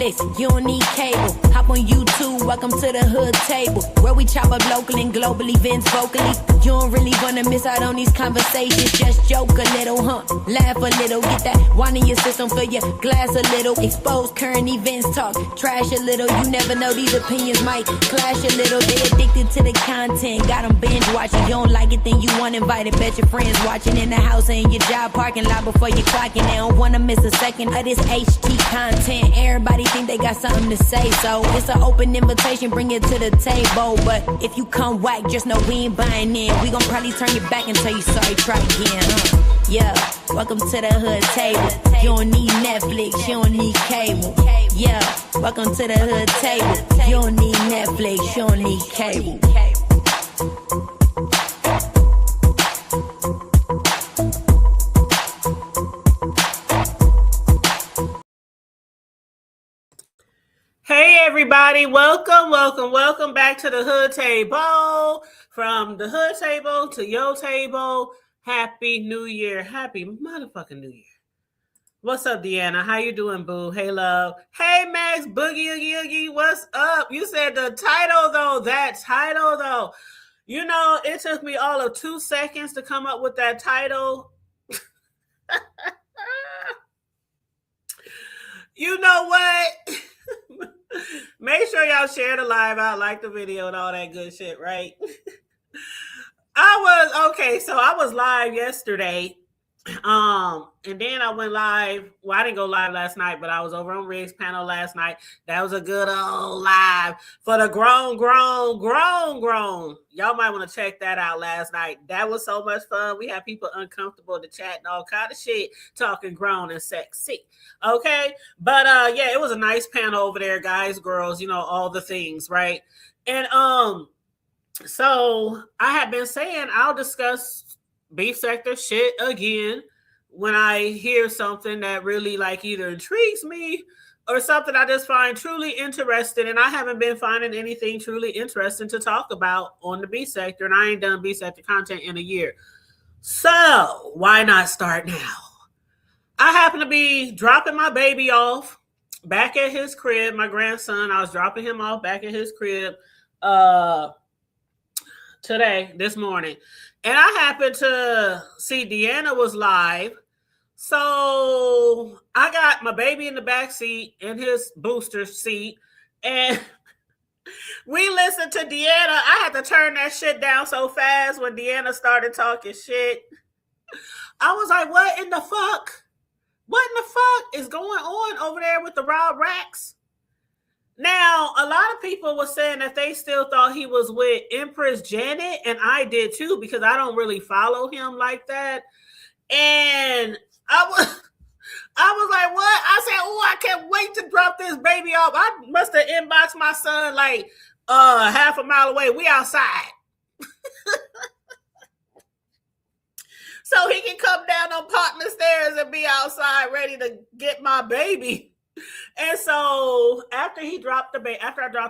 Netflix, you don't need cable. Hop on YouTube, welcome to the hood table, where we chop up local and global events vocally. You don't really wanna miss out on these conversations. Just joke a little, laugh a little, get that wine in your system, fill your glass a little. Expose current events, talk trash a little. You never know, these opinions might clash a little. They addicted to the content, got them binge watching. You don't like it, then you want invited. Bet your friends watching in the house or in your job parking lot before you clocking. They don't wanna miss a second of this HT content. Everybody think they got something to say, so it's an open invitation, bring it to the table. But if you come whack, just know we ain't buying in. We gon' probably turn your back and tell you sorry, try again. Yeah, welcome to the hood table. You don't need Netflix, you don't need cable. Yeah, welcome to the hood table. You don't need Netflix, you don't need cable. Hey everybody, welcome back to the Hood Table. From the Hood Table to your table, Happy New Year. Happy motherfucking New Year. What's up, Deanna? How you doing, boo? Hey, love. Hey, Max, Boogie Oogie Oogie, what's up? You said the title, though. That title, though. You know, it took me all of 2 seconds to come up with that title. You know what? Make sure y'all share the live out, like the video, and all that good shit, right? I was live yesterday. And then I went live. Well, I didn't go live last night, but I was over on Rig's panel last night. That was a good old live for the grown. Y'all might want to check that out last night. That was so much fun. We had people uncomfortable to chat and all kind of shit, talking grown and sexy. Okay. But yeah, it was a nice panel over there, guys, girls, you know, all the things, right? And so I have been saying I'll discuss beef sector shit again when I hear something that really like either intrigues me or something I just find truly interesting. And I haven't been finding anything truly interesting to talk about on the beef sector. And I ain't done beef sector content in a year. So why not start now? I happen to be dropping my baby off back at his crib, my grandson. I was dropping him off back at his crib this morning. And I happened to see Deanna was live. So I got my baby in the back seat in his booster seat. And we listened to Deanna. I had to turn that shit down so fast when Deanna started talking shit. I was like, what in the fuck? What in the fuck is going on over there with the Rob Racks? Now, a lot of people were saying that they still thought he was with Empress Janet, and I did too, because I don't really follow him like that. And I was like, what? I said, oh, I can't wait to drop this baby off. I must have inboxed my son like half a mile away. We outside. So he can come down on partner stairs and be outside ready to get my baby. And so after I dropped the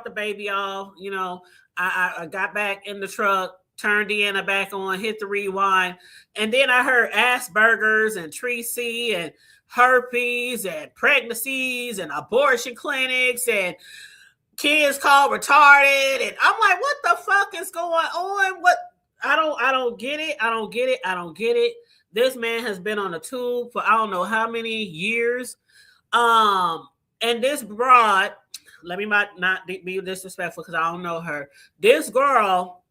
baby off, you know, I got back in the truck, turned Deanna back on, hit the rewind, and then I heard Asperger's and Tracy and herpes and pregnancies and abortion clinics and kids called retarded, and I'm like, what the fuck is going on? What? I don't get it. This man has been on the tube for I don't know how many years. And this broad, let me not be disrespectful because I don't know her. This girl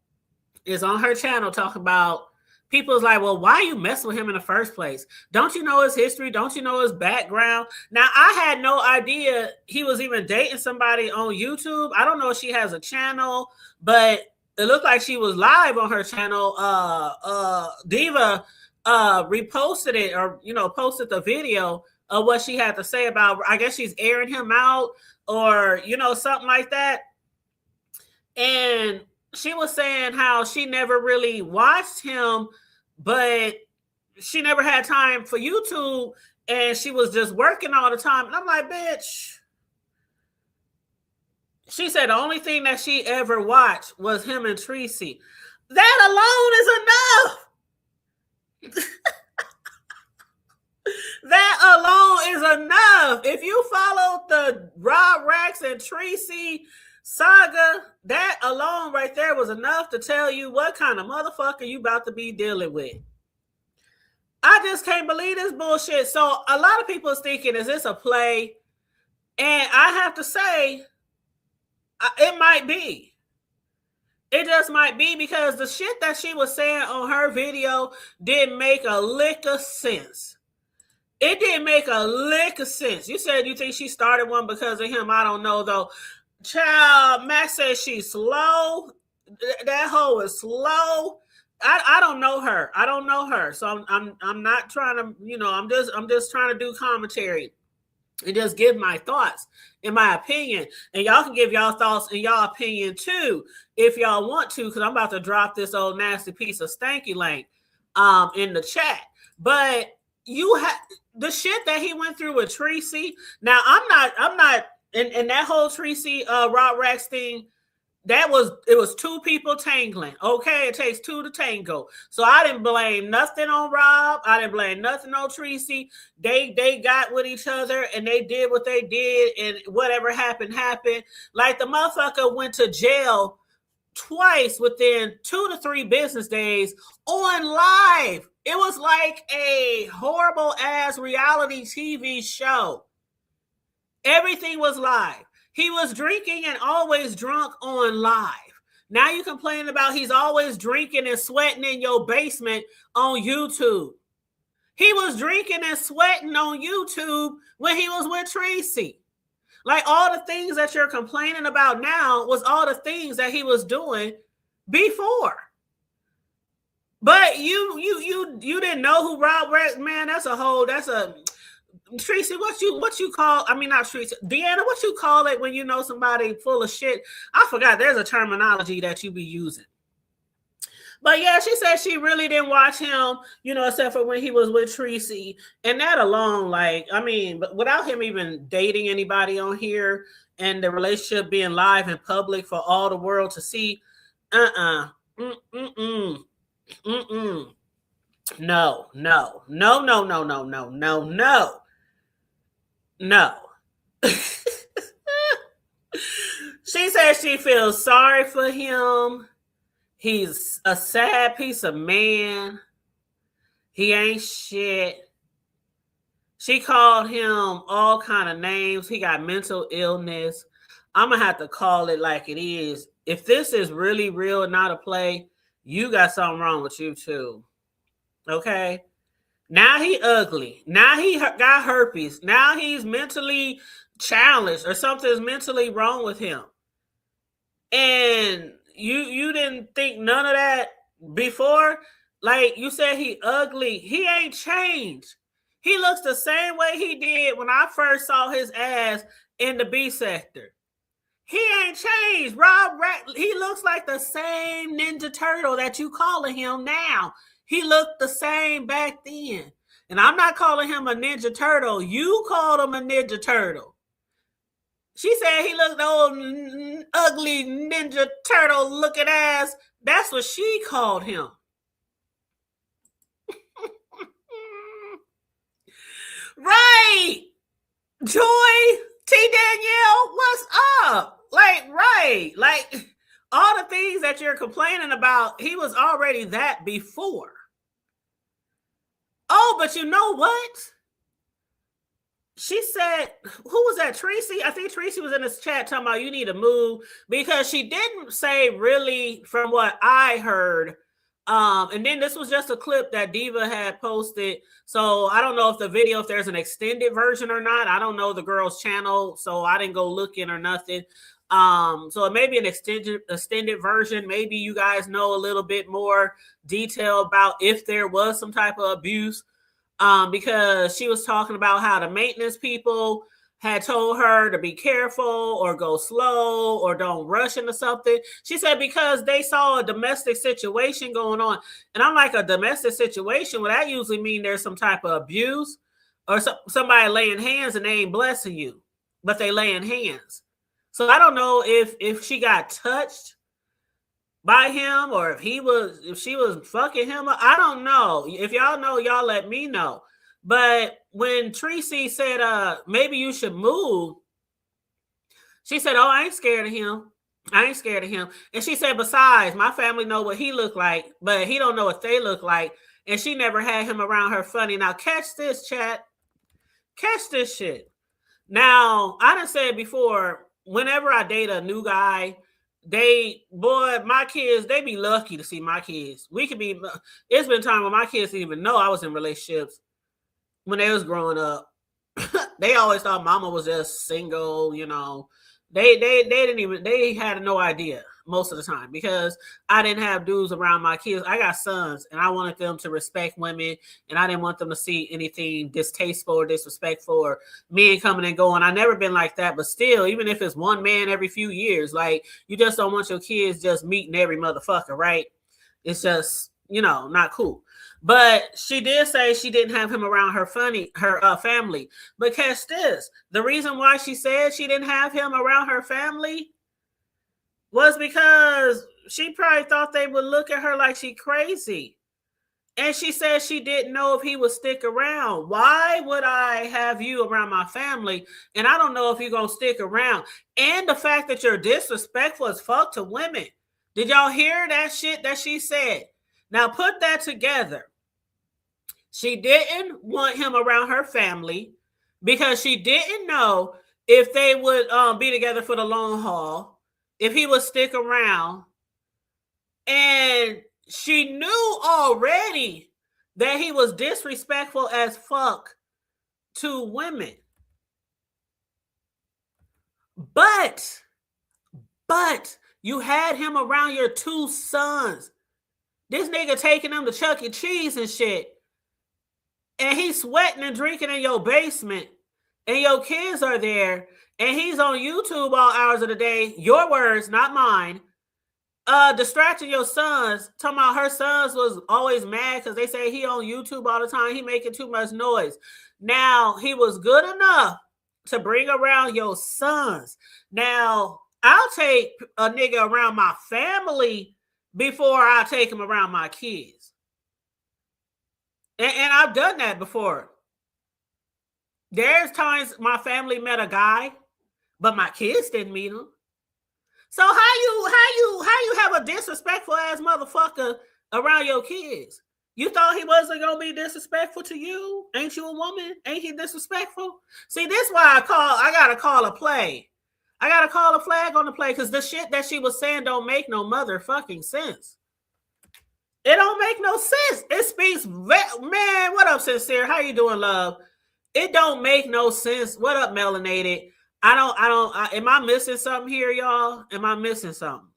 is on her channel talking about people's like, well, why are you messing with him in the first place? Don't you know his history? Don't you know his background? Now, I had no idea he was even dating somebody on YouTube. I don't know if she has a channel, but it looked like she was live on her channel. Diva reposted it, or, you know, posted the video of what she had to say about, I guess she's airing him out or, you know, something like that. And she was saying how she never really watched him, but she never had time for YouTube and she was just working all the time. And I'm like, bitch. She said the only thing that she ever watched was him and Tracy. That alone is enough. That alone is enough. If you follow Rob Rex and Tracy saga, that alone right there was enough to tell you what kind of motherfucker you about to be dealing with. I just can't believe this bullshit. So a lot of people is thinking, is this a play? And I have to say, it might be. It just might be, because the shit that she was saying on her video didn't make a lick of sense. It didn't make a lick of sense. You said you think she started one because of him. I don't know, though. Child, Max says she's slow. That hoe is slow. I don't know her. I don't know her. So I'm not trying to, I'm just trying to do commentary and just give my thoughts and my opinion. And y'all can give y'all thoughts and y'all opinion too, if y'all want to, because I'm about to drop this old nasty piece of stanky link in the chat. But you have the shit that he went through with Tracy. Now I'm not in that whole Tracy Rob Rex thing. It was two people tangling. Okay, it takes two to tango. So I didn't blame nothing on Rob. I didn't blame nothing on Tracy. They got with each other and they did what they did, and whatever happened. Like, the motherfucker went to jail twice within 2 to 3 business days on live. It was like a horrible ass reality TV show. Everything was live. He was drinking and always drunk on live. Now you complain about he's always drinking and sweating in your basement on YouTube. He was drinking and sweating on YouTube when he was with Tracy. Like, all the things that you're complaining about now was all the things that he was doing before. But you didn't know who Rob Rex, man. That's a Tracy, what you call, I mean, not Tracy, Deanna, what you call it when you know somebody full of shit? I forgot, there's a terminology that you be using. But yeah, she said she really didn't watch him, except for when he was with Tracy. And that alone, like, I mean, but without him even dating anybody on here and the relationship being live in public for all the world to see, No. She says she feels sorry for him. He's a sad piece of man. He ain't shit. She called him all kind of names. He got mental illness. I'm going to have to call it like it is. If this is really real and not a play, you got something wrong with you too. Okay? Now he ugly. Now he got herpes. Now he's mentally challenged, or something's mentally wrong with him. And you didn't think none of that before? Like, you said he ugly. He ain't changed. He looks the same way he did when I first saw his ass in the B sector. He ain't changed. He looks like the same Ninja Turtle that you calling him now. He looked the same back then. And I'm not calling him a Ninja Turtle. You called him a Ninja Turtle. She said he looked old, ugly Ninja Turtle looking ass. That's what she called him. Right. Joy, T. Danielle, what's up? Like all the things that you're complaining about, he was already that before. Oh, but you know what? She said, who was that? Tracy? I think Tracy was in this chat talking about you need to move, because she didn't say really, from what I heard. And then this was just a clip that Diva had posted. So I don't know if there's an extended version or not. I don't know the girl's channel, so I didn't go looking or nothing. So it may be an extended version. Maybe you guys know a little bit more detail about if there was some type of abuse. Because she was talking about how the maintenance people had told her to be careful or go slow or don't rush into something. She said because they saw a domestic situation going on. And I'm like, a domestic situation? Well, that usually mean there's some type of abuse or somebody laying hands and they ain't blessing you, but they laying hands. So I don't know if she got touched by him or if she was fucking him. I don't know. If y'all know, y'all let me know. But when Tracy said maybe you should move, She said, "Oh, I ain't scared of him. I ain't scared of him." And she said, "Besides, my family know what he look like, but he don't know what they look like." And she never had him around her funny. Now, catch this, chat. Catch this shit. Now, I done said before, whenever I date a new guy, my kids, they be lucky to see my kids. It's been time when my kids didn't even know I was in relationships when they was growing up. They always thought mama was just single, you know. They had no idea most of the time because I didn't have dudes around my kids. I got sons and I wanted them to respect women and I didn't want them to see anything distasteful or disrespectful or men coming and going. I never been like that, but still, even if it's one man every few years, like you just don't want your kids just meeting every motherfucker, right? It's just, not cool. But she did say she didn't have him around her family. But catch this. The reason why she said she didn't have him around her family was because she probably thought they would look at her like she crazy. And she said she didn't know if he would stick around. Why would I have you around my family? And I don't know if you're going to stick around. And the fact that you're disrespectful as fuck to women. Did y'all hear that shit that she said? Now put that together. She didn't want him around her family because she didn't know if they would be together for the long haul, if he would stick around. And she knew already that he was disrespectful as fuck to women. But you had him around your two sons. This nigga taking them to Chuck E. Cheese and shit. And he's sweating and drinking in your basement. And your kids are there. And he's on YouTube all hours of the day. Your words, not mine. Distracting your sons. Talking about her sons was always mad because they say he on YouTube all the time. He making too much noise. Now, he was good enough to bring around your sons. Now, I'll take a nigga around my family before I take him around my kids. And I've done that before. There's times my family met a guy, but my kids didn't meet him. So how you have a disrespectful ass motherfucker around your kids? You thought he wasn't gonna be disrespectful to you? Ain't you a woman? Ain't he disrespectful? See, this is why I gotta call a play. I gotta call a flag on the play because the shit that she was saying don't make no motherfucking sense. It don't make no sense. It speaks, man. What up, Sincere? How you doing, love? It don't make no sense. What up, Melanated? Am I missing something here, y'all? Am I missing something?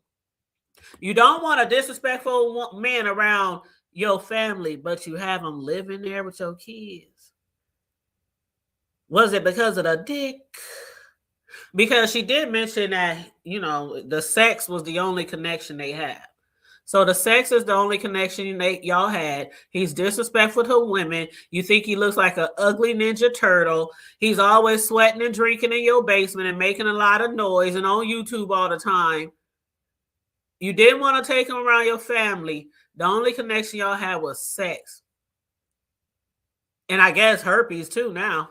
You don't want a disrespectful man around your family, but you have them living there with your kids. Was it because of the dick? Because she did mention that, the sex was the only connection they had. So the sex is the only connection y'all had. He's disrespectful to women. You think he looks like an ugly Ninja Turtle. He's always sweating and drinking in your basement and making a lot of noise and on YouTube all the time. You didn't want to take him around your family. The only connection y'all had was sex. And I guess herpes too now.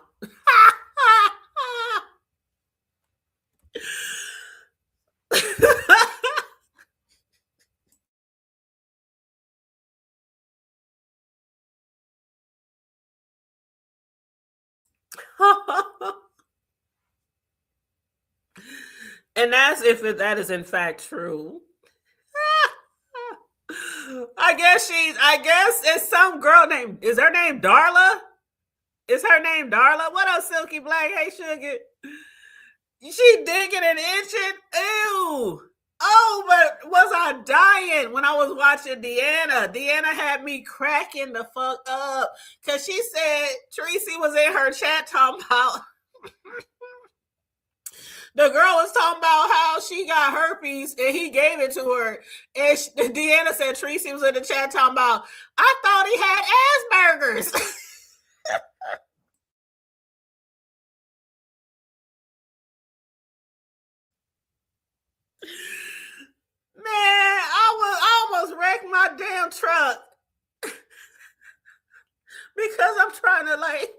And that's if that is in fact true. I guess it's some girl named, is her name Darla? Is her name Darla? What up, Silky Black? Hey, Sugar. She digging and itching. Ew. Oh, but was I dying when I was watching Deanna? Deanna had me cracking the fuck up because she said Tracy was in her chat talking about the girl was talking about how she got herpes and he gave it to her. And Deanna said Tracy was in the chat talking about, I thought he had Asperger's. Man, I almost wrecked my damn truck because I'm like,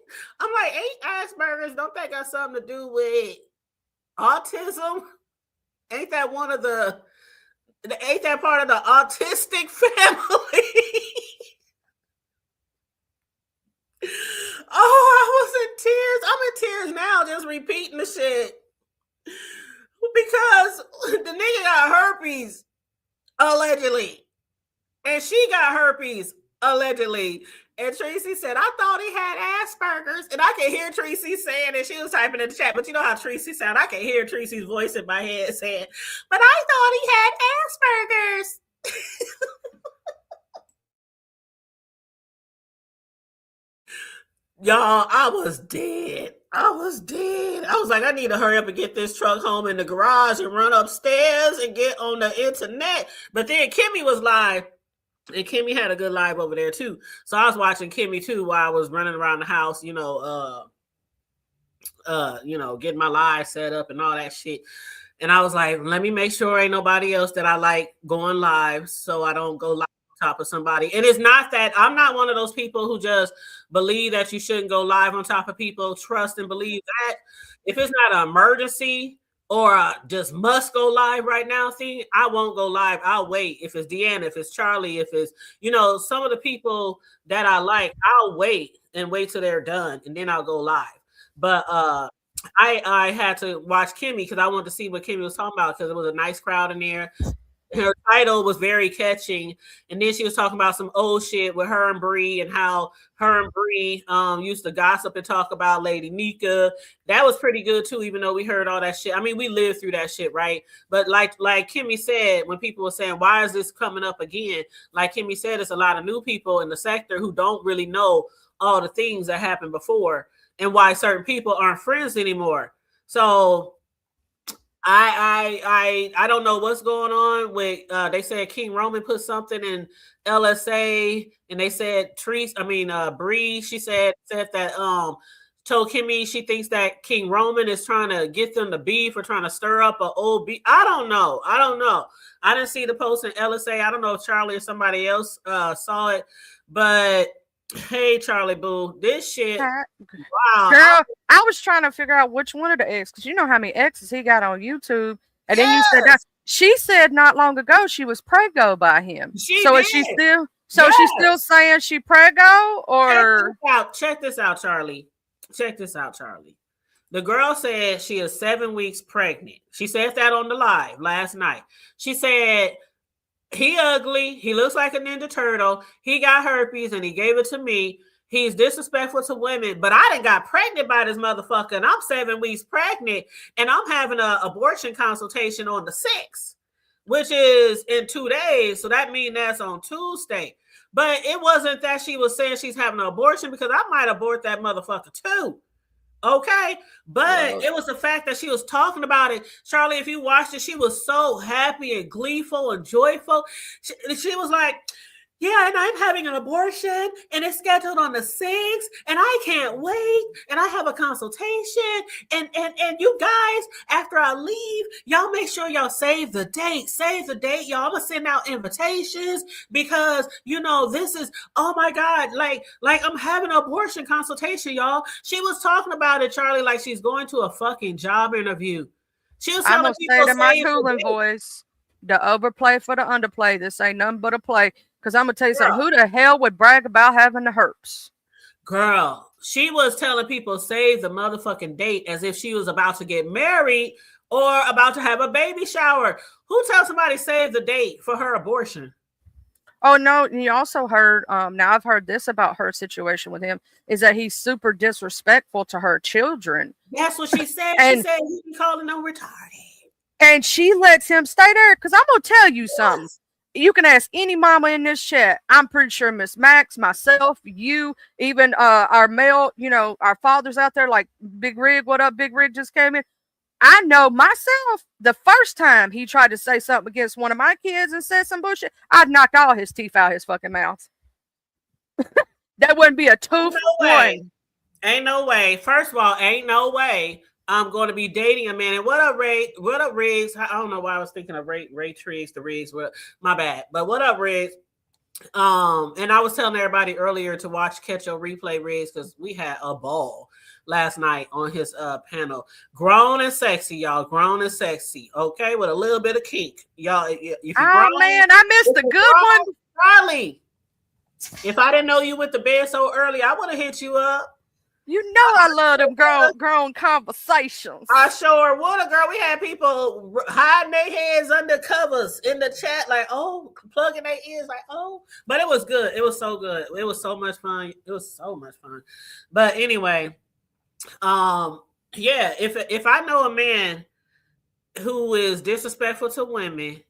ain't Asperger's, don't that got something to do with autism? Ain't that one of ain't that part of the autistic family? Oh, I was in tears. I'm in tears now just repeating the shit. Because the nigga got herpes, allegedly. And she got herpes, allegedly. And Tracy said, I thought he had Asperger's. And I could hear Tracy saying it. She was typing in the chat. But you know how Tracy sounds. I can hear Tracy's voice in my head saying, but I thought he had Asperger's. Y'all, I was dead. I was like, I need to hurry up and get this truck home in the garage and run upstairs and get on the internet. But then Kimmy was live. And Kimmy had a good live over there too. So I was watching Kimmy too while I was running around the house, getting my live set up and all that shit. And I was like, let me make sure ain't nobody else that I like going live so I don't go live on top of somebody. And it's not that I'm not one of those people who just believe that you shouldn't go live on top of people, trust and believe that. If it's not an emergency or just must go live right now thing, I won't go live. I'll wait. If it's Deanna, if it's Charlie, if it's, some of the people that I like, I'll wait till they're done and then I'll go live. But I had to watch Kimmy because I wanted to see what Kimmy was talking about because it was a nice crowd in there. Her title was very catching, and then she was talking about some old shit with her and Bree and how her and Bree used to gossip and talk about Lady Nika. That was pretty good too, even though we heard all that shit. I mean, we lived through that shit, right? But like Kimmy said, when people were saying, why is this coming up again? Like Kimmy said, it's a lot of new people in the sector who don't really know all the things that happened before and why certain people aren't friends anymore. So I don't know what's going on with they said King Roman put something in LSA and they said Bree, she said that told Kimmy she thinks that King Roman is trying to get them to beef or trying to stir up an old beef. I don't know. I didn't see the post in LSA. I don't know if Charlie or somebody else saw it, but hey, Charlie Boo, this shit. Wow. Girl, I was trying to figure out which one of the exes, because you know how many exes he got on YouTube. And then you said that she said not long ago she was prego by him. Is she still she's still saying she prego or check this out, Charlie. The girl said she is 7 weeks pregnant. She said that on the live last night. She said he ugly. He looks like a Ninja Turtle. He got herpes and he gave it to me. He's disrespectful to women, but I done got pregnant by this motherfucker and I'm 7 weeks pregnant and I'm having an abortion consultation on the 6th, which is in 2 days. So that means that's on Tuesday. But it wasn't that she was saying she's having an abortion because I might abort that motherfucker too. Okay, but it was the fact that she was talking about it. Charlie, if you watched it, she was so happy and gleeful and joyful. She was like, yeah, and I'm having an abortion and it's scheduled on the 6th and I can't wait and I have a consultation and you guys, after I leave, y'all make sure y'all save the date, y'all. I'm gonna send out invitations because this is, oh my God, like I'm having an abortion consultation, y'all. She was talking about it, Charlie, like she's going to a fucking job interview. She was telling people, say to my cooling voice, the overplay for the underplay. This ain't nothing but a play. Because I'm going to tell you something. Who the hell would brag about having the herpes? Girl, she was telling people save the motherfucking date as if she was about to get married or about to have a baby shower. Who tells somebody save the date for her abortion? Oh, no. And you also heard, now I've heard this about her situation with him, is that he's super disrespectful to her children. That's what she said. She said he's calling them retarded. And she lets him stay there. Because I'm going to tell you something. You can ask any mama in this chat. I'm pretty sure Miss Max, myself, you, even our male, our fathers out there like Big Rig. What up, Big Rig just came in. I know myself, the first time he tried to say something against one of my kids and said some bullshit, I'd knock all his teeth out his fucking mouth. That wouldn't be a tooth. No way. Ain't no way. First of all, ain't no way I'm going to be dating a man. And what up, Ray? What up, Riggs? I don't know why I was thinking of Ray Triggs, the Riggs. My bad. But what up, Riggs? And I was telling everybody earlier to catch your replay, Riggs, because we had a ball. last night on his panel. Grown and sexy, y'all. Grown and sexy. Okay, with a little bit of kink, y'all. If you Oh man, I missed the good one. Charlie, if I didn't know you went to bed so early, I would have hit you up. You know I love them grown conversations. I sure would have, girl. We had people hiding their heads under covers in the chat, like, oh, plugging their ears, like, oh. But it was good. It was so good. It was so much fun. It was so much fun. But anyway, yeah, if I know a man who is disrespectful to women,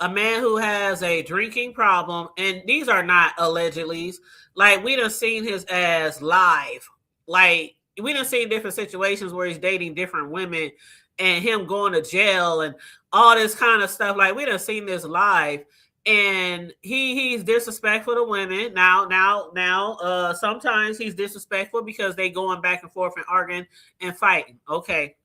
a man who has a drinking problem, and these are not allegedly, like we done seen his ass live. Like we done seen different situations where he's dating different women and him going to jail and all this kind of stuff. Like we done seen this live, and he's disrespectful to women. Now, sometimes he's disrespectful because they going back and forth and arguing and fighting. Okay.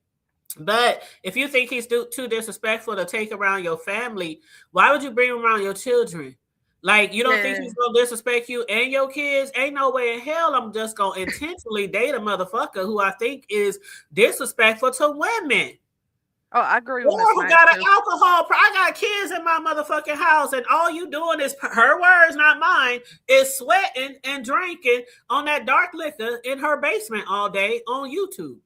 But if you think he's too disrespectful to take around your family, why would you bring him around your children? Like, you don't think he's going to disrespect you and your kids? Ain't no way in hell I'm just going to intentionally date a motherfucker who I think is disrespectful to women. Oh, I agree with Or who got an alcohol. I got kids in my motherfucking house, and all you doing is, her words, not mine, is sweating and drinking on that dark liquor in her basement all day on YouTube.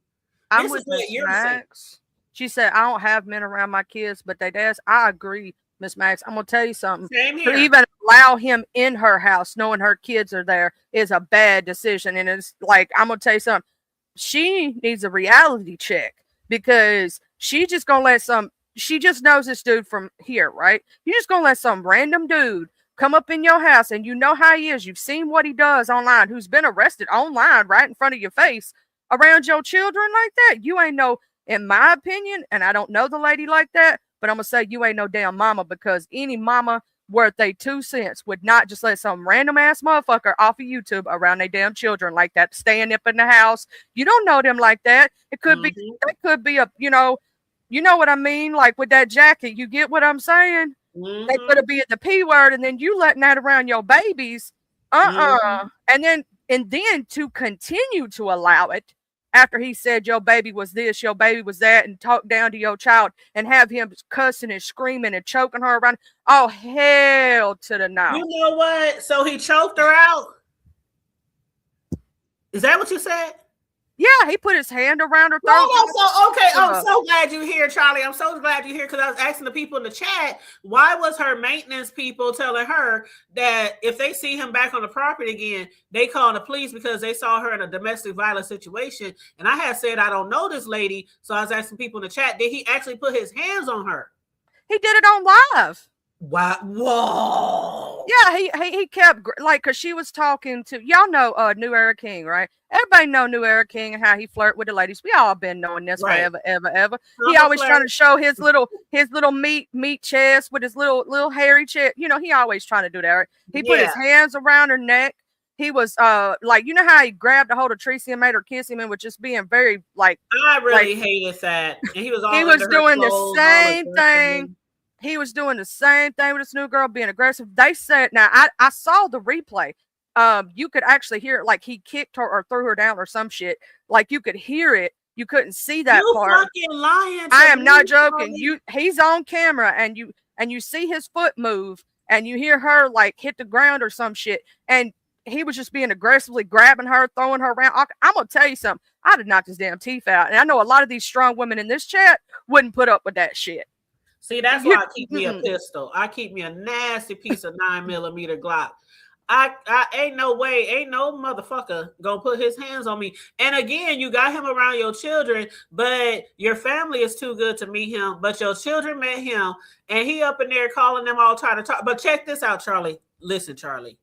I'm with Miss Max. She said, I don't have men around my kids, but they dads. I agree, Miss Max. I'm going to tell you something. Same here. To even allow him in her house, knowing her kids are there, is a bad decision. And it's like, I'm going to tell you something. She needs a reality check because she just going to let she just knows this dude from here, right? You just going to let some random dude come up in your house and you know how he is. You've seen what he does online, who's been arrested online right in front of your face. Around your children like that, you ain't no, in my opinion, and I don't know the lady like that, but I'm gonna say you ain't no damn mama, because any mama worth they 2 cents would not just let some random ass motherfucker off of YouTube around their damn children like that, staying up in the house. You don't know them like that. It could be, that could be a, you know what I mean? Like with that jacket, you get what I'm saying? They could be at the P word, and then you letting that around your babies. And then to continue to allow it, after he said your baby was this, your baby was that, and talk down to your child and have him cussing and screaming and choking her around. Oh, hell to the no. You know what? So he choked her out? Is that what you said? Yeah, he put his hand around her throat. I'm so glad you're here, Charlie. I'm so glad you're here, because I was asking the people in the chat, why was her maintenance people telling her that if they see him back on the property again, they call the police because they saw her in a domestic violence situation? And I had said, I don't know this lady. So I was asking people in the chat, did he actually put his hands on her? He did it on live. Wow. Whoa. Yeah, he kept, like, because she was talking to, y'all know New Era King, right? Everybody know New Era King and how he flirt with the ladies. We all been knowing this forever, ever. He always trying to show his little meat chest with his little hairy chest. You know, he always trying to do that. Right? He put his hands around her neck. He was like, you know how he grabbed a hold of Tracy and made her kiss him, and was just being very like. I really hated that. And he was doing the same thing. He was doing the same thing with this new girl, being aggressive. They said, now I saw the replay. You could actually hear it, like he kicked her or threw her down or some shit. Like you could hear it. You couldn't see that part. Fucking lying. I am not joking. He's on camera, and you see his foot move, and you hear her like hit the ground or some shit. And he was just being aggressively grabbing her, throwing her around. I'm gonna tell you something. I'd have knocked his damn teeth out. And I know a lot of these strong women in this chat wouldn't put up with that shit. See, that's why I keep me a pistol. I keep me a nasty piece of 9mm Glock. I ain't no way, ain't no motherfucker gonna put his hands on me. And again, you got him around your children, but your family is too good to meet him. But your children met him, and he up in there calling them all trying to talk. But check this out, Charlie. Listen, Charlie.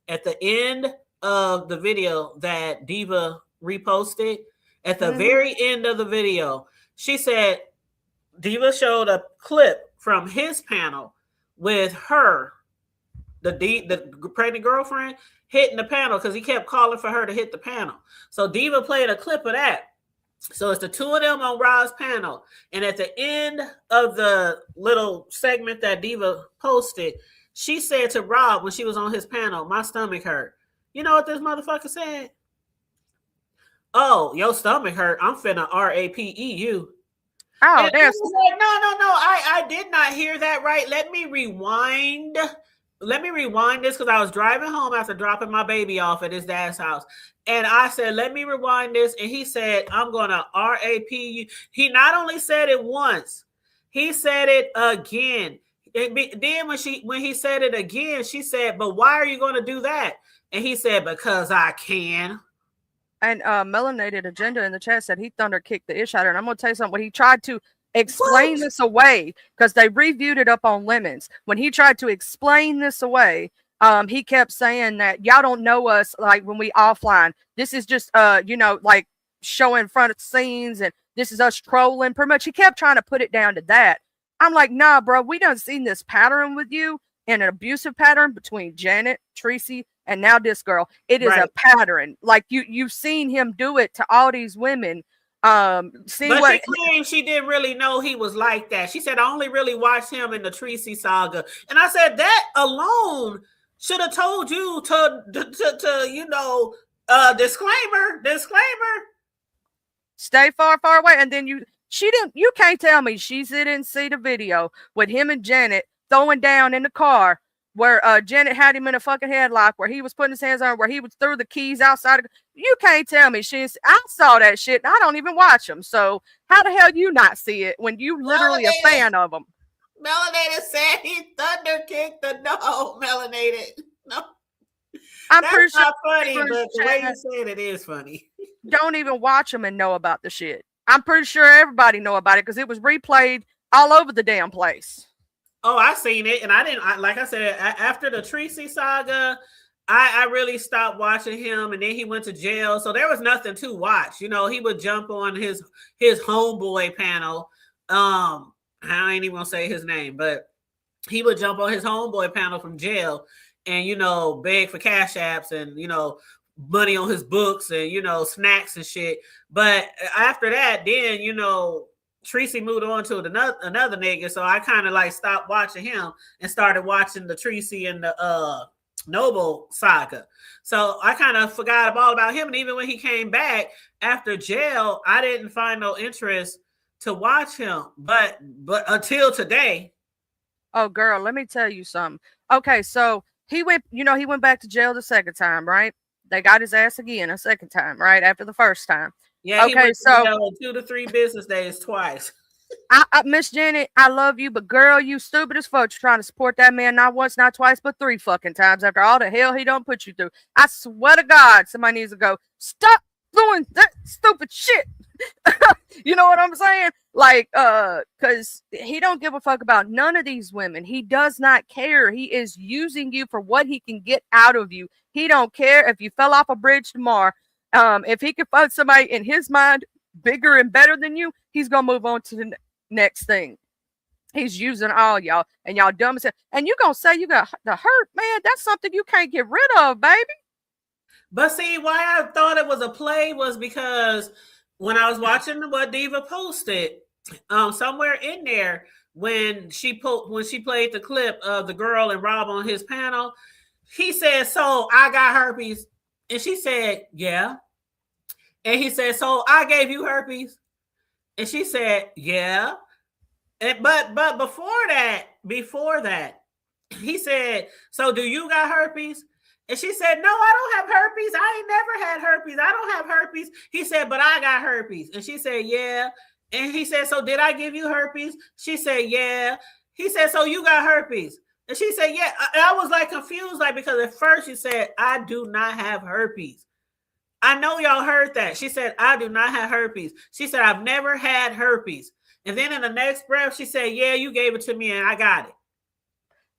At the end of the video that Diva reposted, at the very end of the video, she said, Diva showed a clip from his panel with her, the pregnant girlfriend, hitting the panel because he kept calling for her to hit the panel. So Diva played a clip of that. So it's the two of them on Rob's panel. And at the end of the little segment that Diva posted, she said to Rob when she was on his panel, my stomach hurt. You know what this motherfucker said? Oh, your stomach hurt. I'm finna RAPEU. And Oh, it there's was like, no. I did not hear that right. Let me rewind. Let me rewind this because I was driving home after dropping my baby off at his dad's house. And I said, let me rewind this. And he said, I'm going to RAPU. He not only said it once, he said it again. Then when he said it again, she said, but why are you going to do that? And he said, because I can. and Melanated Agenda in the chat said he thunder kicked the ish out of her. And I'm gonna tell you something. When he tried to explain this away, because they reviewed it up on Lemons, when he tried to explain this away, he kept saying that y'all don't know us like when we offline. This is just like showing front of scenes and this is us trolling pretty much. He kept trying to put it down to that. I'm like, nah, bro, we done seen this pattern with you in an abusive pattern between Janet, Tracy, and now this girl. It is a pattern. Like you've seen him do it to all these women. She claimed she didn't really know he was like that. She said, I only really watched him in the Tracy saga. And I said, that alone should have told you to disclaimer. Stay far away. And then you can't tell me she didn't see the video with him and Janet throwing down in the car where Janet had him in a fucking headlock, where he was putting his hands on, where he was threw the keys outside. You can't tell me I saw that shit. I don't even watch them. So how the hell you not see it when you literally a fan of them? Melanated said he thunder kicked the Melanated. No. I'm pretty sure funny, but the way you said it is funny. Don't even watch them and know about the shit. I'm pretty sure everybody know about it because it was replayed all over the damn place. Oh, I seen it, and I didn't. Like I said, after the Tracy saga, I really stopped watching him, and then he went to jail, so there was nothing to watch. You know, he would jump on his homeboy panel. I ain't even gonna say his name, but he would jump on his homeboy panel from jail, and beg for cash apps and money on his books and snacks and shit. But after that, then Tracy moved on to another nigga, so I kind of like stopped watching him and started watching the Tracy and the Noble saga. So I kind of forgot all about him, and even when he came back after jail, I didn't find no interest to watch him. But until today. Oh, girl, let me tell you something. Okay, so he went back to jail the second time, right? They got his ass again a second time, right? After the first time. Yeah, okay, he went to jail 2 to 3 business days twice. Miss Janet, I love you, but girl, you stupid as fuck trying to support that man not once, not twice, but 3 fucking times after all the hell he don't put you through. I swear to God, somebody needs to go, stop doing that stupid shit. You know what I'm saying? Like, because he don't give a fuck about none of these women. He does not care. He is using you for what he can get out of you. He don't care if you fell off a bridge tomorrow. If he can find somebody in his mind bigger and better than you, he's gonna move on to the next thing. He's using all y'all, and y'all dumb as hell. And you gonna say you got the hurt, man? That's something you can't get rid of, baby. But see, why I thought it was a play was because when I was watching what Diva posted, somewhere in there when she played the clip of the girl and Rob on his panel, he said, "So I got herpes," and she said, "Yeah," and he said, "So I gave you herpes," and she said, "Yeah," and but before that, he said, "So do you got herpes?" And she said, "No, I don't have herpes. I ain't never had herpes. I don't have herpes." He said, "But I got herpes." And she said, "Yeah." And he said, "So did I give you herpes?" She said, "Yeah." He said, "So you got herpes?" And she said, "Yeah." I was like confused, like, because at first she said, "I do not have herpes." I know y'all heard that. She said, "I do not have herpes." She said, "I've never had herpes." And then in the next breath, she said, "Yeah, you gave it to me and I got it."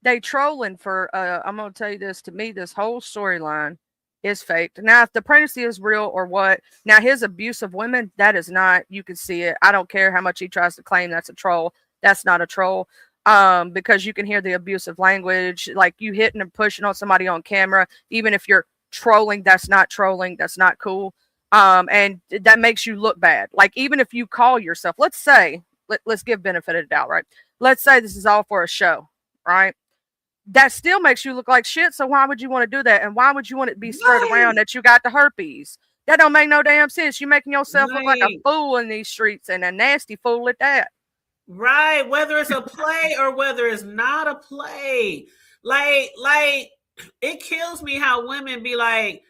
They trolling for I'm gonna tell you this, to me this whole storyline is faked. Now if the pregnancy is real or what, now his abuse of women, that is not, you can see it. I don't care how much he tries to claim that's a troll. That's not a troll. Because you can hear the abusive language, like you hitting and pushing on somebody on camera. Even if you're trolling, that's not trolling, that's not cool. And that makes you look bad. Like even if you call yourself, let's say, let's give benefit of the doubt, right? Let's say this is all for a show, right? That still makes you look like shit. So why would you want to do that? And why would you want it to be spread around that you got the herpes? That don't make no damn sense. You're making yourself look like a Right. fool in these streets, and a nasty fool at that. Right. Whether it's a play or whether it's not a play. Like it kills me how women be like,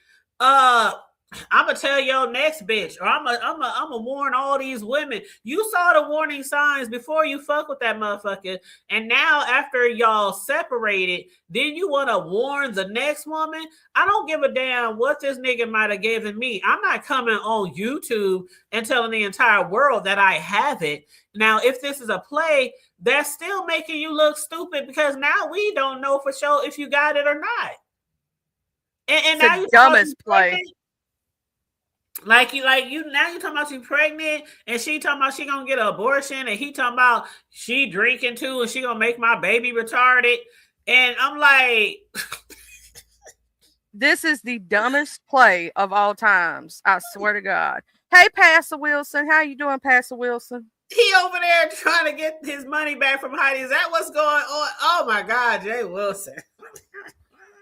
I'm gonna tell your next bitch, or I'm gonna warn all these women. You saw the warning signs before you fuck with that motherfucker, and now after y'all separated, then you want to warn the next woman. I don't give a damn what this nigga might have given me. I'm not coming on YouTube and telling the entire world that I have it. Now, if this is a play, that's still making you look stupid because now we don't know for sure if you got it or not. And now you dumbest play. Pregnant. You now you talking about you pregnant and she talking about she gonna get an abortion and he talking about she drinking too and she gonna make my baby retarded. And I'm like, this is the dumbest play of all times. I swear to God. Hey, Pastor Wilson, how you doing, Pastor Wilson? He over there trying to get his money back from Heidi. Is that what's going on? Oh my God, Jay Wilson.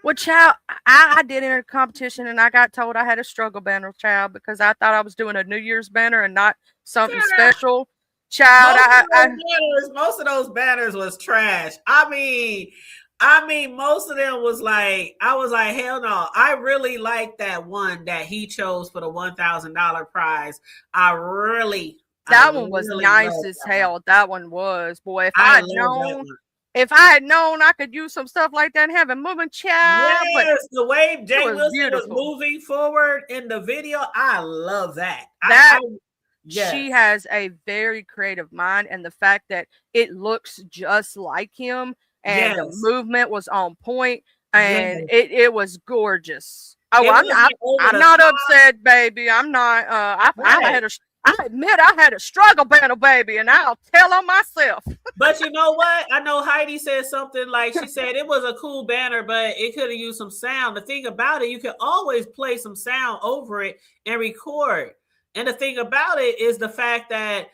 Well, child, I did enter a competition and I got told I had a struggle banner, child, because I thought I was doing a New Year's banner and not something special. Child, most of those banners was trash. I mean, most of them was like, I was like, hell no. I really like that one that he chose for the $1,000 prize. That one was nice as hell. That one was, boy. If I had known I could use some stuff like that and have a moving child. Yes, the way Jay Wilson was moving forward in the video, I love that. She has a very creative mind, and the fact that it looks just like him and the movement was on point and it was gorgeous. Oh, I'm not upset, baby. I'm not. I admit I had a struggle battle, baby, and I'll tell on myself. But you know what? I know Heidi said something like, she said it was a cool banner, but it could have used some sound. The thing about it, you can always play some sound over it and record. And the thing about it is the fact that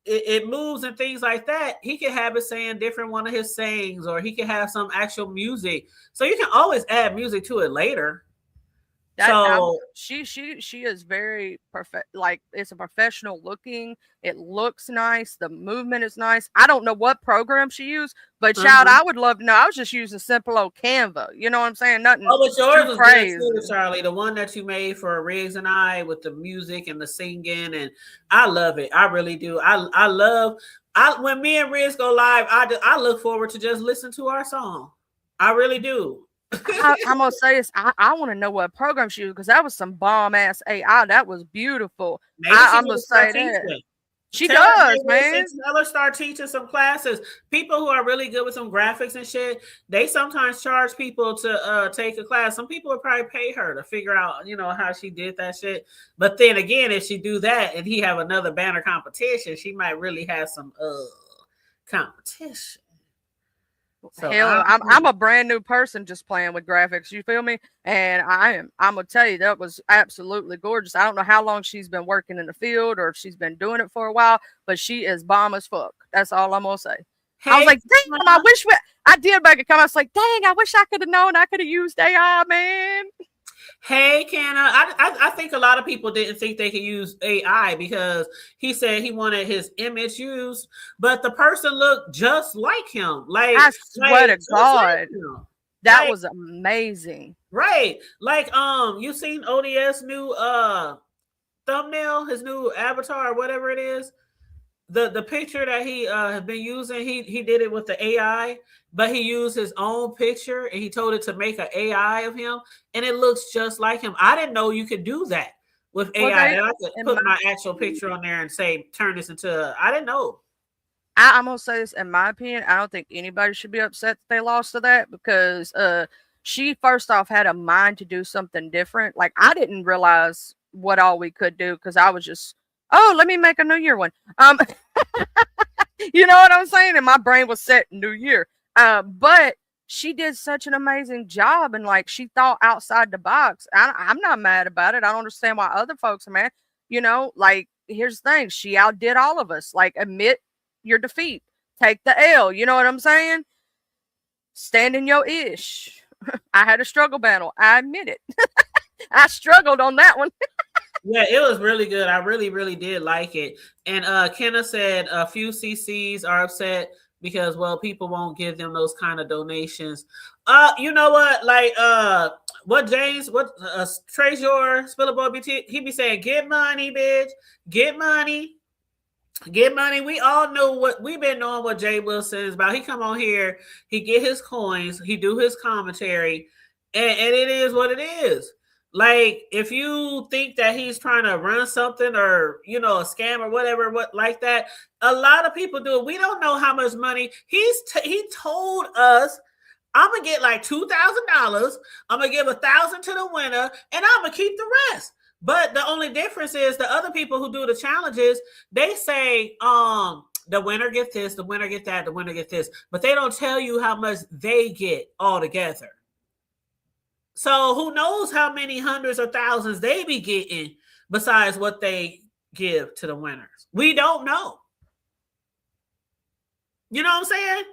it moves and things like that. He could have it saying different one of his sayings, or he could have some actual music. So you can always add music to it later. She is very perfect. Like, it's a professional looking. It looks nice. The movement is nice. I don't know what program she used, but child, I would love to know. I was just using simple old Canva. You know what I'm saying? Nothing. Oh, but yours was crazy, too, Charlie. The one that you made for Riggs and I with the music and the singing, and I love it. I really do. I love. When me and Riggs go live, I look forward to just listen to our song. I really do. I'm gonna say this. I want to know what program she used, because that was some bomb ass AI. That was beautiful. I'm gonna say that. She does, man. Tell her start teaching some classes. People who are really good with some graphics and shit, they sometimes charge people to take a class. Some people would probably pay her to figure out, how she did that shit. But then again, if she do that and he have another banner competition, she might really have some competition. So hell, I'm a brand new person just playing with graphics. You feel me? And I'm gonna tell you, that was absolutely gorgeous. I don't know how long she's been working in the field or if she's been doing it for a while, but she is bomb as fuck. That's all I'm gonna say. Hey, I was like, damn, I did make a comment. I was like, dang, I wish I could have known I could have used AI, man. Hey, Canna, I think a lot of people didn't think they could use AI because he said he wanted his image used, but the person looked just like him. Like, I swear to God, that was amazing. Right. Like, you seen ODS new thumbnail, his new avatar, or whatever it is? The picture that he has been using, he did it with the AI, but he used his own picture and he told it to make an AI of him, and it looks just like him. I didn't know you could do that with AI. That I could put my actual picture on there and say, turn this into. I didn't know. I'm gonna say this, in my opinion, I don't think anybody should be upset that they lost to that, because she first off had a mind to do something different. Like, I didn't realize what all we could do, because I was just, let me make a New Year one. You know what I'm saying? And my brain was set New Year. But she did such an amazing job, and like, she thought outside the box. I'm not mad about it. I don't understand why other folks are mad. Like, here's the thing. She outdid all of us. Like, admit your defeat. Take the L. You know what I'm saying? Stand in your ish. I had a struggle battle. I admit it. I struggled on that one. Yeah, it was really good. I really, really did like it. And Kenna said a few CCs are upset because, well, people won't give them those kind of donations. You know what? Like what Treasure Spillable BT, he be saying, get money, bitch, get money. Get money. We all know what we've been knowing what Jay Wilson is about. He come on here, he get his coins, he do his commentary, and it is what it is. Like if you think that he's trying to run something or a scam or whatever, what like that, a lot of people do it. We don't know how much money he told us. I'm gonna get like $2,000. I'm gonna give 1,000 to the winner, and I'm gonna keep the rest. But the only difference is the other people who do the challenges, they say, the winner gets this, the winner get that, the winner get this, but they don't tell you how much they get all together. So who knows how many hundreds or thousands they be getting besides what they give to the winners? We don't know. You know what I'm saying?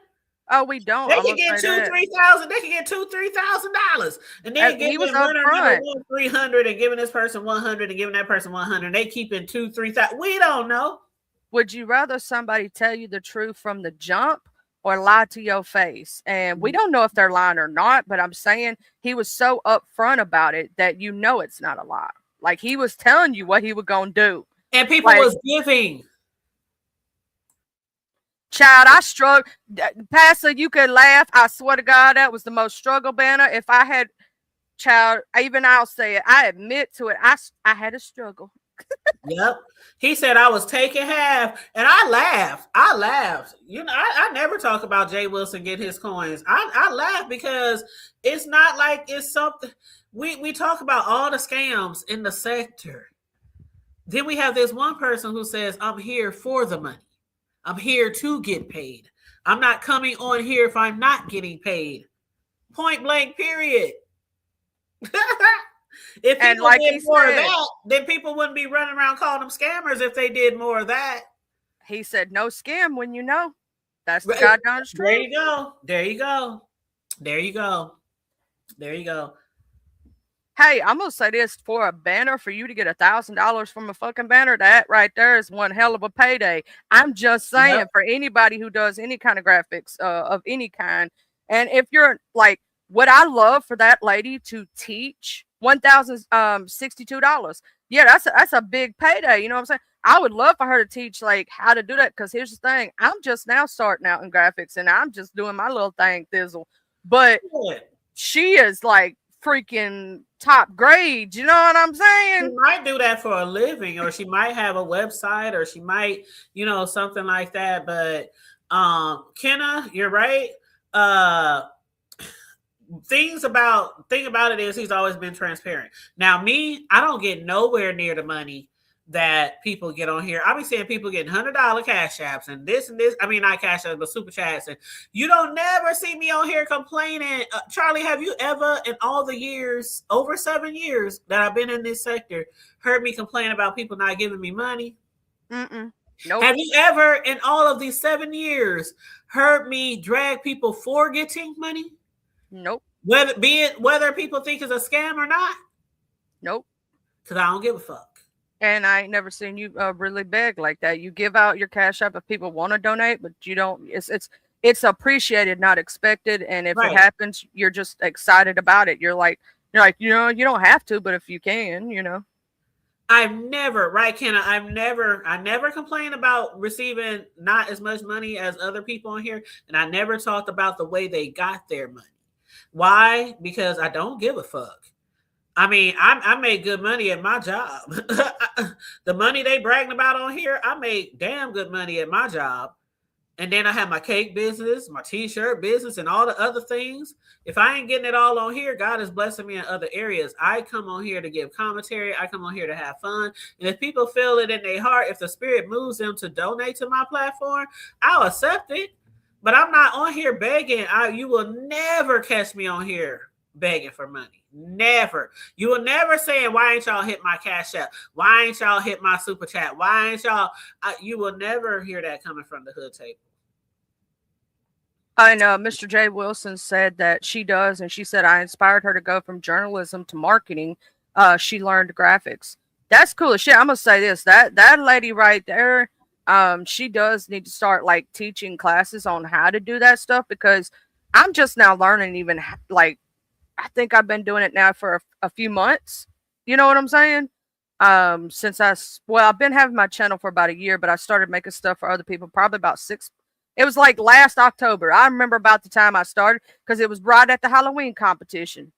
Oh, we don't. They can get $2,000-$3,000. They can get $2,000-$3,000, and then giving winner number 300 and giving this person 100 and giving that person 100. They keeping $2,000-$3,000. We don't know. Would you rather somebody tell you the truth from the jump or lie to your face? And we don't know if they're lying or not, but I'm saying he was so upfront about it that it's not a lie. Like he was telling you what he was gonna do, and people was giving. Child, I struggled. Pastor, you could laugh. I swear to God, that was the most struggle banner. If I had, child, even I'll say it. I admit to it. I had a struggle. Yep. He said I was taking half, and I laughed. I never talk about Jay Wilson getting his coins. I laugh because it's not like it's something. We talk about all the scams in the sector. Then we have this one person who says, I'm here for the money. I'm here to get paid. I'm not coming on here if I'm not getting paid. Point blank, period. If people did more of that, then people wouldn't be running around calling them scammers if they did more of that. He said, no scam when you know. That's the goddamn truth. There you go. There you go. There you go. There you go. Hey, I'm gonna say this, for a banner, for you to get $1,000 from a fucking banner, that right there is one hell of a payday. I'm just saying, for anybody who does any kind of graphics of any kind, and if you're like, what I love for that lady to teach $1,062. Yeah, that's a big payday. You know what I'm saying? I would love for her to teach like how to do that, because here's the thing: I'm just now starting out in graphics, and I'm just doing my little thing, thizzle. But she is like freaking top grade, you know what I'm saying? She might do that for a living, or she might have a website, or she might, something like that. But Kenna, you're right. Thing about it is he's always been transparent. Now me, I don't get nowhere near the money that people get on here. I'll be seeing people getting $100 cash apps and this. I mean, not cash apps, but super chats. And you don't never see me on here complaining. Charlie, have you ever in all the years, over 7 years that I've been in this sector, heard me complain about people not giving me money? Nope. Have you ever in all of these 7 years heard me drag people for getting money? Nope. Whether people think it's a scam or not? Nope. Because I don't give a fuck. And I ain't never seen you really beg like that. You give out your cash app if people want to donate, but you don't. It's appreciated, not expected. And if it happens, you're just excited about it. You're like, you don't have to, but if you can, I've never, right, Kenna? I never complained about receiving not as much money as other people on here, and I never talked about the way they got their money. Why? Because I don't give a fuck. I mean, I made good money at my job. The money they bragging about on here, I made damn good money at my job. And then I have my cake business, my t-shirt business, and all the other things. If I ain't getting it all on here, God is blessing me in other areas. I come on here to give commentary. I come on here to have fun. And if people feel it in their heart, if the spirit moves them to donate to my platform, I'll accept it. But I'm not on here begging. You will never catch me on here begging for money. Never. You will never say, why ain't y'all hit my cash app? Why ain't y'all hit my super chat? Why ain't y'all? You will never hear that coming from the hood table. I know Mr. J. Wilson said that she does, and she said I inspired her to go from journalism to marketing. she learned graphics. That's cool as shit. I'm gonna say this, that lady right there, she does need to start like teaching classes on how to do that stuff, because I'm just now learning. Even like, I think I've been doing it now for a few months. You know what I'm saying? Since I've been having my channel for about a year, but I started making stuff for other people probably about it was like last October. I remember about the time I started, because it was right at the Halloween competition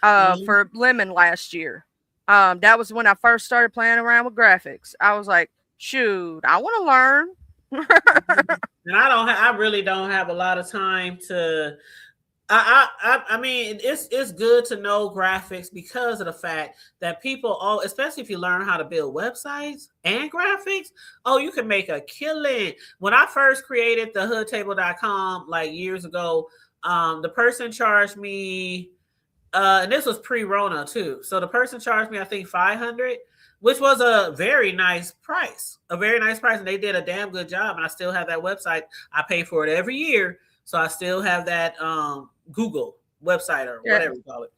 for Lemon last year. That was when I first started playing around with graphics. I was like, shoot, I want to learn. And I really don't have a lot of time to. I mean, it's good to know graphics because of the fact that people, especially if you learn how to build websites and graphics, you can make a killing. When I first created the hoodtable.com like years ago, the person charged me, and this was pre-Rona too. So the person charged me, I think, $500, which was a very nice price. And they did a damn good job. And I still have that website. I pay for it every year. So I still have that Google website or whatever you call it,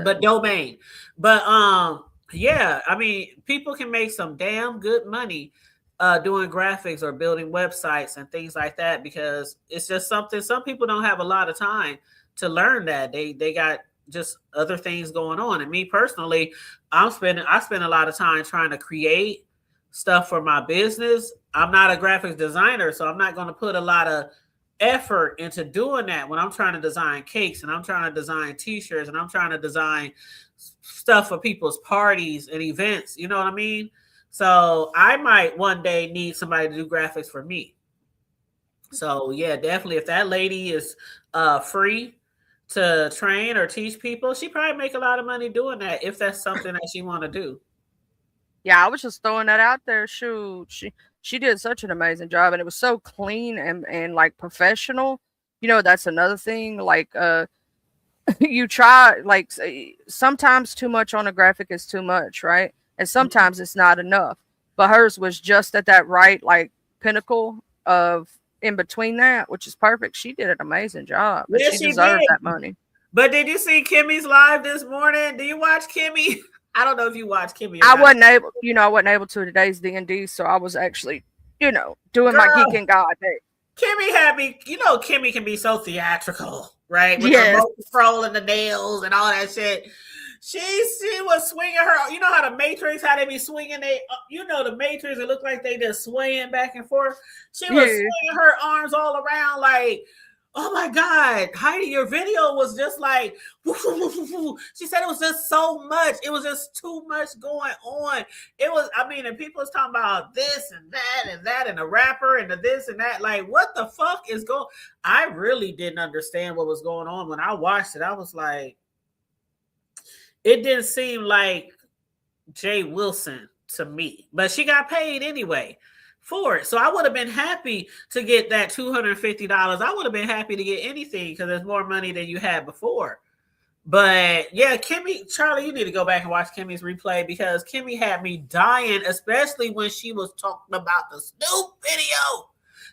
but domain. But yeah, I mean, people can make some damn good money doing graphics or building websites and things like that, because it's just something. Some people don't have a lot of time to learn that. They got just other things going on. And me personally, I spend a lot of time trying to create stuff for my business. I'm not a graphics designer, so I'm not going to put a lot of effort into doing that when I'm trying to design cakes and I'm trying to design t-shirts and I'm trying to design stuff for people's parties and events. You know what I mean? So I might one day need somebody to do graphics for me. So yeah, definitely, if that lady is free to train or teach people, she probably make a lot of money doing that, if that's something that she want to do. Yeah, I was just throwing that out there. Shoot, she did such an amazing job, and it was so clean and like professional. You know, that's another thing. Like, you try, like, sometimes too much on a graphic is too much, right? And sometimes it's not enough. But hers was just at that right, like, pinnacle of in between that, which is perfect. She did an amazing job. Yeah, she deserved that money. But did you see Kimmy's live this morning? Do you watch Kimmy? I don't know if you watch Kimmy. I wasn't able to. Today's D&D, so I was actually, doing my geeking god day. Kimmy had me, Kimmy can be so theatrical, right? With the remote control and the nails and all that shit. She was swinging her, you know how the Matrix, how they be swinging, the Matrix, it looked like they just swaying back and forth. She was swinging her arms all around like, oh my God, Heidi, your video was just like, she said it was just so much. It was just too much going on. It was, and people was talking about this and that and the rapper and the this and that. Like, what the fuck is going? I really didn't understand what was going on when I watched it. I was like, it didn't seem like Jay Wilson to me, but she got paid anyway for it. So I would have been happy to get that $250. I would have been happy to get anything because there's more money than you had before. But yeah, Kimmy, Charlie, you need to go back and watch Kimmy's replay, because Kimmy had me dying, especially when she was talking about the Snoop video.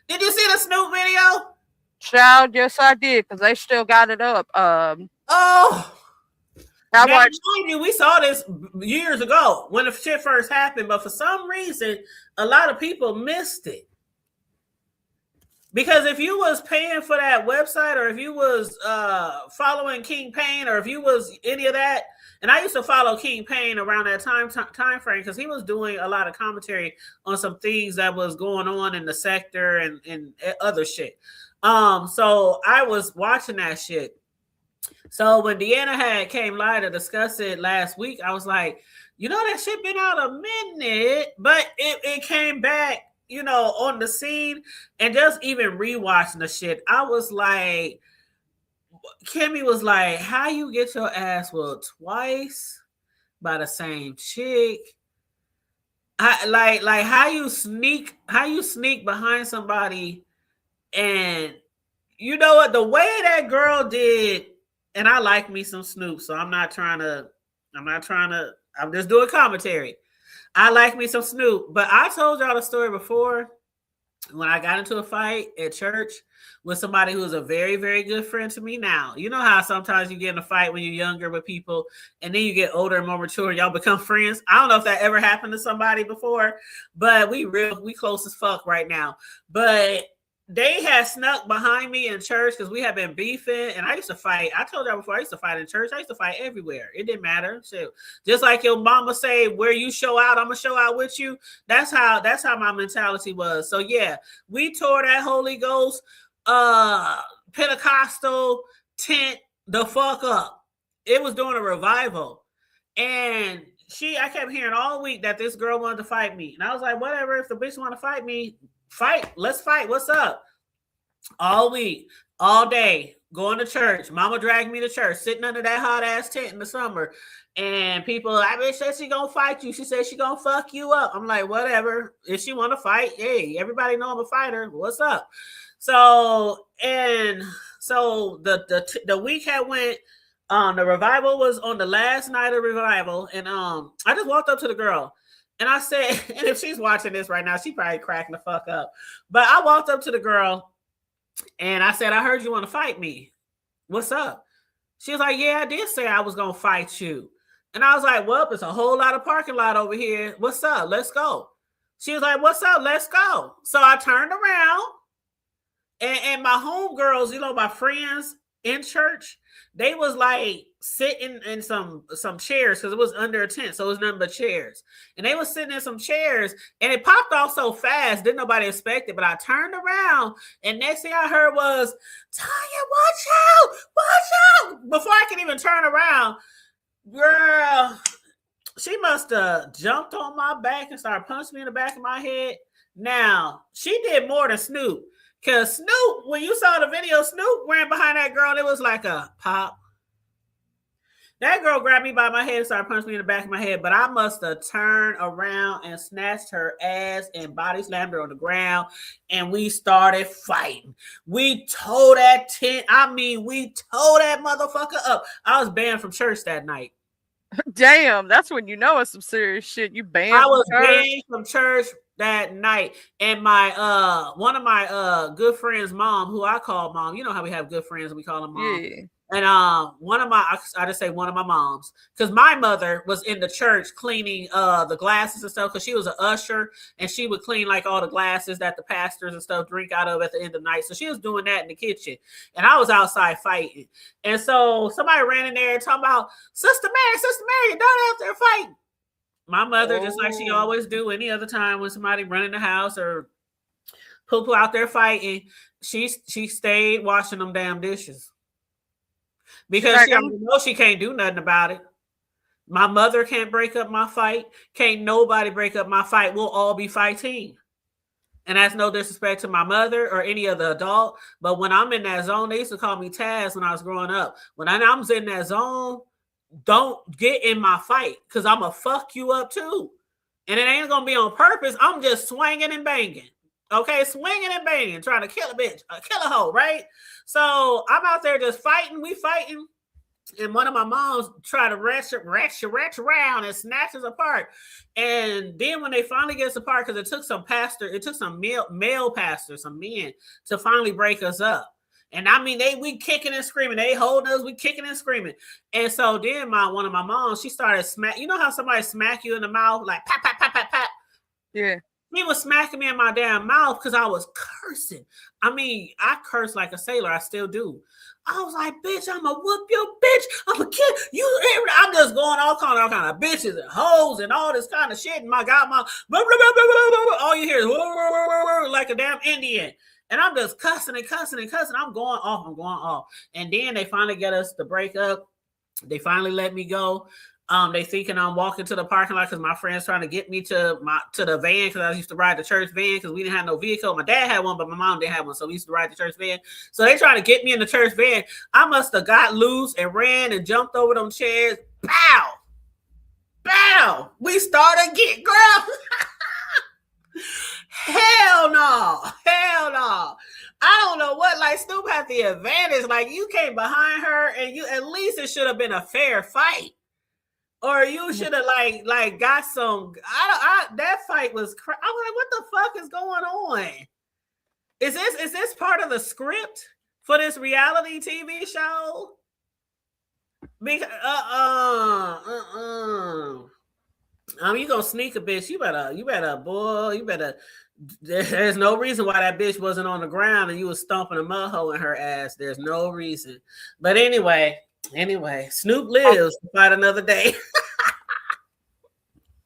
Did you see the Snoop video? Child, yes, I did, because they still got it up. We saw this years ago when the shit first happened, but for some reason, a lot of people missed it. Because if you was paying for that website, or if you was following King Payne, or if you was any of that, and I used to follow King Payne around that time frame, because he was doing a lot of commentary on some things that was going on in the sector and other shit. So I was watching that shit. So when Deanna came live to discuss it last week, I was like, that shit been out a minute, but it came back, on the scene. And just even rewatching the shit, I was like, Kimmy was like, how you get your ass whooped twice by the same chick? Like how you sneak behind somebody, and you know what, the way that girl did. And I like me some Snoop, so I'm just doing commentary. I like me some Snoop, but I told y'all the story before. when I got into a fight at church with somebody who is a very, very good friend to me now. You know how sometimes you get in a fight when you're younger with people and then you get older and more mature and y'all become friends. I don't know if that ever happened to somebody before, but we close as fuck right now. But they had snuck behind me in church because we had been beefing, and I used to fight. I told y'all before, I used to fight in church. I used to fight everywhere. It didn't matter. So just like your mama say, where you show out, I'm gonna show out with you. That's how my mentality was. So yeah, we tore that Holy Ghost Pentecostal tent the fuck up. It was during a revival, and I kept hearing all week that this girl wanted to fight me, and I was like, whatever. If the bitch want to fight me, fight. Let's fight. What's up? All week, all day, going to church. Mama dragged me to church, sitting under that hot ass tent in the summer. And people, I bitch said she gonna fight you. She said she gonna fuck you up. I'm like, whatever. If she want to fight, hey, everybody know I'm a fighter. What's up? So the week had went. The revival was on the last night of revival, and I just walked up to the girl. And I said, and if she's watching this right now, she probably cracking the fuck up. But I walked up to the girl and I said, I heard you want to fight me. What's up? She was like, yeah, I did say I was going to fight you. And I was like, well, it's a whole lot of parking lot over here. What's up? Let's go. She was like, what's up? Let's go. So I turned around and my homegirls, you know, my friends in church, they was like sitting in some chairs because it was under a tent, so it was nothing but chairs. And they was sitting in some chairs, and it popped off so fast, didn't nobody expect it. But I turned around, and next thing I heard was, Tanya, watch out! Before I could even turn around, girl, she must have jumped on my back and started punching me in the back of my head. Now, she did more than Snoop. Because Snoop, when you saw the video, Snoop ran behind that girl, and it was like a pop. That girl grabbed me by my head and started punching me in the back of my head, but I must have turned around and snatched her ass and body slammed her on the ground, and we started fighting. We tore that tent. We tore that motherfucker up. I was banned from church that night. Damn, that's when you know it's some serious shit. You banned. I was banned from church that night, and my one of my good friends' mom, who I call mom. You know how we have good friends and we call them mom. Yeah. And I just say one of my moms, because my mother was in the church cleaning the glasses and stuff, because she was an usher and she would clean like all the glasses that the pastors and stuff drink out of at the end of the night. So she was doing that in the kitchen, and I was outside fighting. And so somebody ran in there and talking about, Sister Mary, your daughter out there fighting. My mother, just like she always do any other time when somebody run in the house or poo out there fighting, she stayed washing them damn dishes. Because she already knows she can't do nothing about it. My mother can't break up my fight. Can't nobody break up my fight. We'll all be fighting. And that's no disrespect to my mother or any other adult. But when I'm in that zone, they used to call me Taz when I was growing up. When I'm in that zone, don't get in my fight, because I'm going to fuck you up too. And it ain't going to be on purpose. I'm just swinging and banging. Okay, swinging and banging, trying to kill a bitch, kill a hoe, right? So I'm out there just fighting. We fighting. And one of my moms tried to wrench around and snatch us apart. And then when they finally get us apart, because it took some male pastors, some men, to finally break us up. And we kicking and screaming. They holding us, we kicking and screaming. And so then one of my moms, she started you know how somebody smack you in the mouth, like pap, pap, pap, pap, pap? Yeah. He was smacking me in my damn mouth because I was cursing. I curse like a sailor. I still do. I was like, bitch, I'm going to whoop your bitch. I'm going to kill you. I'm just going all kind of bitches and hoes and all this kind of shit. And my God, blah, blah, blah, blah, blah, blah. All you hear is like a damn Indian. And I'm just cussing and cussing and cussing. I'm going off. And then they finally get us to break up. They finally let me go. They thinking I'm walking to the parking lot because my friend's trying to get me to the van, because I used to ride the church van because we didn't have no vehicle. My dad had one, but my mom didn't have one, so we used to ride the church van. So they trying to get me in the church van. I must have got loose and ran and jumped over them chairs. Pow! Pow! We started getting girl. Hell no. I don't know what, like, Snoop had the advantage. Like, you came behind her and at least it should have been a fair fight. Or you should have like got some. That fight was. I was like, what the fuck is going on? Is this part of the script for this reality TV show? Because you gonna sneak a bitch? You better, boy. You better. There's no reason why that bitch wasn't on the ground and you was stomping a mud hole in her ass. There's no reason. But anyway, Snoop lives to fight another day.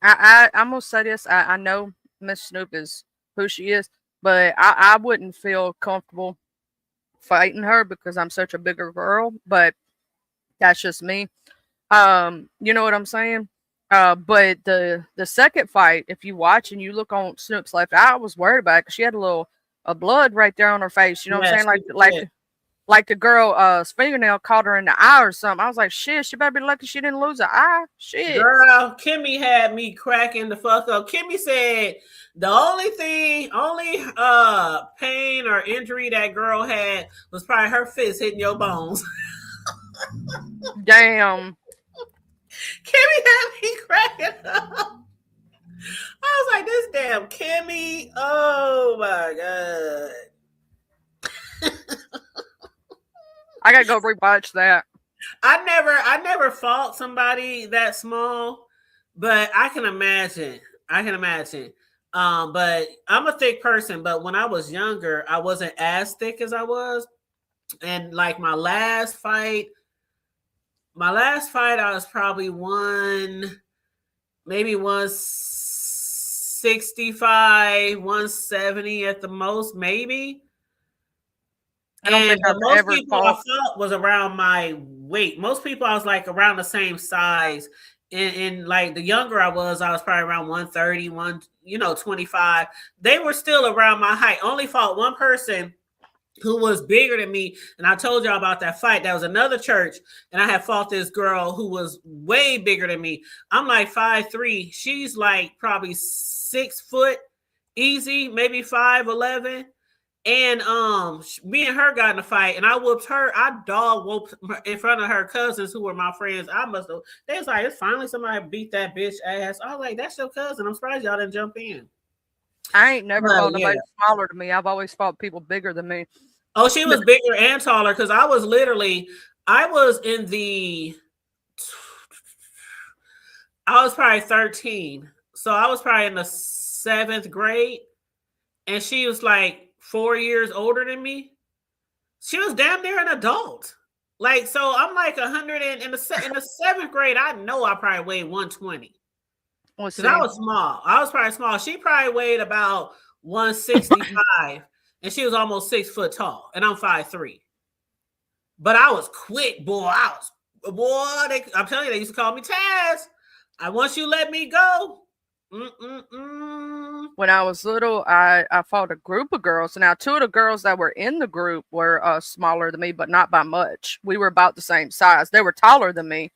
I'm gonna say this. I know Miss Snoop is who she is, but I wouldn't feel comfortable fighting her because I'm such a bigger girl. But that's just me. You know what I'm saying? But the second fight, if you watch and you look on Snoop's left, I was worried about it because she had a blood right there on her face. You know what I'm saying? Like the girl's fingernail caught her in the eye or something. I was like, shit, she better be lucky she didn't lose an eye. Shit. Girl, Kimmy had me cracking the fuck up. Kimmy said the only pain or injury that girl had was probably her fist hitting your bones. Damn. Kimmy had me cracking up. I was like, this damn Kimmy. Oh my God. I gotta go rewatch that. I never fought somebody that small, but I can imagine. But I'm a thick person, but when I was younger, I wasn't as thick as I was. And like my last fight, I was probably 165, 170 at the most, maybe. I don't think I've most ever people I felt was around my weight. Most people I was like around the same size. And like the younger I was probably around 130, 25. They were still around my height. Only fought one person who was bigger than me. And I told y'all about that fight. That was another church. And I had fought this girl who was way bigger than me. I'm like 5'3". She's like probably 6 foot easy, maybe 5'11". And me and her got in a fight, and I whooped her. I dog whooped in front of her cousins who were my friends. They was like, it's finally somebody beat that bitch ass. I was like, that's your cousin. I'm surprised y'all didn't jump in. I ain't never fought nobody smaller than me. I've always fought people bigger than me. Oh, she was bigger and taller because I was probably 13. So I was probably in the 7th grade, and she was like 4 years older than me. She was damn near an adult. Like, so I'm like 100 in the 7th grade. I know I probably weighed 120. Because I was small. I was probably small. She probably weighed about 165, and she was almost 6 foot tall, and I'm 5'3". But I was quick, boy. I'm telling you, they used to call me Taz. Once you let me go. When I was little, I fought a group of girls. Now, 2 of the girls that were in the group were smaller than me, but not by much. We were about the same size. They were taller than me.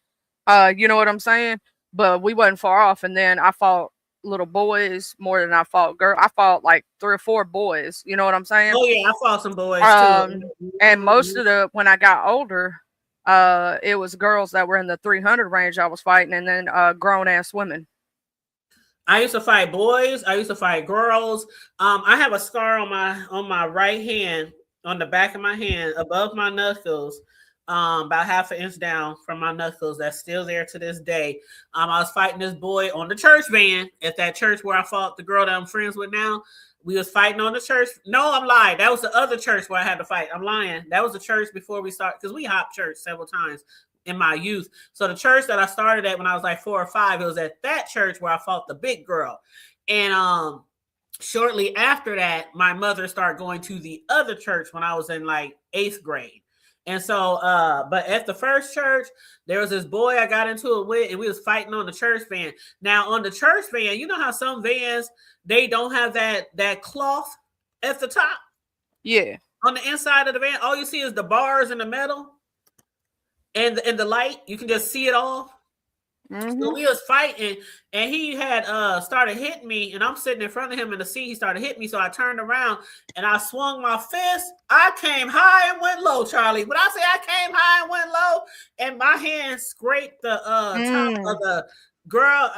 You know what I'm saying? But we wasn't far off. And then I fought little boys more than I fought girls. I fought like 3 or 4 boys. You know what I'm saying? Oh yeah, I fought some boys too. And most of when I got older, it was girls that were in the 300 range I was fighting, and then grown ass women. I used to fight boys. I used to fight girls. I have a scar on my right hand, on the back of my hand, above my knuckles, about half an inch down from my knuckles. That's still there to this day. I was fighting this boy on the church van at that church where I fought the girl that I'm friends with now. We was fighting on the church. No, I'm lying. That was the other church where I had to fight. I'm lying. That was the church before we started, because we hopped church several times in my youth. So the church that I started at when I was like 4 or 5, it was at that church where I fought the big girl. And shortly after that, my mother started going to the other church when I was in like 8th grade. And so, but at the first church, there was this boy I got into it with, and we was fighting on the church van. Now on the church van, you know how some vans, they don't have that cloth at the top? Yeah. On the inside of the van, all you see is the bars and the metal. And the light, you can just see it all. Mm-hmm. So we was fighting, and he had started hitting me, and I'm sitting in front of him in the seat. He started hitting me, so I turned around and I swung my fist. I came high and went low, Charlie. When I say I came high and went low, and my hand scraped the top of the girl,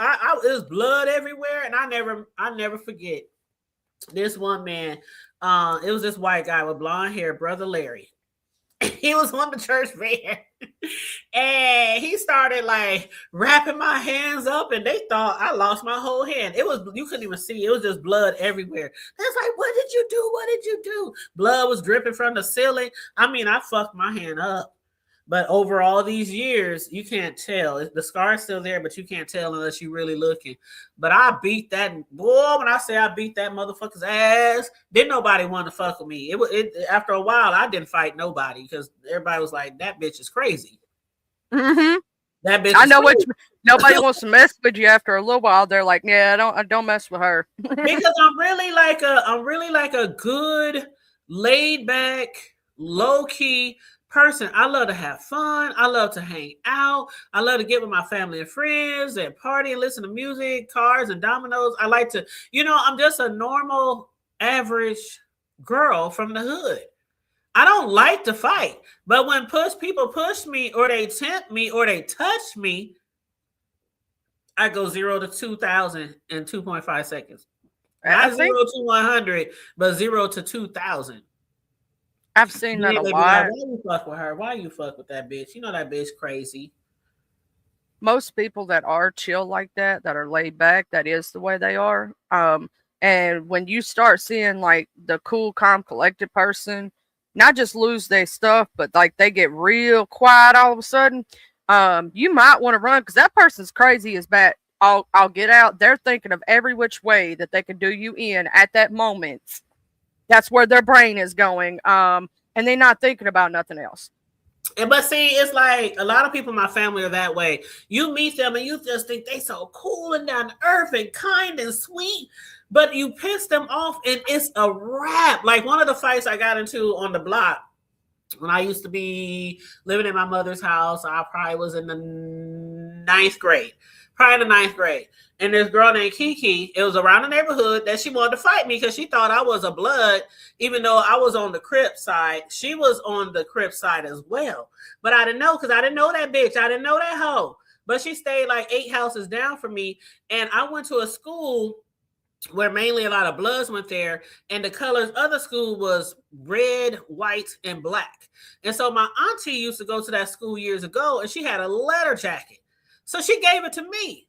it was blood everywhere, and I never forget. This one man, it was this white guy with blonde hair, Brother Larry. He was on the church van and he started like wrapping my hands up, and they thought I lost my whole hand. It was, you couldn't even see, it was just blood everywhere. That's like, what did you do? What did you do? Blood was dripping from the ceiling. I mean, I fucked my hand up. But over all these years, you can't tell. The scar's still there, but you can't tell unless you're really looking. But I beat that boy. When I say I beat that motherfucker's ass, didn't nobody want to fuck with me. After a while, I didn't fight nobody because everybody was like, "That bitch is crazy." Mm-hmm. That bitch. I know what nobody wants to mess with you. After a little while, they're like, "Yeah, I don't mess with her." Because I'm really like a good, laid back, low key person. I love to have fun. I love to hang out. I love to get with my family and friends and party and listen to music, cars and dominoes. I like to, I'm just a normal, average girl from the hood. I don't like to fight, but when people push me or they tempt me or they touch me, I go 0 to 2,000 in 2.5 seconds. Not 0 to 100, but 0 to 2,000. I've seen that a lot. Why you fuck with her? Why you fuck with that bitch? You know that bitch crazy. Most people that are chill like that are laid back, that is the way they are. And when you start seeing like the cool, calm, collected person, not just lose their stuff, but like they get real quiet all of a sudden, you might want to run because that person's crazy as bad. I'll get out. They're thinking of every which way that they can do you in at that moment. That's where their brain is going. And they're not thinking about nothing else. But see, it's like a lot of people in my family are that way. You meet them and you just think they so cool and down to earth and kind and sweet, but you piss them off and it's a wrap. Like one of the fights I got into on the block when I used to be living in my mother's house, I probably was in the ninth grade. And this girl named Kiki, it was around the neighborhood that she wanted to fight me because she thought I was a blood, even though I was on the Crip side. She was on the Crip side as well. But I didn't know because I didn't know that bitch. I didn't know that hoe. But she stayed like 8 houses down from me. And I went to a school where mainly a lot of bloods went there. And the colors of the school was red, white, and black. And so my auntie used to go to that school years ago, and she had a letter jacket. So she gave it to me.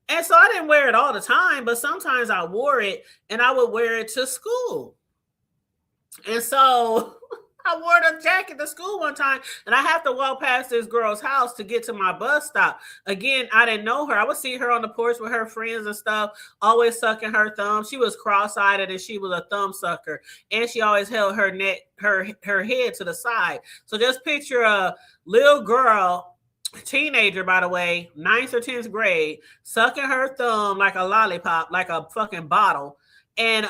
And so I didn't wear it all the time, but sometimes I wore it and I would wear it to school. And so I wore the jacket to school one time and I have to walk past this girl's house to get to my bus stop. Again, I didn't know her. I would see her on the porch with her friends and stuff, always sucking her thumb. She was cross-eyed and she was a thumb sucker. And she always held her neck, her head to the side. So just picture a little girl, teenager, by the way, 9th or 10th grade, sucking her thumb like a lollipop, like a fucking bottle, and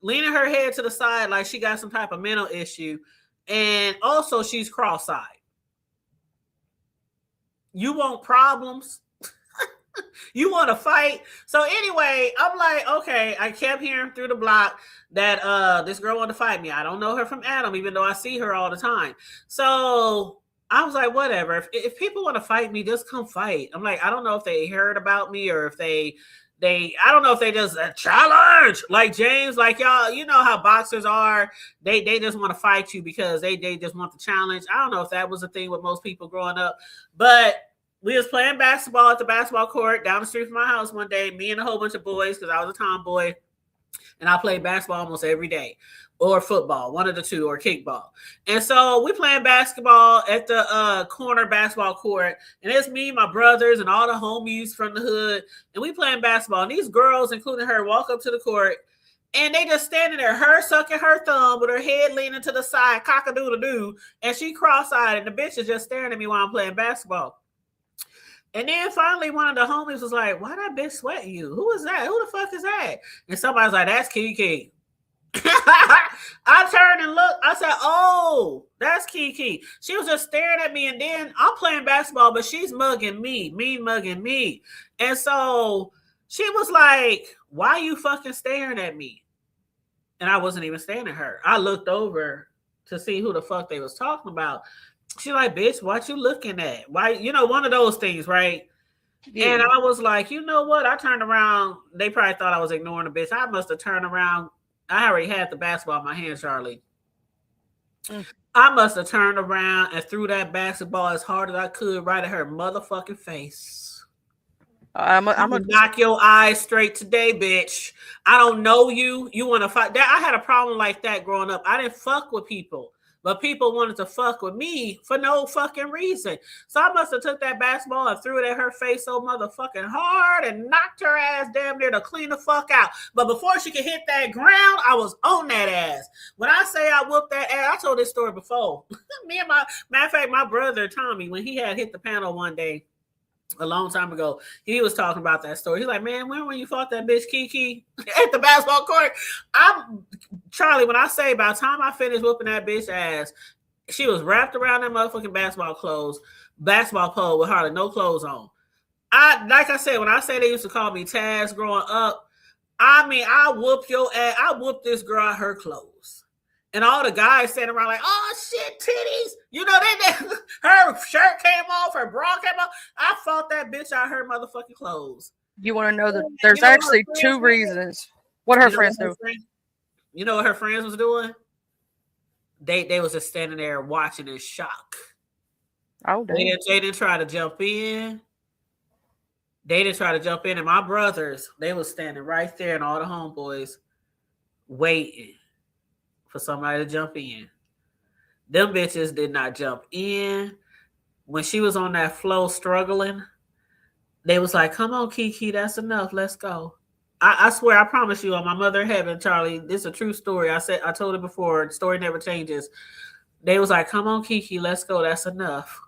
leaning her head to the side like she got some type of mental issue. And also she's cross-eyed. You want problems? You want to fight? So anyway, I'm like, okay, I kept hearing through the block that this girl wanted to fight me. I don't know her from Adam, even though I see her all the time. So I was like, whatever. If people want to fight me, just come fight. I'm like, I don't know if they heard about me or if they I don't know if they just challenge like James, like y'all, you know how boxers are. They just want to fight you because they just want the challenge. I don't know if that was a thing with most people growing up, but we was playing basketball at the basketball court down the street from my house one day, me and a whole bunch of boys, because I was a tomboy and I played basketball almost every day. Or football, one of the two, or kickball. And so we playing basketball at the corner basketball court. And it's me, my brothers, and all the homies from the hood. And we playing basketball. And these girls, including her, walk up to the court. And they just standing there, her sucking her thumb with her head leaning to the side, cock-a-doodle-doo. And she cross-eyed. And the bitch is just staring at me while I'm playing basketball. And then finally one of the homies was like, why that bitch sweat you? Who is that? Who the fuck is that? And somebody's like, that's Kiki. I turned and looked. I said, oh, that's Kiki. She was just staring at me. And then I'm playing basketball, but she's mugging me, mugging me. And so she was like, why you fucking staring at me? And I wasn't even staring at her. I looked over to see who the fuck they was talking about. She's like, bitch, what you looking at? Why, one of those things, right? And I was like, you know what? I turned around. They probably thought I was ignoring the bitch. I must have turned around. I already had the basketball in my hand, Charlie. I must have turned around and threw that basketball as hard as I could right at her motherfucking face. I'm gonna knock your eyes straight today, bitch. I don't know you. You want to fight? I had a problem like that growing up. I didn't fuck with people, but people wanted to fuck with me for no fucking reason. So I must have took that basketball and threw it at her face so motherfucking hard and knocked her ass damn near to clean the fuck out. But before she could hit that ground, I was on that ass. When I say I whooped that ass, I told this story before. Matter of fact, my brother Tommy, when he had hit the panel one day, a long time ago, he was talking about that story. He's like, man, when you fought that bitch Kiki at the basketball court? Charlie, when I say by the time I finished whooping that bitch ass, she was wrapped around that motherfucking basketball pole with hardly no clothes on. Like I said, when I say they used to call me Taz growing up, I mean, I whooped your ass. I whooped this girl out her clothes. And all the guys standing around like, oh shit, titties. You know, her shirt came off, her bra came off. I fought that bitch out her motherfucking clothes. You want to know that there's actually two reasons. What her friends do? You know what her friends was doing? They was just standing there watching in shock. Oh, damn. They didn't try to jump in. And my brothers, they was standing right there, and all the homeboys waiting for somebody to jump in. Them bitches did not jump in. When she was on that floor struggling, they was like, come on, Kiki, that's enough. Let's go. I swear, I promise you on my mother in heaven, Charlie, this is a true story. I told it before. The story never changes. They was like, come on, Kiki, let's go. That's enough.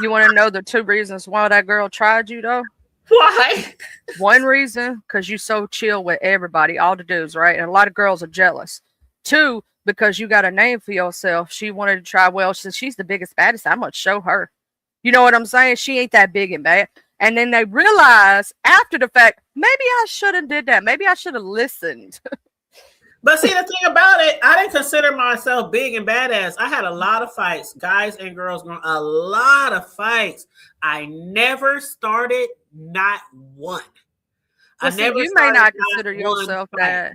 You want to know the two reasons why that girl tried you, though? Why? One reason, because you so chill with everybody, all the dudes, right? And a lot of girls are jealous. Two, because you got a name for yourself. She wanted to try, well, since she's the biggest, baddest, I'm going to show her. You know what I'm saying? She ain't that big and bad. And then they realize after the fact, maybe I should have did that. Maybe I should have listened. But see, the thing about it, I didn't consider myself big and badass. I had a lot of fights, guys and girls, a lot of fights. I never started not one. You may not consider yourself that,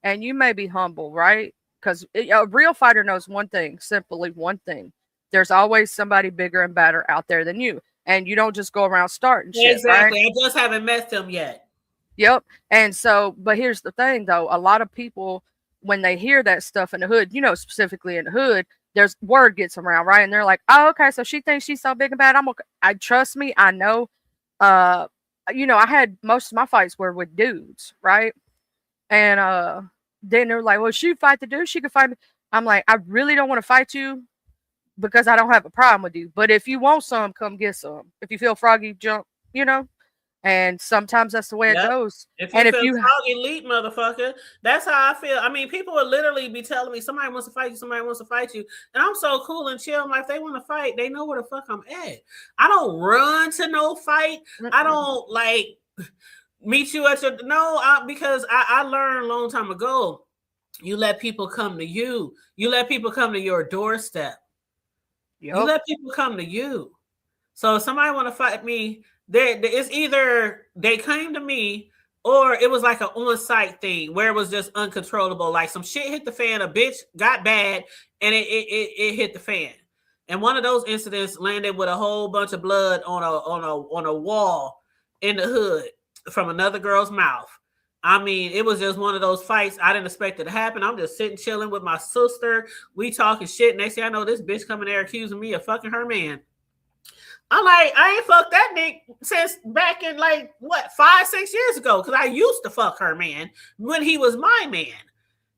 and you may be humble, right? Because a real fighter knows one thing, simply one thing. There's always somebody bigger and badder out there than you, and you don't just go around starting shit. Exactly. Right? I just haven't met them yet. Yep. And so, but here's the thing, though. A lot of people, when they hear that stuff in the hood, you know, specifically in the hood, there's word gets around, right? And they're like, oh, okay, so she thinks she's so big and bad. I'm okay. I trust me. I know. You know, I had most of my fights were with dudes, right? And then they're like, well, she fight the dude, she could fight me. I'm like, I really don't want to fight you because I don't have a problem with you. But if you want some, come get some. If you feel froggy, jump, you know? And sometimes that's the way it goes. If you feel elite, motherfucker, that's how I feel. I mean, people would literally be telling me somebody wants to fight you, somebody wants to fight you. And I'm so cool and chill. I'm like, if they want to fight, they know where the fuck I'm at. I don't run to no fight. I don't like meet you at your because I learned a long time ago. You let people come to you. You let people come to your doorstep. Yep. You let people come to you. So if somebody want to fight me, it's either they came to me or it was like an on-site thing where it was just uncontrollable. Like some shit hit the fan, a bitch got bad, and it hit the fan. And one of those incidents landed with a whole bunch of blood on a wall in the hood from another girl's mouth. I mean, it was just one of those fights I didn't expect it to happen. I'm just sitting chilling with my sister. We talking shit. Next thing I know, this bitch coming there accusing me of fucking her man. I'm like, I ain't fucked that dick since back in 5-6 years ago, because I used to fuck her man when he was my man.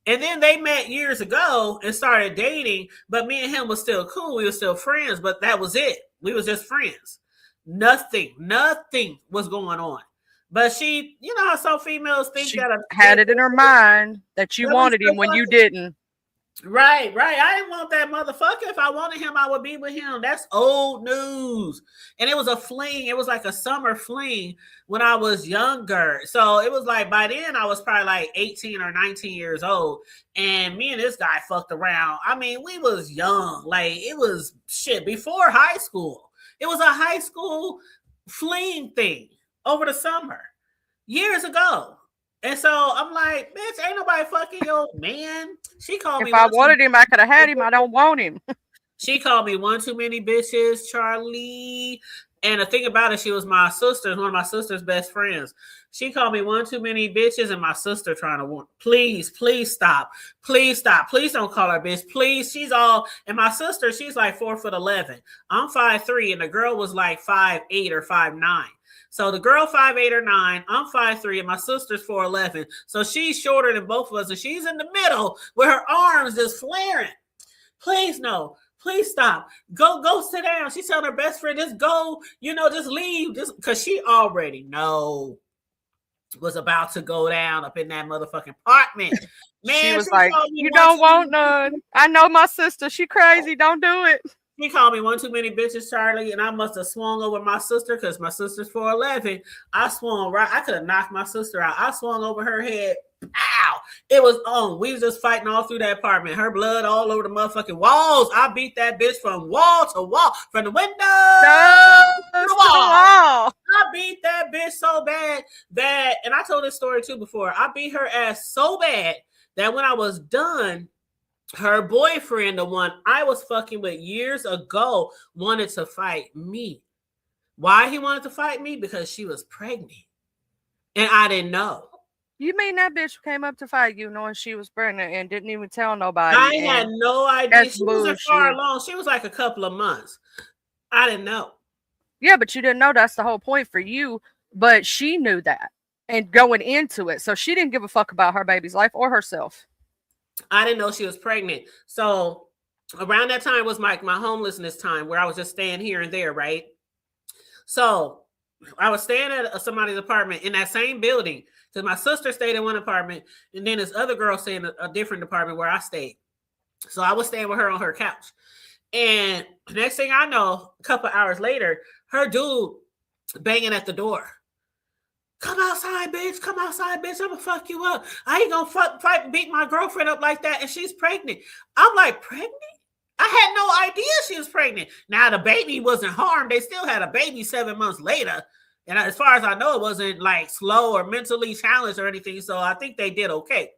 And then they met years ago and started dating, but me and him was still cool. We were still friends, but that was it. We was just friends. Nothing was going on. But she, you know how some females think she had it in her mind that you wanted him when you didn't. Right. I didn't want that motherfucker. If I wanted him, I would be with him. That's old news. And it was a fling. It was like a summer fling when I was younger. So it was like by then I was probably like 18 or 19 years old. And me and this guy fucked around. I mean, we was young. Like it was shit before high school. It was a high school fling thing over the summer years ago. And so I'm like, bitch, ain't nobody fucking your man. She called If me I one wanted him, I could have had him. I don't want him. She called me one too many bitches, Charlie. And the thing about it, she was my sister, one of my sister's best friends. She called me one too many bitches, and my sister trying to warn. Please stop. Please stop. Please don't call her bitch. Please. She's all, and my sister, she's like 4'11". I'm 5'3", and the girl was like 5'8" or 5'9". So the girl 5'8" or 9, I'm 5'3", and my sister's 4'11". So she's shorter than both of us, and she's in the middle with her arms just flaring. Please no. Please stop. Go sit down. She's telling her best friend, just go, just leave. Just because she already was about to go down up in that motherfucking apartment. Man, she was like, you don't want none. I know my sister. She crazy. Don't do it. She called me one too many bitches, Charlie, and I must have swung over my sister because my sister's 4'11". I swung right. I could have knocked my sister out. I swung over her head. Pow! It was on. We was just fighting all through that apartment. Her blood all over the motherfucking walls. I beat that bitch from wall to wall, from the window to the wall. I beat that bitch so bad that, and I told this story too before, I beat her ass so bad that when I was done, her boyfriend, the one I was fucking with years ago, wanted to fight me. Why he wanted to fight me? Because she was pregnant. And I didn't know. You mean that bitch came up to fight you knowing she was pregnant and didn't even tell nobody? I had no idea. She wasn't far along. She was like a couple of months. I didn't know. Yeah, but you didn't know. That's the whole point for you. But she knew that and going into it. So she didn't give a fuck about her baby's life or herself. I didn't know she was pregnant. So around that time was my homelessness time where I was just staying here and there, right? So I was staying at somebody's apartment in that same building because my sister stayed in one apartment and then this other girl stayed in a different apartment where I stayed. So I was staying with her on her couch. And next thing I know, a couple hours later, her dude banging at the door. Come outside, bitch. Come outside, bitch. I'm gonna fuck you up. I ain't gonna beat my girlfriend up like that. And she's pregnant. I'm like, pregnant? I had no idea she was pregnant. Now, the baby wasn't harmed. They still had a baby 7 months later. And as far as I know, it wasn't like slow or mentally challenged or anything. So I think they did okay.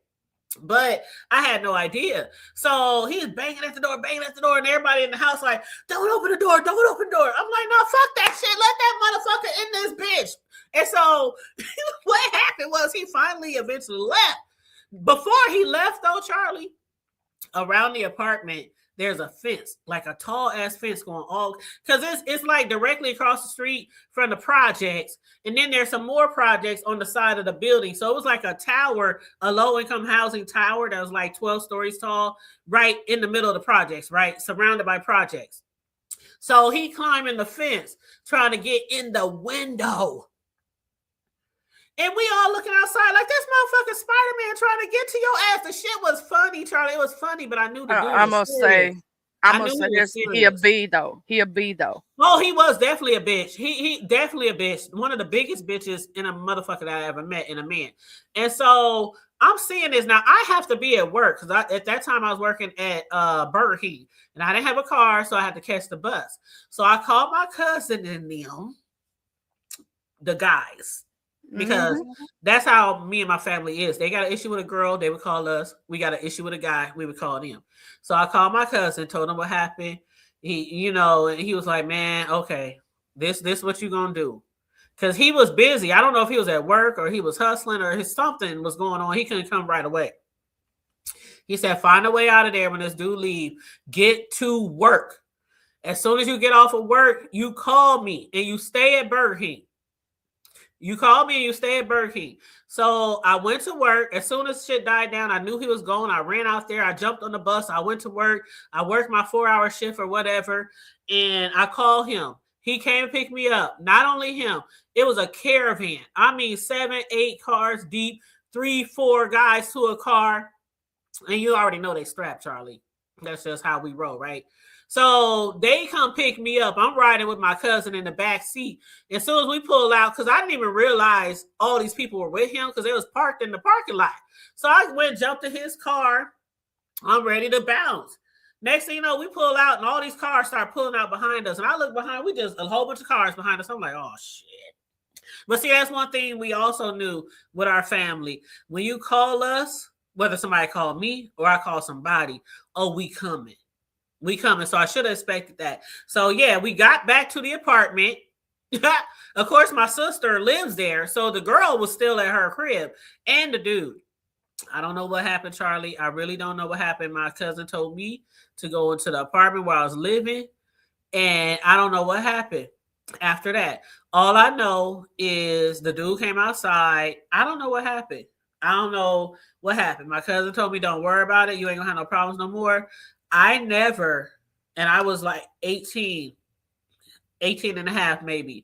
But I had no idea. So he's banging at the door, and everybody in the house like, don't open the door, don't open the door. I'm like, no, fuck that shit. Let that motherfucker in this bitch. And so what happened was he finally eventually left. Before he left, though, Charlie, around the apartment, there's a fence, like a tall ass fence going all, because it's like directly across the street from the projects. And then there's some more projects on the side of the building. So it was like a tower, a low income housing tower that was like 12 stories tall, right in the middle of the projects, right? Surrounded by projects. So he climbing the fence, trying to get in the window. And we all looking outside like this motherfucking Spider-Man trying to get to your ass. The shit was funny, Charlie. It was funny, but I knew the dude I must say this. He a B though. Oh, he was definitely a bitch. He definitely a bitch. One of the biggest bitches in a motherfucker that I ever met in a man. And so I'm seeing this now. I have to be at work because at that time I was working at Burger King and I didn't have a car, so I had to catch the bus. So I called my cousin and them, the guys. Because that's how me and my family is. They got an issue with a girl, they would call us. We got an issue with a guy, we would call them. So I called my cousin, told him what happened. He, and he was like, man, okay, this what you gonna do? Because he was busy. I don't know if he was at work or he was hustling or something was going on. He couldn't come right away. He said, find a way out of there when this dude leave. Get to work. As soon as you get off of work, you call me and you stay at Burger King. You called me and you stay at Burger King. So I went to work. As soon as shit died down, I knew he was going. I ran out there. I jumped on the bus. I went to work. I worked my 4-hour shift or whatever. And I called him. He came and picked me up. Not only him, it was a caravan. I mean, 7, 8 cars deep, 3, 4 guys to a car. And you already know they strapped, Charlie. That's just how we roll, right? So they come pick me up. I'm riding with my cousin in the back seat. As soon as we pull out, because I didn't even realize all these people were with him because they was parked in the parking lot. So I went, jumped in his car. I'm ready to bounce. Next thing you know, we pull out and all these cars start pulling out behind us. And I look behind, we just a whole bunch of cars behind us. I'm like, oh shit. But see, that's one thing we also knew with our family. When you call us, whether somebody called me or I call somebody, oh, we coming. We coming. So I should have expected that. So yeah, we got back to the apartment. Of course, my sister lives there. So the girl was still at her crib and the dude. I don't know what happened, Charlie. I really don't know what happened. My cousin told me to go into the apartment where I was living, and I don't know what happened after that. All I know is the dude came outside. I don't know what happened. I don't know what happened. My cousin told me, don't worry about it. You ain't gonna have no problems no more. I never, and I was like 18 and a half maybe,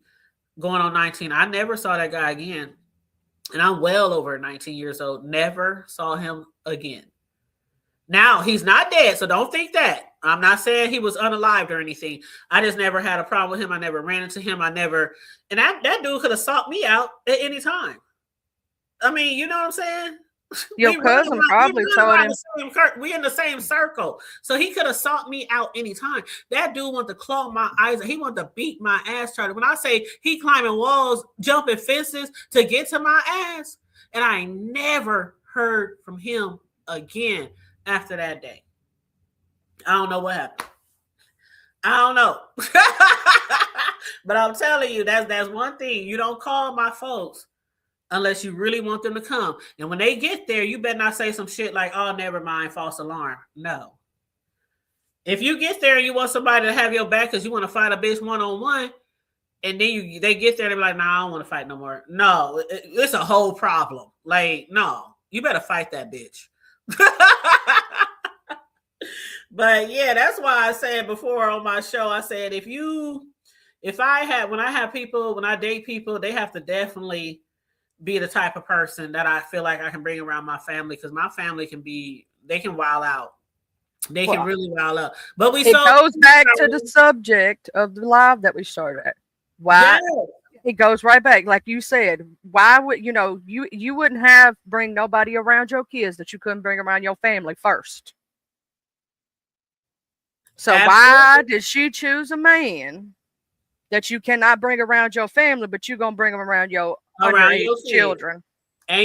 going on 19. I never saw that guy again. And I'm well over 19 years old. Never saw him again. Now, he's not dead, so don't think that. I'm not saying he was unalived or anything. I just never had a problem with him. I never ran into him. And that dude could have sought me out at any time. I mean, you know what I'm saying? Your cousin probably told him. We in the same circle. So he could have sought me out anytime. That dude wanted to claw my eyes. He wanted to beat my ass, Charlie. When I say he climbing walls, jumping fences to get to my ass, and I never heard from him again after that day. I don't know what happened. I don't know. But I'm telling you, that's one thing. You don't call my folks unless you really want them to come. And when they get there, you better not say some shit like, oh, never mind, false alarm. No. If you get there and you want somebody to have your back because you want to fight a bitch one-on-one, and then they get there and they're like, nah, I don't want to fight no more. No, it's a whole problem. Like, no, you better fight that bitch. But yeah, that's why I said before on my show, I said, when I date people, they have to definitely be the type of person that I feel like I can bring around my family, because my family they can wild out. They can really wild out. But it goes back to the subject of the live that we started at. Why? Yeah. It goes right back. Like you said, why would, you wouldn't bring nobody around your kids that you couldn't bring around your family first. So why did she choose a man that you cannot bring around your family, but you're going to bring them around your children? And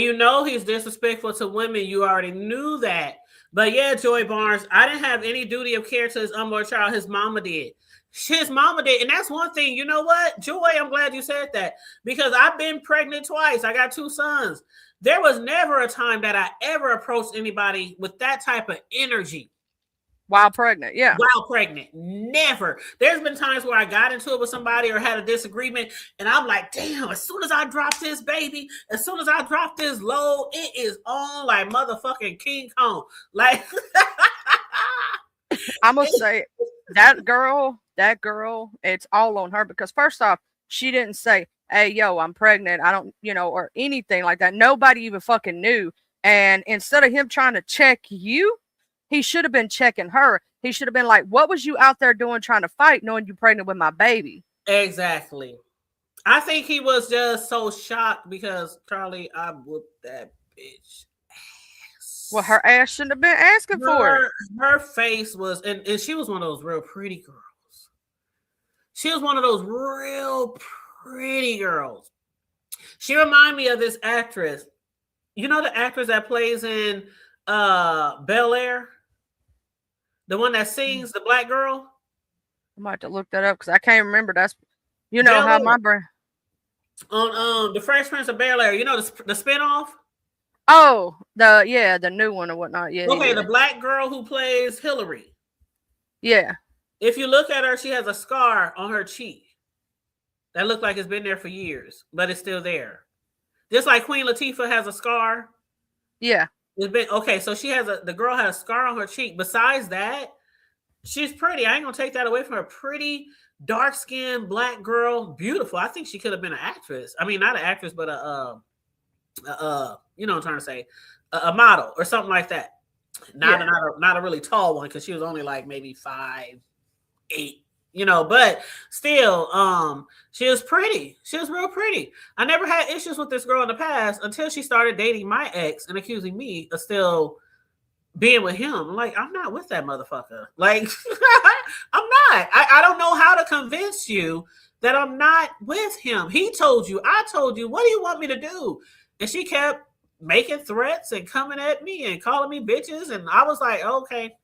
he's disrespectful to women. You already knew that. But yeah, Joy Barnes, I didn't have any duty of care to his unborn child. His mama did. His mama did. And that's one thing. You know what, Joy, I'm glad you said that, because I've been pregnant twice. I got 2 sons. There was never a time that I ever approached anybody with that type of energy. While pregnant, yeah. While pregnant, never. There's been times where I got into it with somebody or had a disagreement, and I'm like, damn, as soon as I drop this baby, as soon as I drop this load, it is on like motherfucking King Kong. Like, I'm going to say, that girl, it's all on her, because first off, she didn't say, hey, yo, I'm pregnant. I don't, or anything like that. Nobody even fucking knew. And instead of him trying to check you, he should have been checking her. He should have been like, what was you out there doing trying to fight knowing you're pregnant with my baby? Exactly. I think he was just so shocked because, Charlie, I whooped that bitch ass. Well, her ass shouldn't have been asking for it. Her face was, and she was one of those real pretty girls. She was one of those real pretty girls. She reminded me of this actress. You know the actress that plays in Bel Air? The one that sings, the black girl? I might have to look that up because I can't remember. That's, how my brain. On the Fresh Prince of Bel Air, the spinoff? Oh, the new one or whatnot. Yeah. Okay, yeah. The black girl who plays Hillary. Yeah. If you look at her, she has a scar on her cheek that looks like it's been there for years, but it's still there. Just like Queen Latifah has a scar. Yeah. It's been okay. So the girl has a scar on her cheek. Besides that, she's pretty. I ain't gonna take that away from her. Pretty, dark-skinned black girl, beautiful. I think she could have been an actress. I mean, not an actress, but you know what I'm trying to say, a model or something like that. Not a really tall one, because she was only like maybe 5'8", but still, she was pretty. She was real pretty. I never had issues with this girl in the past until she started dating my ex and accusing me of still being with him. Like, I'm not with that motherfucker. Like, I'm not. I don't know how to convince you that I'm not with him. He told you, I told you, what do you want me to do? And she kept making threats and coming at me and calling me bitches. And I was like, okay.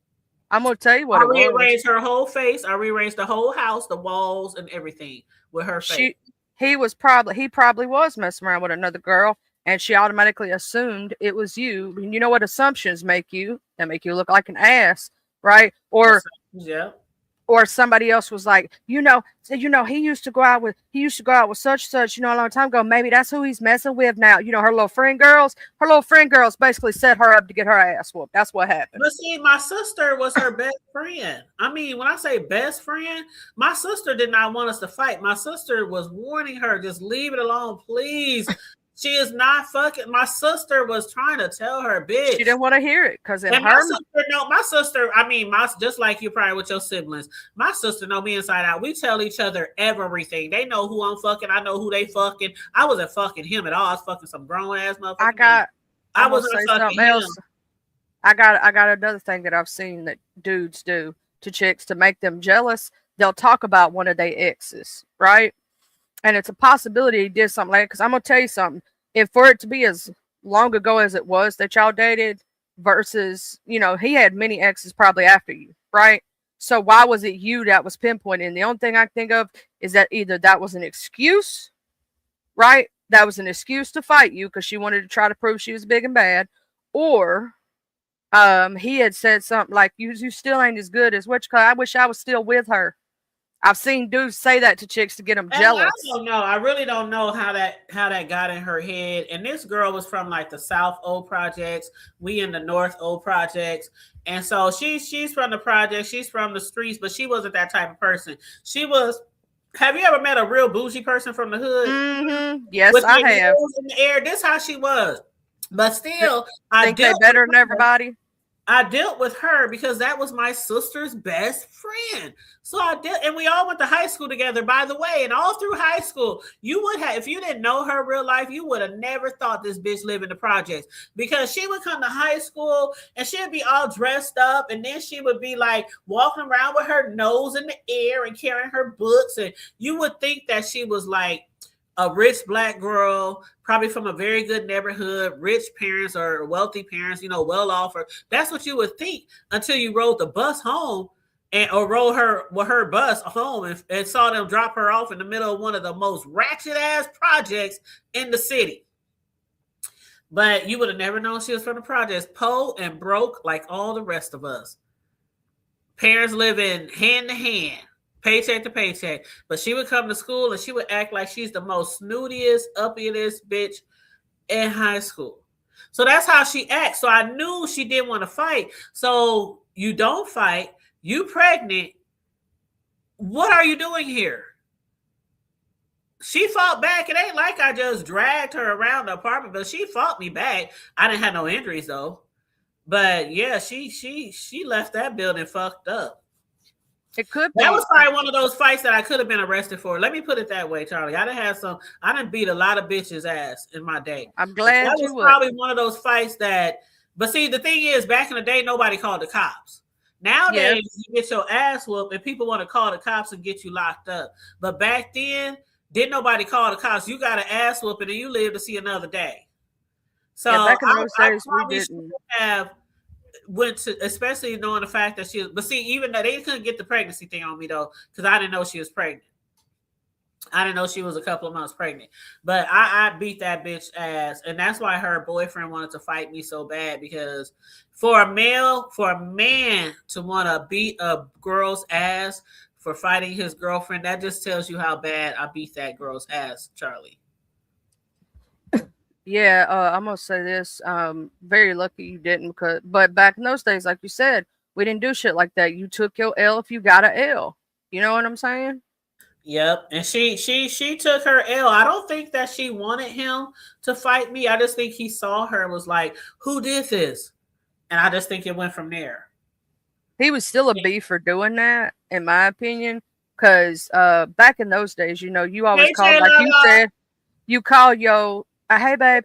I'm gonna tell you what I it was. rearranged her whole face. I rearranged the whole house, the walls, and everything with her face. He probably was messing around with another girl, and she automatically assumed it was you. And you know what assumptions make you? They make you look like an ass, right? Yeah. Or somebody else was like, he used to go out with such, a long time ago. Maybe that's who he's messing with now. Her little friend girls basically set her up to get her ass whooped. That's what happened. But see, my sister was her best friend. I mean, when I say best friend, my sister did not want us to fight. My sister was warning her, just leave it alone, please. She is not fucking. My sister was trying to tell her, bitch. She didn't want to hear it because my sister. I mean, just like you probably with your siblings. My sister know me inside out. We tell each other everything. They know who I'm fucking. I know who they fucking. I wasn't fucking him at all. I was fucking some grown ass motherfucker. I wasn't fucking him. I got another thing that I've seen that dudes do to chicks to make them jealous. They'll talk about one of their exes, right? And it's a possibility he did something like that. Because I'm gonna tell you something. If for it to be as long ago as it was that y'all dated, versus he had many exes probably after you, right? So why was it you that was pinpointed? And the only thing I can think of is that either that was an excuse, right? That was an excuse to fight you because she wanted to try to prove she was big and bad, or he had said something like, "You still ain't as good as which? I wish I was still with her." I've seen dudes say that to chicks to get them jealous. I don't know. I really don't know how that got in her head. And this girl was from like the South Old Projects. We in the North Old Projects. And so she's from the projects. She's from the streets, but she wasn't that type of person. She was. Have you ever met a real bougie person from the hood? Mm-hmm. Yes, I have. In the air. This is how she was. But still, I think they're better than everybody. I dealt with her because that was my sister's best friend. So and we all went to high school together, by the way. And all through high school, you would have, if you didn't know her real life, you would have never thought this bitch lived in the projects, because she would come to high school and she'd be all dressed up. And then she would be like walking around with her nose in the air and carrying her books. And you would think that she was like a rich black girl, probably from a very good neighborhood, rich parents or wealthy parents, well off. Or that's what you would think until you rode the bus home or rode her bus home and saw them drop her off in the middle of one of the most ratchet ass projects in the city. But you would have never known she was from the projects, poor and broke like all the rest of us. Parents living hand to hand, paycheck to paycheck. But she would come to school and she would act like she's the most snootiest, uppitest bitch in high school. So that's how she acts. So I knew she didn't want to fight. So you don't fight. You pregnant. What are you doing here? She fought back. It ain't like I just dragged her around the apartment, but she fought me back. I didn't have no injuries though. But yeah, she left that building fucked up. It could be. That was probably one of those fights that I could have been arrested for. Let me put it that way, Charlie. I done beat a lot of bitches' ass in my day. I'm glad that was probably one of those fights but see, the thing is, back in the day, nobody called the cops. Nowadays, you get your ass whooped and people want to call the cops and get you locked up. But back then, didn't nobody call the cops. You got an ass whooping and you live to see another day. So back in those days, we didn't have went to, especially knowing the fact that she was, but see, even though they couldn't get the pregnancy thing on me though, because I didn't know she was pregnant. I didn't know she was a couple of months pregnant, but I beat that bitch ass. And that's why her boyfriend wanted to fight me so bad, because for a man to want to beat a girl's ass for fighting his girlfriend, that just tells you how bad I beat that girl's ass, Charlie. Yeah, I'm gonna say this. Very lucky you didn't, but back in those days, like you said, we didn't do shit like that. You took your L if you got a L. You know what I'm saying? Yep. And she took her L. I don't think that she wanted him to fight me. I just think he saw her and was like, "Who did this?" And I just think it went from there. He was still a B for doing that, in my opinion, because back in those days, you always called, like you said, you call your hey babe,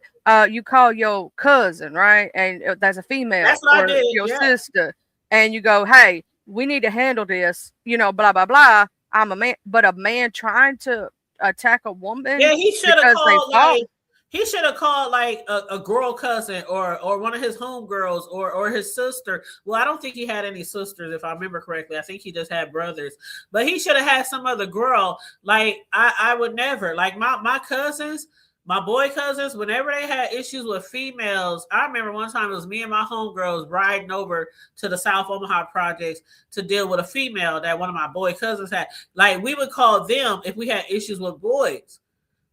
you call your cousin, right? And that's a female That's what I or did. your Yeah. sister, and you go, hey, we need to handle this, blah blah blah. I'm a man, but a man trying to attack a woman Yeah, he should have because they called fought. like a girl cousin or one of his homegirls or his sister. Well, I don't think he had any sisters, if I remember correctly. I think he just had brothers. But he should have had some other girl. Like I would never like my cousins. My boy cousins, whenever they had issues with females, I remember one time it was me and my homegirls riding over to the South Omaha projects to deal with a female that one of my boy cousins had. Like, we would call them if we had issues with boys.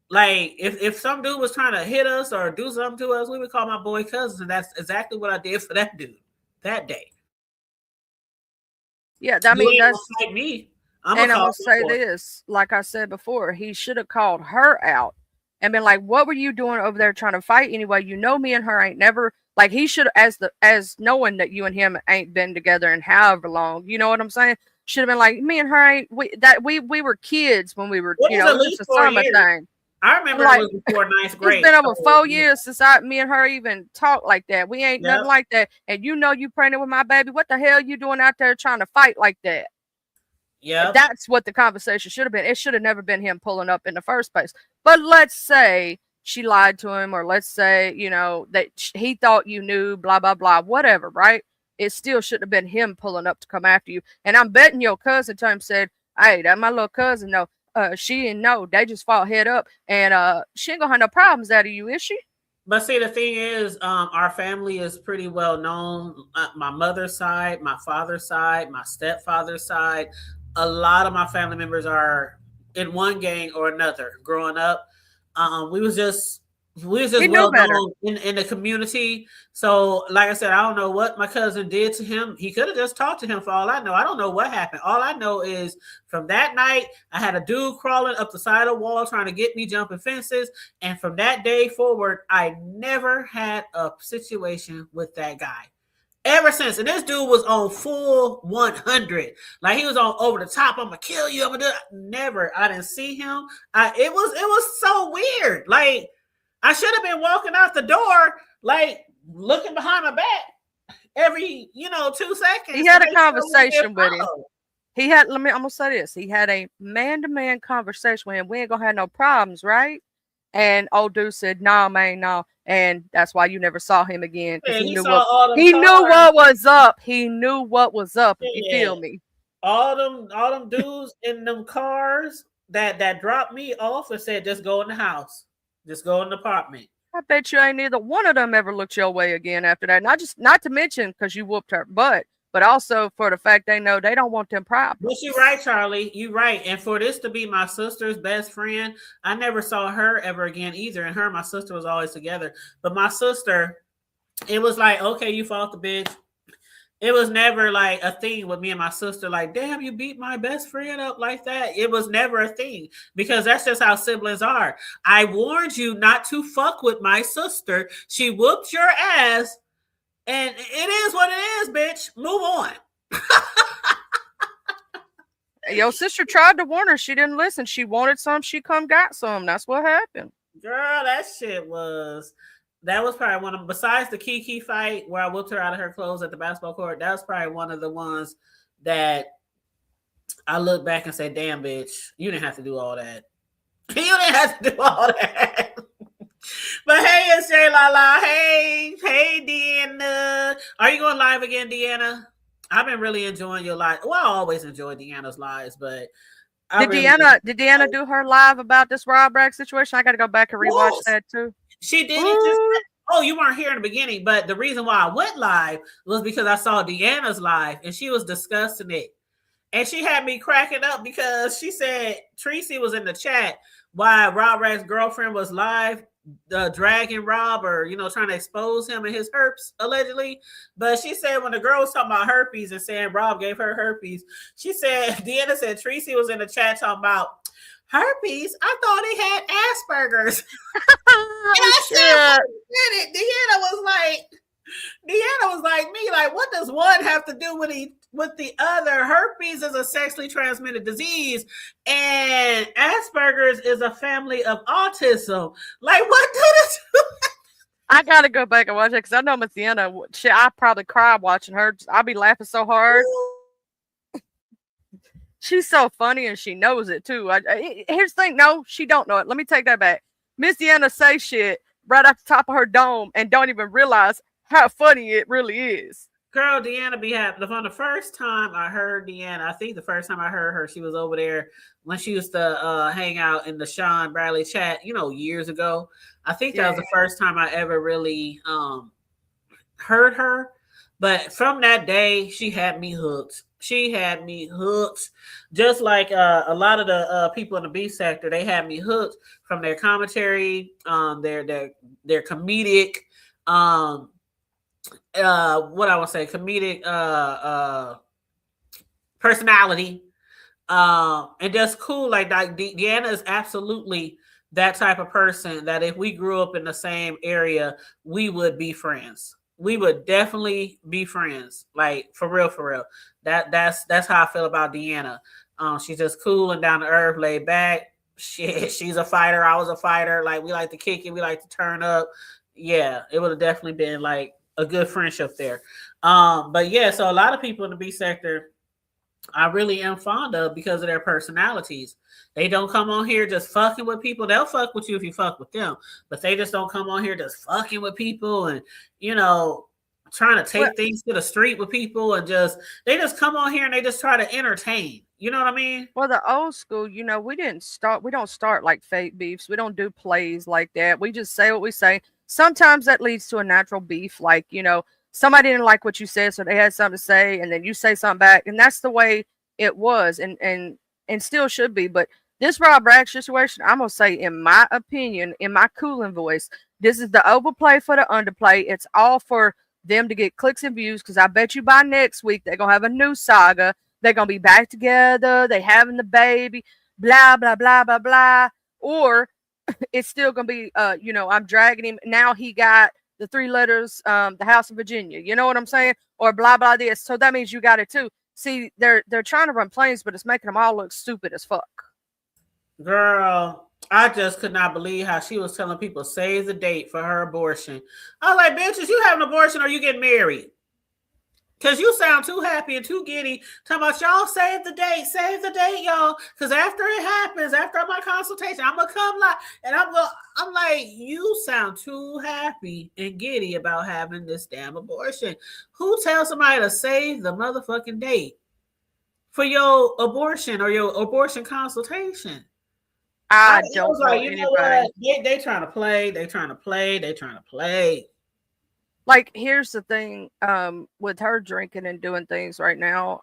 Like, if some dude was trying to hit us or do something to us, we would call my boy cousins, and that's exactly what I did for that dude that day. Yeah, I You mean ain't gonna that's. fight me. And I'm gonna say this, like I said before, he should have called her out and been like, "What were you doing over there trying to fight anyway? You know, me and her ain't never like he should as knowing that you and him ain't been together in however long. You know what I'm saying? Should have been like, me and her ain't we were kids when we were It was at it's least a 4 summer years. thing. I remember Like, it was before ninth grade. It's been over 4 years since me and her even talked like that. We ain't nothing like that. And you know you pregnant with my baby. What the hell you doing out there trying to fight like that? Yeah, That's what the conversation should have been. It should have never been him pulling up in the first place. But let's say she lied to him, or let's say, that he thought you knew, blah, blah, blah, whatever, right? It still shouldn't have been him pulling up to come after you. And I'm betting your cousin to him said, hey, that my little cousin, no, she didn't know. They just fought head up, and she ain't gonna have no problems out of you, is she? but see, the thing is, our family is pretty well known. My mother's side, my father's side, my stepfather's side. A lot of my family members are in one gang or another. Growing up, we was just well known in the community. So, like I said, I don't know what my cousin did to him. He could have just talked to him for all I know. I don't know what happened. All I know is from that night, I had a dude crawling up the side of the wall trying to get me jumping fences. And from that day forward, I never had a situation with that guy. Ever since. And this dude was on full 100. Like, he was on over the top. I'm gonna kill you. I'm gonna do it. Never. I didn't see him. It was so weird. Like, I should have been walking out the door, like looking behind my back every 2 seconds. He had a conversation with him. I'm gonna say this. He had a man-to-man conversation with him. We ain't gonna have no problems, right? And old dude said, "No, man, no." And that's why you never saw him again. Yeah, he knew what was up. He knew what was up. Yeah. You feel me? All them dudes in them cars that dropped me off and said, "Just go in the house. Just go in the apartment." I bet you ain't neither one of them ever looked your way again after that. Not to mention because you whooped her butt, but also for the fact they know they don't want them problems. But you're right, Charlie. You're right. And for this to be my sister's best friend, I never saw her ever again either. And her and my sister was always together. But my sister, it was like, okay, you fought the bitch. It was never like a thing with me and my sister, like, damn, you beat my best friend up like that. It was never a thing because that's just how siblings are. I warned you not to fuck with my sister. She whooped your ass, and it is what it is, bitch. Move on. Your sister tried to warn her. She didn't listen. She wanted some. She come got some. That's what happened. Girl, that shit was... That was probably one of, besides the Kiki fight where I whooped her out of her clothes at the basketball court, that was probably one of the ones that I look back and say, damn, bitch, you didn't have to do all that. You didn't have to do all that. But hey, it's Jay Lala. Hey, Deanna. Are you going live again, Deanna? I've been really enjoying your live. Well, I always enjoy Deanna's lives, but did Deanna do her live about this Rob Rag situation? I got to go back and rewatch that too. She did it just, you weren't here in the beginning, but the reason why I went live was because I saw Deanna's live and she was discussing it. And she had me cracking up because she said Tracy was in the chat while Rob Rag's girlfriend was live, dragging Rob or, trying to expose him and his herpes, allegedly. But she said when the girl was talking about herpes and saying Rob gave her herpes, Deanna said Tracy was in the chat talking about herpes. I thought he had Asperger's. And I said, wait a minute. Deanna was like, Deanna was like me, like, what does one have to do with the other? Herpes is a sexually transmitted disease, and Asperger's is a family of autism. Like, what do the two? I gotta go back and watch it because I know Miss Deanna. Shit, I probably cry watching her. I'll be laughing so hard. She's so funny and she knows it too. Here's the thing. No, she don't know it. Let me take that back. Miss Deanna say shit right off the top of her dome and don't even realize how funny it really is. Girl, Deanna be happy. From the first time I heard Deanna, I think the first time I heard her, she was over there when she used to hang out in the Sean Bradley chat, years ago. I think that was the first time I ever really heard her. But from that day, she had me hooked. She had me hooked. Just like a lot of the people in the B sector, they had me hooked from their commentary, their comedic, what I would say, comedic personality, and just cool. Like Deanna is absolutely that type of person that if we grew up in the same area, we would be friends. We would definitely be friends. Like for real. That's how I feel about Deanna. She's just cool and down to earth, laid back. She's a fighter. I was a fighter. Like we like to kick it. We like to turn up. Yeah, it would have definitely been like a good friendship there. But yeah, so a lot of people in the B sector I really am fond of because of their personalities. They don't come on here just fucking with people. They'll fuck with you if you fuck with them, but they just don't come on here just fucking with people and trying to take things to the street with people and they just come on here and they just try to entertain. You know what I mean? Well, the old school, we don't start like fake beefs. We don't do plays like that. We just say what we say. Sometimes that leads to a natural beef, like, somebody didn't like what you said, so they had something to say, and then you say something back, and that's the way it was, and still should be. But this Rob Bragg situation, I'm gonna say, in my opinion, in my cooling voice, this is the overplay for the underplay. It's all for them to get clicks and views, because I bet you by next week they're gonna have a new saga. They're gonna be back together. They having the baby, blah blah blah blah blah, or it's still gonna be, I'm dragging him. Now he got the 3 letters, the House of Virginia. You know what I'm saying? Or blah blah this. So that means you got it too. See, they're trying to run planes, but it's making them all look stupid as fuck. Girl, I just could not believe how she was telling people save the date for her abortion. I was like, bitches, you have an abortion or you get married? Because you sound too happy and too giddy. Talking about y'all save the date, y'all. Because after it happens, after my consultation, I'm gonna come live, and I'm like, you sound too happy and giddy about having this damn abortion. Who tells somebody to save the motherfucking date for your abortion or your abortion consultation? I don't know anybody. What? They trying to play. They trying to play. Like, here's the thing, with her drinking and doing things right now,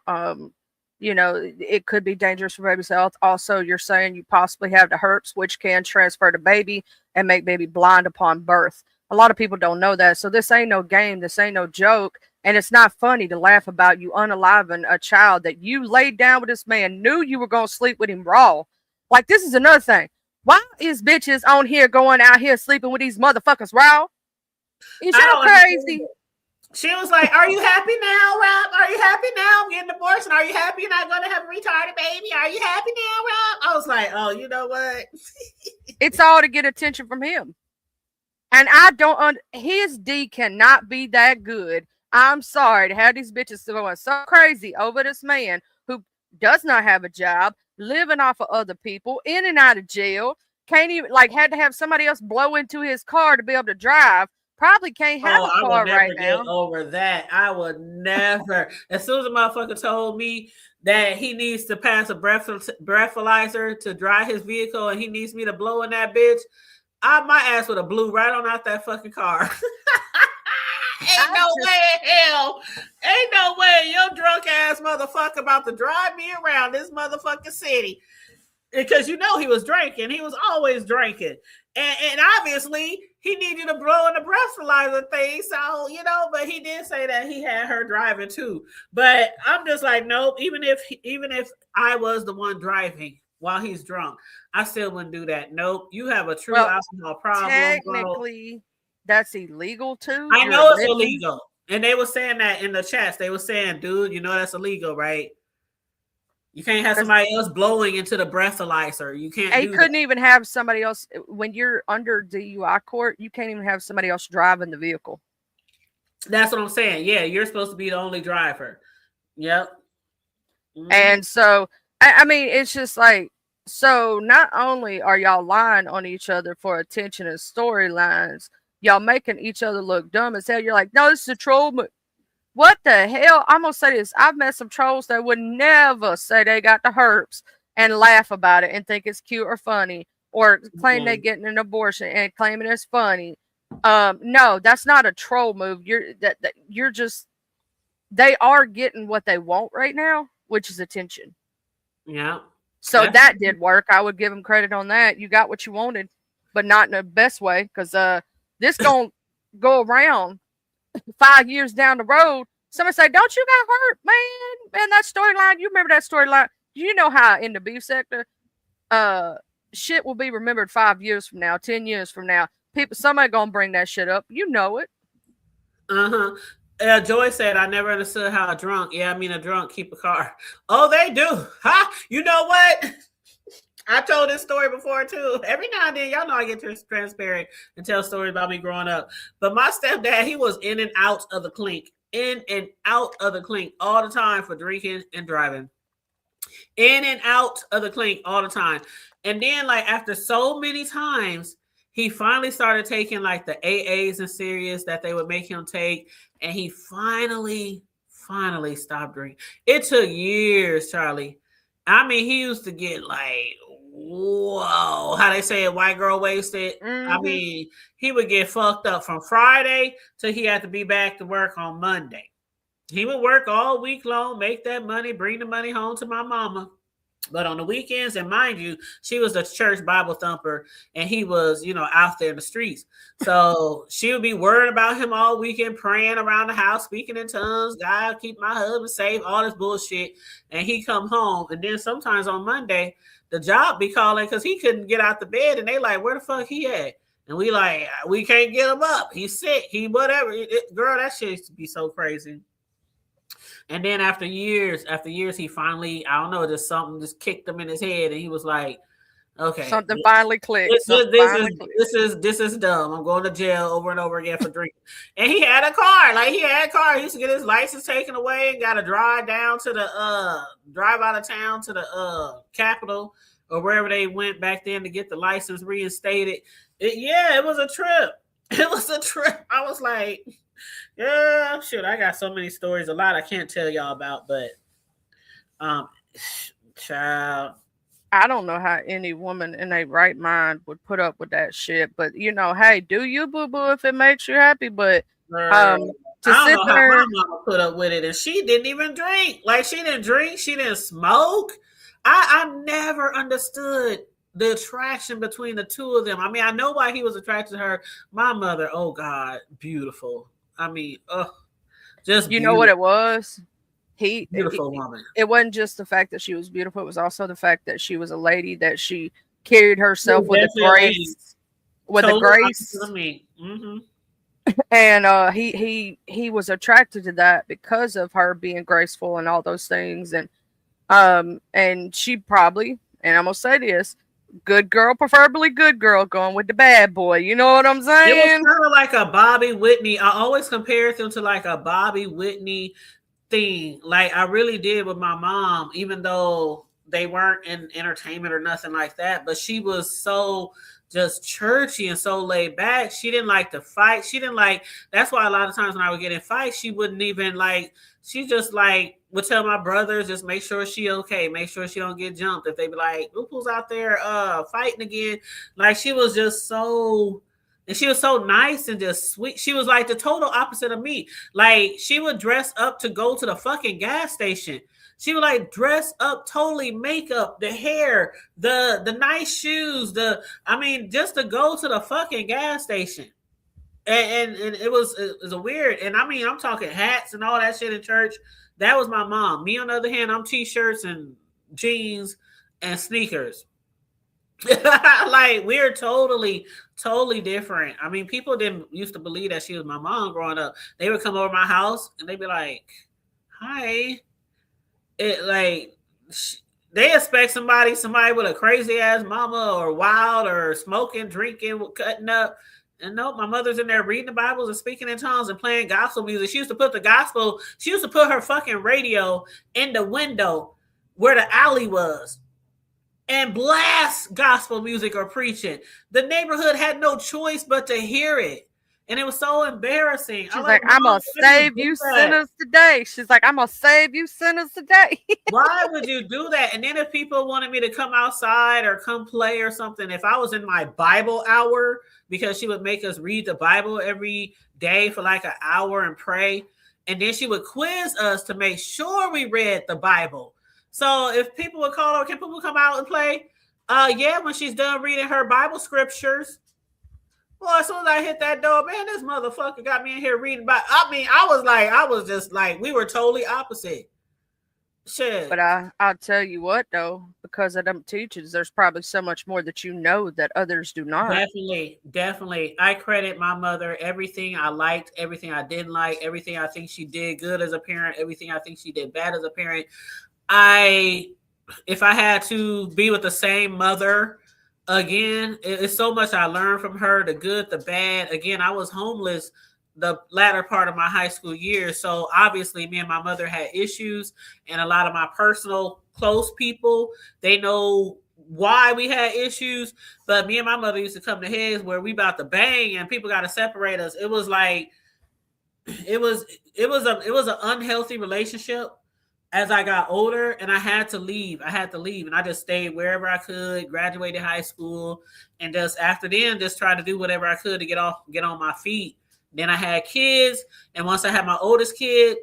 it could be dangerous for baby's health. Also, you're saying you possibly have the herpes, which can transfer to baby and make baby blind upon birth. A lot of people don't know that. So this ain't no game. This ain't no joke. And it's not funny to laugh about you unaliving a child that you laid down with this man, knew you were going to sleep with him raw. Like, this is another thing. Why is bitches on here going out here sleeping with these motherfuckers raw? Is y'all crazy? She was like, are you happy now, Rob? Are you happy now? I'm getting an abortion. Are you happy you're not going to have a retarded baby? Are you happy now, Rob? I was like, oh, you know what? It's all to get attention from him. And his D cannot be that good. I'm sorry to have these bitches going so crazy over this man who does not have a job, living off of other people, in and out of jail, can't even, had to have somebody else blow into his car to be able to drive. Probably can't have a car right now. Get over that. I would never. As soon as a motherfucker told me that he needs to pass a breathalyzer to dry his vehicle and he needs me to blow in that bitch, my ass would have blew right on out that fucking car. Ain't no way your drunk ass motherfucker about to drive me around this motherfucking city. Because he was drinking. He was always drinking. And obviously he needed to blow in the breathalyzer thing. So, but he did say that he had her driving too. But I'm just like, nope, even if I was the one driving while he's drunk, I still wouldn't do that. Nope. You have a true alcohol problem. Technically, that's illegal too. I You're know it's admitting? illegal. And they were saying that in the chats. They were saying, dude, you know that's illegal, right? You can't have somebody else blowing into the breathalyzer. You can't He do that. couldn't even have somebody else when you're under DUI court. You can't even have somebody else driving the vehicle. That's what I'm saying. Yeah, you're supposed to be the only driver. Yep. Mm-hmm. And so, I mean, it's just like, so not only are y'all lying on each other for attention and storylines, y'all making each other look dumb as hell. You're like, no, this is a troll. What the hell? I'm gonna say this. I've met some trolls that would never say they got the herpes and laugh about it and think it's cute or funny, or claim they getting an abortion and claiming it's funny. No, that's not a troll move. You're just, they are getting what they want right now, which is attention. Yeah. So that did work. I would give them credit on that. You got what you wanted, but not in the best way, because this gonna go around 5 years down the road. Somebody say, don't you got hurt, man? That storyline, you remember that storyline? You know how in the beef sector, shit will be remembered 5 years from now, 10 years from now. Somebody gonna bring that shit up. You know it. Joy said, I never understood how a drunk, a drunk keep a car. Oh, they do. Huh? You know what? I told this story before too. Every now and then, y'all know I get transparent and tell stories about me growing up. But my stepdad, he was in and out of the clink all the time for drinking and driving. In and out of the clink all the time. And then, like, after so many times, he finally started taking like the AAs and serious that they would make him take. And he finally stopped drinking. It took years, Charlie. I mean, he used to get like, whoa, how they say it, white girl wasted. Mm-hmm. I mean, he would get fucked up from Friday till he had to be back to work on Monday. He would work all week long, make that money, bring the money home to my mama. But on the weekends, and mind you, she was a church Bible thumper, and he was, out there in the streets. So she would be worried about him all weekend, praying around the house, speaking in tongues, God, keep my husband safe, all this bullshit. And he come home, and then sometimes on Monday, the job be calling because he couldn't get out the bed, and they like, where the fuck he at? And we like, we can't get him up. He's sick. He whatever. Girl, that shit used to be so crazy. And then after years, he finally, I don't know, just something just kicked him in his head, and he was like, "Okay, something finally clicked. This is dumb. I'm going to jail over and over again for drinking." And he had a car, He used to get his license taken away and got to drive out of town to the Capitol or wherever they went back then to get the license reinstated. It was a trip. It was a trip. I was like, yeah, shit, I got so many stories, a lot I can't tell y'all about, but child, I don't know how any woman in a right mind would put up with that shit. But hey, do you, boo boo, if it makes you happy. But I don't know how my mama put up with it, and she didn't even drink. Like, she didn't drink, she didn't smoke. I never understood the attraction between the two of them. I mean, I know why he was attracted to her. My mother, oh God, beautiful. I mean, just you know what it was? Beautiful woman. It wasn't just the fact that she was beautiful. It was also the fact that she was a lady, that she carried herself with a grace. Mm-hmm. And he was attracted to that because of her being graceful and all those things. And she probably, and I'm gonna say this, good girl, preferably good girl, going with the bad boy. You know what I'm saying? It was kind of like a Bobby Whitney. I always compared them to like a Bobby Whitney thing. Like, I really did with my mom, even though they weren't in entertainment or nothing like that. But she was so just churchy and so laid back. She didn't like to fight. That's why a lot of times when I would get in fights, she wouldn't even she just would tell my brothers, just make sure she okay, make sure she don't get jumped. If they be like, who's out there fighting again? Like, she was just so, and she was so nice and just sweet. She was like the total opposite of me. Like, she would dress up to go to the fucking gas station. She would dress up, totally makeup, the hair, the nice shoes, just to go to the fucking gas station. And it was a weird, and I mean, I'm talking hats and all that shit in church. That was my mom. Me, on the other hand, I'm t-shirts and jeans and sneakers. Like we're totally different. I mean, people didn't used to believe that she was my mom growing up. They would come over my house and they'd be like, "Hi." It like they expect somebody with a crazy ass mama or wild or smoking, drinking, cutting up. And nope, my mother's in there reading the Bibles and speaking in tongues and playing gospel music. She used to put her fucking radio in the window where the alley was and blast gospel music or preaching. The neighborhood had no choice but to hear it. And it was so embarrassing. She's like, I'm going to save you sinners today. She's like, I'm going to save you sinners today. Why would you do that? And then if people wanted me to come outside or come play or something, if I was in my Bible hour, because she would make us read the Bible every day for like an hour and pray. And then she would quiz us to make sure we read the Bible. So if people would call her, can people come out and play? Yeah, when she's done reading her Bible scriptures. Well, as soon as I hit that door, man, this motherfucker got me in here reading. I mean, I was just like, we were totally opposite. Shit. But I'll tell you what, though, because of them teachers, there's probably so much more that you know that others do not. Definitely. I credit my mother everything I liked, everything I didn't like, everything I think she did good as a parent, everything I think she did bad as a parent. If I had to be with the same mother again, it's so much I learned from her, the good, the bad. Again, I was homeless the latter part of my high school years. So obviously me and my mother had issues, and a lot of my personal close people, they know why we had issues. But me and my mother used to come to heads where we about to bang and people got to separate us. It was like, it was an unhealthy relationship. As I got older, and I had to leave, and I just stayed wherever I could, graduated high school, and just after then, just tried to do whatever I could to get on my feet. Then I had kids, and once I had my oldest kid,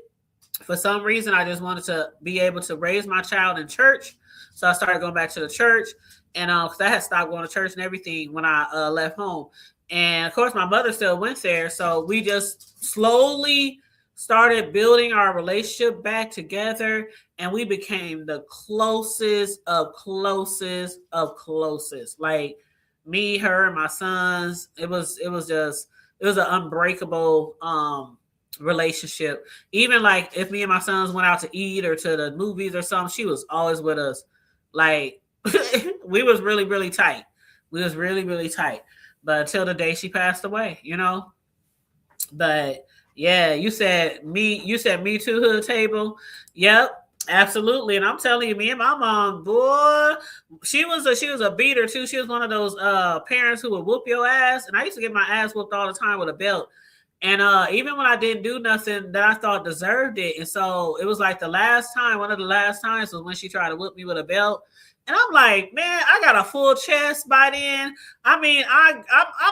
for some reason, I just wanted to be able to raise my child in church, so I started going back to the church, and because I had stopped going to church and everything when I left home, and of course, my mother still went there, so we just slowly started building our relationship back together, and we became the closest of closest of closest. Like me, her, and my sons. It was an unbreakable relationship. Even like if me and my sons went out to eat or to the movies or something, she was always with us. Like we was really, really tight. We was really, really tight. But until the day she passed away, But yeah, you said me too, hood table. Yep, absolutely. And I'm telling you, me and my mom, boy, she was a beater too. She was one of those parents who would whoop your ass. And I used to get my ass whooped all the time with a belt. And even when I didn't do nothing that I thought deserved it. And so it was like one of the last times was when she tried to whoop me with a belt. And I'm like, man, I got a full chest by then. I mean, I'm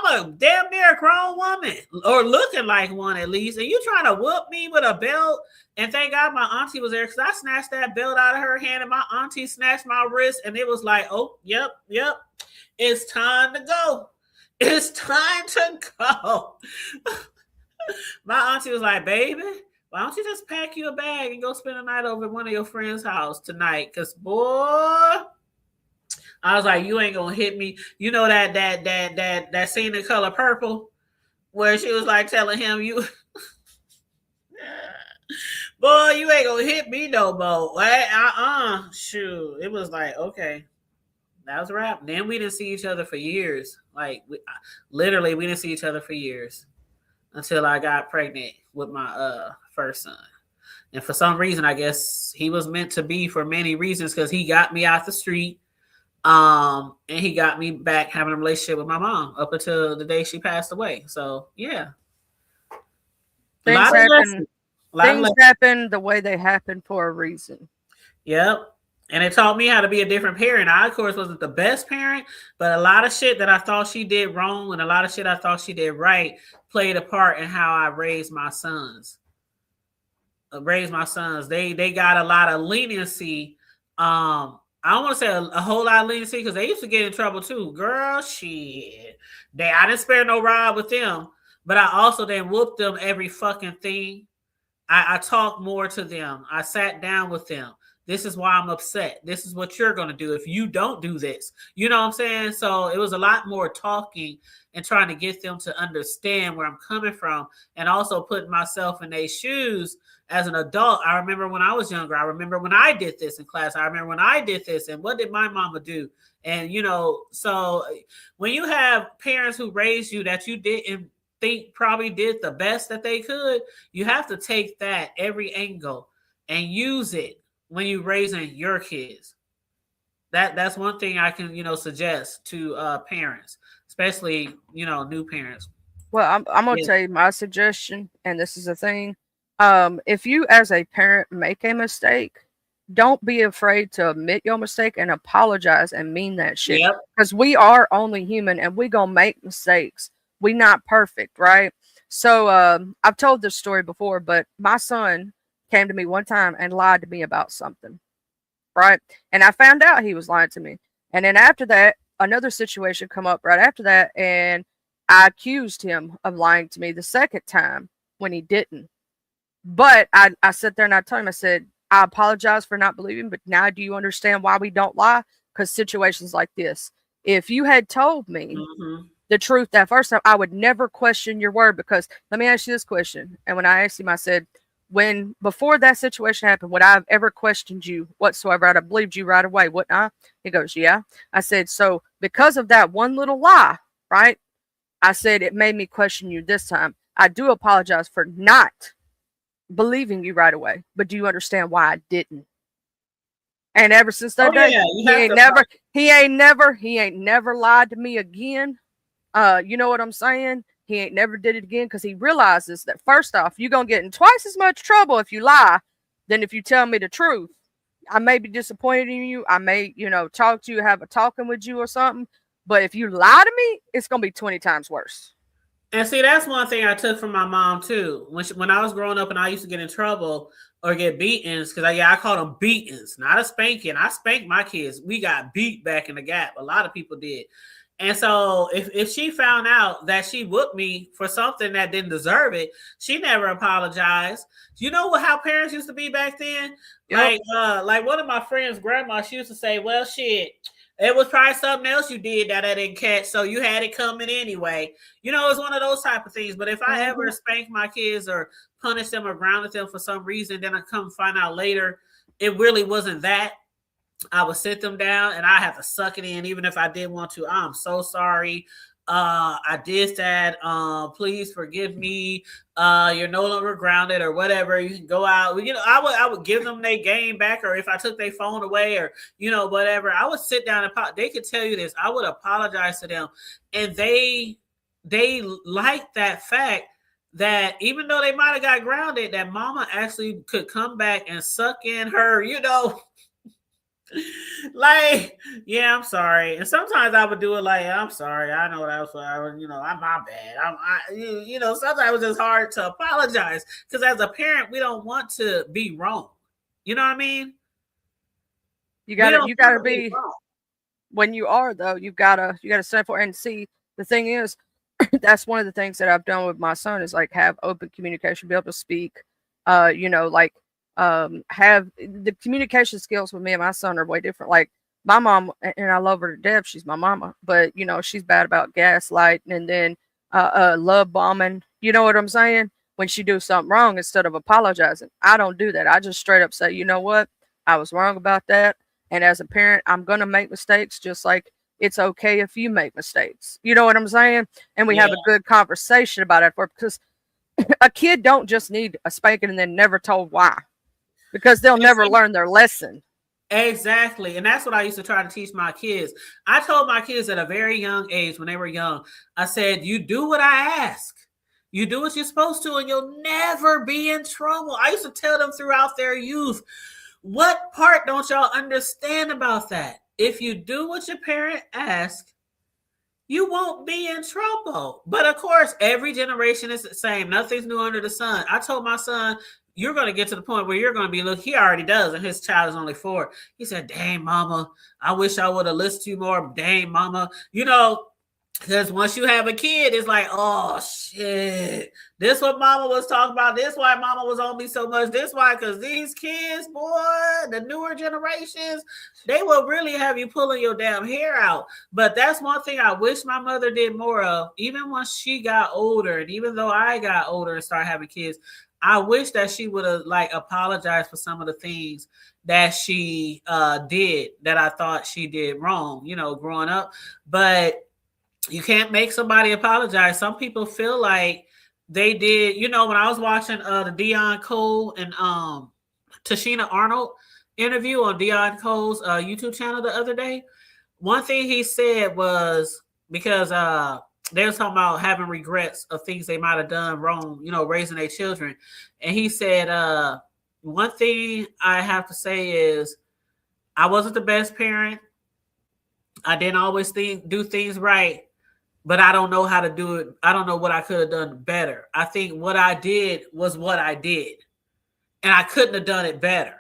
a damn near grown woman, or looking like one at least. And you trying to whoop me with a belt? And thank God my auntie was there, because I snatched that belt out of her hand, and my auntie snatched my wrist, and it was like, oh, yep, it's time to go. It's time to go. My auntie was like, baby, why don't you just pack you a bag and go spend the night over at one of your friends' house tonight? Because boy, I was like, you ain't gonna hit me. You know that scene in Color Purple where she was like telling him, you boy, you ain't gonna hit me no more. Shoot. It was like, okay, that was a wrap. Then we didn't see each other for years. Like literally we didn't see each other for years until I got pregnant with my first son. And for some reason, I guess he was meant to be, for many reasons, because he got me out the street. And he got me back having a relationship with my mom up until the day she passed away. So yeah. Things happen the way they happen for a reason. Yep. And it taught me how to be a different parent. I, of course, wasn't the best parent, but a lot of shit that I thought she did wrong and a lot of shit I thought she did right played a part in how I raised my sons. They got a lot of leniency. I don't want to say a whole lot of leniency, because they used to get in trouble too. Girl, shit. I didn't spare no ride with them, but I also then whooped them every fucking thing. I talked more to them. I sat down with them. This is why I'm upset. This is what you're going to do if you don't do this. You know what I'm saying? So it was a lot more talking and trying to get them to understand where I'm coming from, and also putting myself in their shoes as an adult. I remember when I was younger. I remember when I did this in class. I remember when I did this, and what did my mama do? And, so when you have parents who raised you that you didn't think probably did the best that they could, you have to take that every angle and use it when you're raising your kids. That's one thing I can, suggest to parents, especially, new parents. Well, I'm gonna Yeah. tell you my suggestion, and this is a thing. If you as a parent make a mistake, don't be afraid to admit your mistake and apologize and mean that shit. Yep. Because we are only human and we gonna make mistakes. We not perfect, right? So I've told this story before, but my son came to me one time and lied to me about something, right? And I found out he was lying to me. And then after that, another situation come up right after that, and I accused him of lying to me the second time when he didn't. But I sat there and I told him, I said, I apologize for not believing, but now do you understand why we don't lie? Because situations like this, if you had told me the truth that first time, I would never question your word. Because let me ask you this question. And when I asked him, I said, when before that situation happened, would I have ever questioned you whatsoever? I'd have believed you right away, wouldn't I? He goes, yeah. I said, so because of that one little lie, right? I said, it made me question you this time. I do apologize for not believing you right away, but do you understand why I didn't? And ever since that day, he ain't never lied to me again. You know what I'm saying? He ain't never did it again, because he realizes that first off, you're gonna get in twice as much trouble if you lie than if you tell me the truth. I may be disappointed in you. I may, talk to you, have a talking with you or something. But if you lie to me, it's gonna be 20 times worse. And see, that's one thing I took from my mom too. When I was growing up and I used to get in trouble or get beatings, because I called them beatings, not a spanking. I spanked my kids. We got beat back in the gap. A lot of people did. And so if she found out that she whooped me for something that didn't deserve it, she never apologized. You know how parents used to be back then? Yep. Like one of my friends' grandma, she used to say, well, shit, it was probably something else you did that I didn't catch, so you had it coming anyway. It's one of those type of things. But if I ever spanked my kids or punished them or grounded them for some reason, then I come find out later it really wasn't that, I would sit them down and I have to suck it in, even if I did want to. I'm so sorry. I did that. Please forgive me. You're no longer grounded or whatever. You can go out. I would give them their game back, or if I took their phone away, or whatever. I would sit down and they could tell you this. I would apologize to them, and they like that fact that even though they might have got grounded, that mama actually could come back and suck in her, like, yeah, I'm sorry. And sometimes I would do it like, I'm sorry. I know that was, I'm my bad. Sometimes it was just hard to apologize, because as a parent, we don't want to be wrong. You know what I mean? You gotta be when you are, though, you gotta stand for it. And see, the thing is, that's one of the things that I've done with my son is like have open communication, be able to speak, have the communication skills with me and my son are way different. Like my mom, and I love her to death, she's my mama, but she's bad about gaslighting and then love bombing. You know what I'm saying? When she do something wrong, instead of apologizing, I don't do that. I just straight up say, you know what, I was wrong about that, and as a parent, I'm gonna make mistakes, just like it's okay if you make mistakes. You know what I'm saying? And we have a good conversation about it, because a kid don't just need a spanking and then never told why, because they'll never learn their lesson. Exactly. And that's what I used to try to teach my kids. I told my kids at a very young age, when they were young, I said, you do what I ask. You do what you're supposed to, and you'll never be in trouble. I used to tell them throughout their youth, what part don't y'all understand about that? If you do what your parent asks, you won't be in trouble. But of course, every generation is the same. Nothing's new under the sun. I told my son, you're going to get to the point where you're going to be, look, he already does, and his child is only 4. He said, dang, mama, I wish I would have listened to you more. Dang, mama. Because once you have a kid, it's like, oh shit. This what mama was talking about. This why mama was on me so much. This why, because these kids, boy, the newer generations, they will really have you pulling your damn hair out. But that's one thing I wish my mother did more of. Even when she got older, and even though I got older and started having kids, I wish that she would have like apologized for some of the things that she did that I thought she did wrong, growing up. But you can't make somebody apologize. Some people feel like they did. When I was watching the Dion Cole and Tashina Arnold interview on Dion Cole's YouTube channel the other day, one thing he said was because they were talking about having regrets of things they might have done wrong, raising their children. And he said, one thing I have to say is I wasn't the best parent. I didn't always do things right. But I don't know how to do it. I don't know what I could have done better. I think what I did was what I did. And I couldn't have done it better.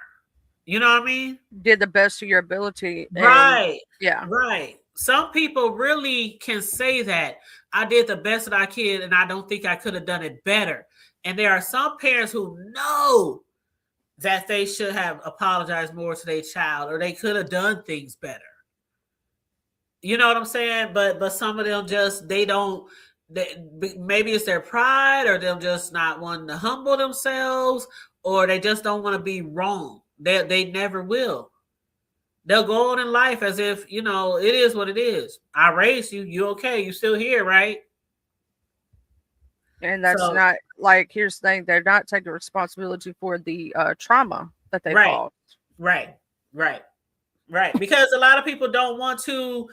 You know what I mean? Did the best of your ability. Right. Yeah. Right. Some people really can say that. I did the best that I could, and I don't think I could have done it better. And there are some parents who know that they should have apologized more to their child, or they could have done things better. You know what I'm saying? But some of them just, maybe it's their pride, or they're just not wanting to humble themselves, or they just don't want to be wrong. They never will. They'll go on in life as if, it is what it is. I raised you. You okay. You still here, right? And that's not like, here's the thing. They're not taking responsibility for the trauma that they caused. Right. Because a lot of people don't want to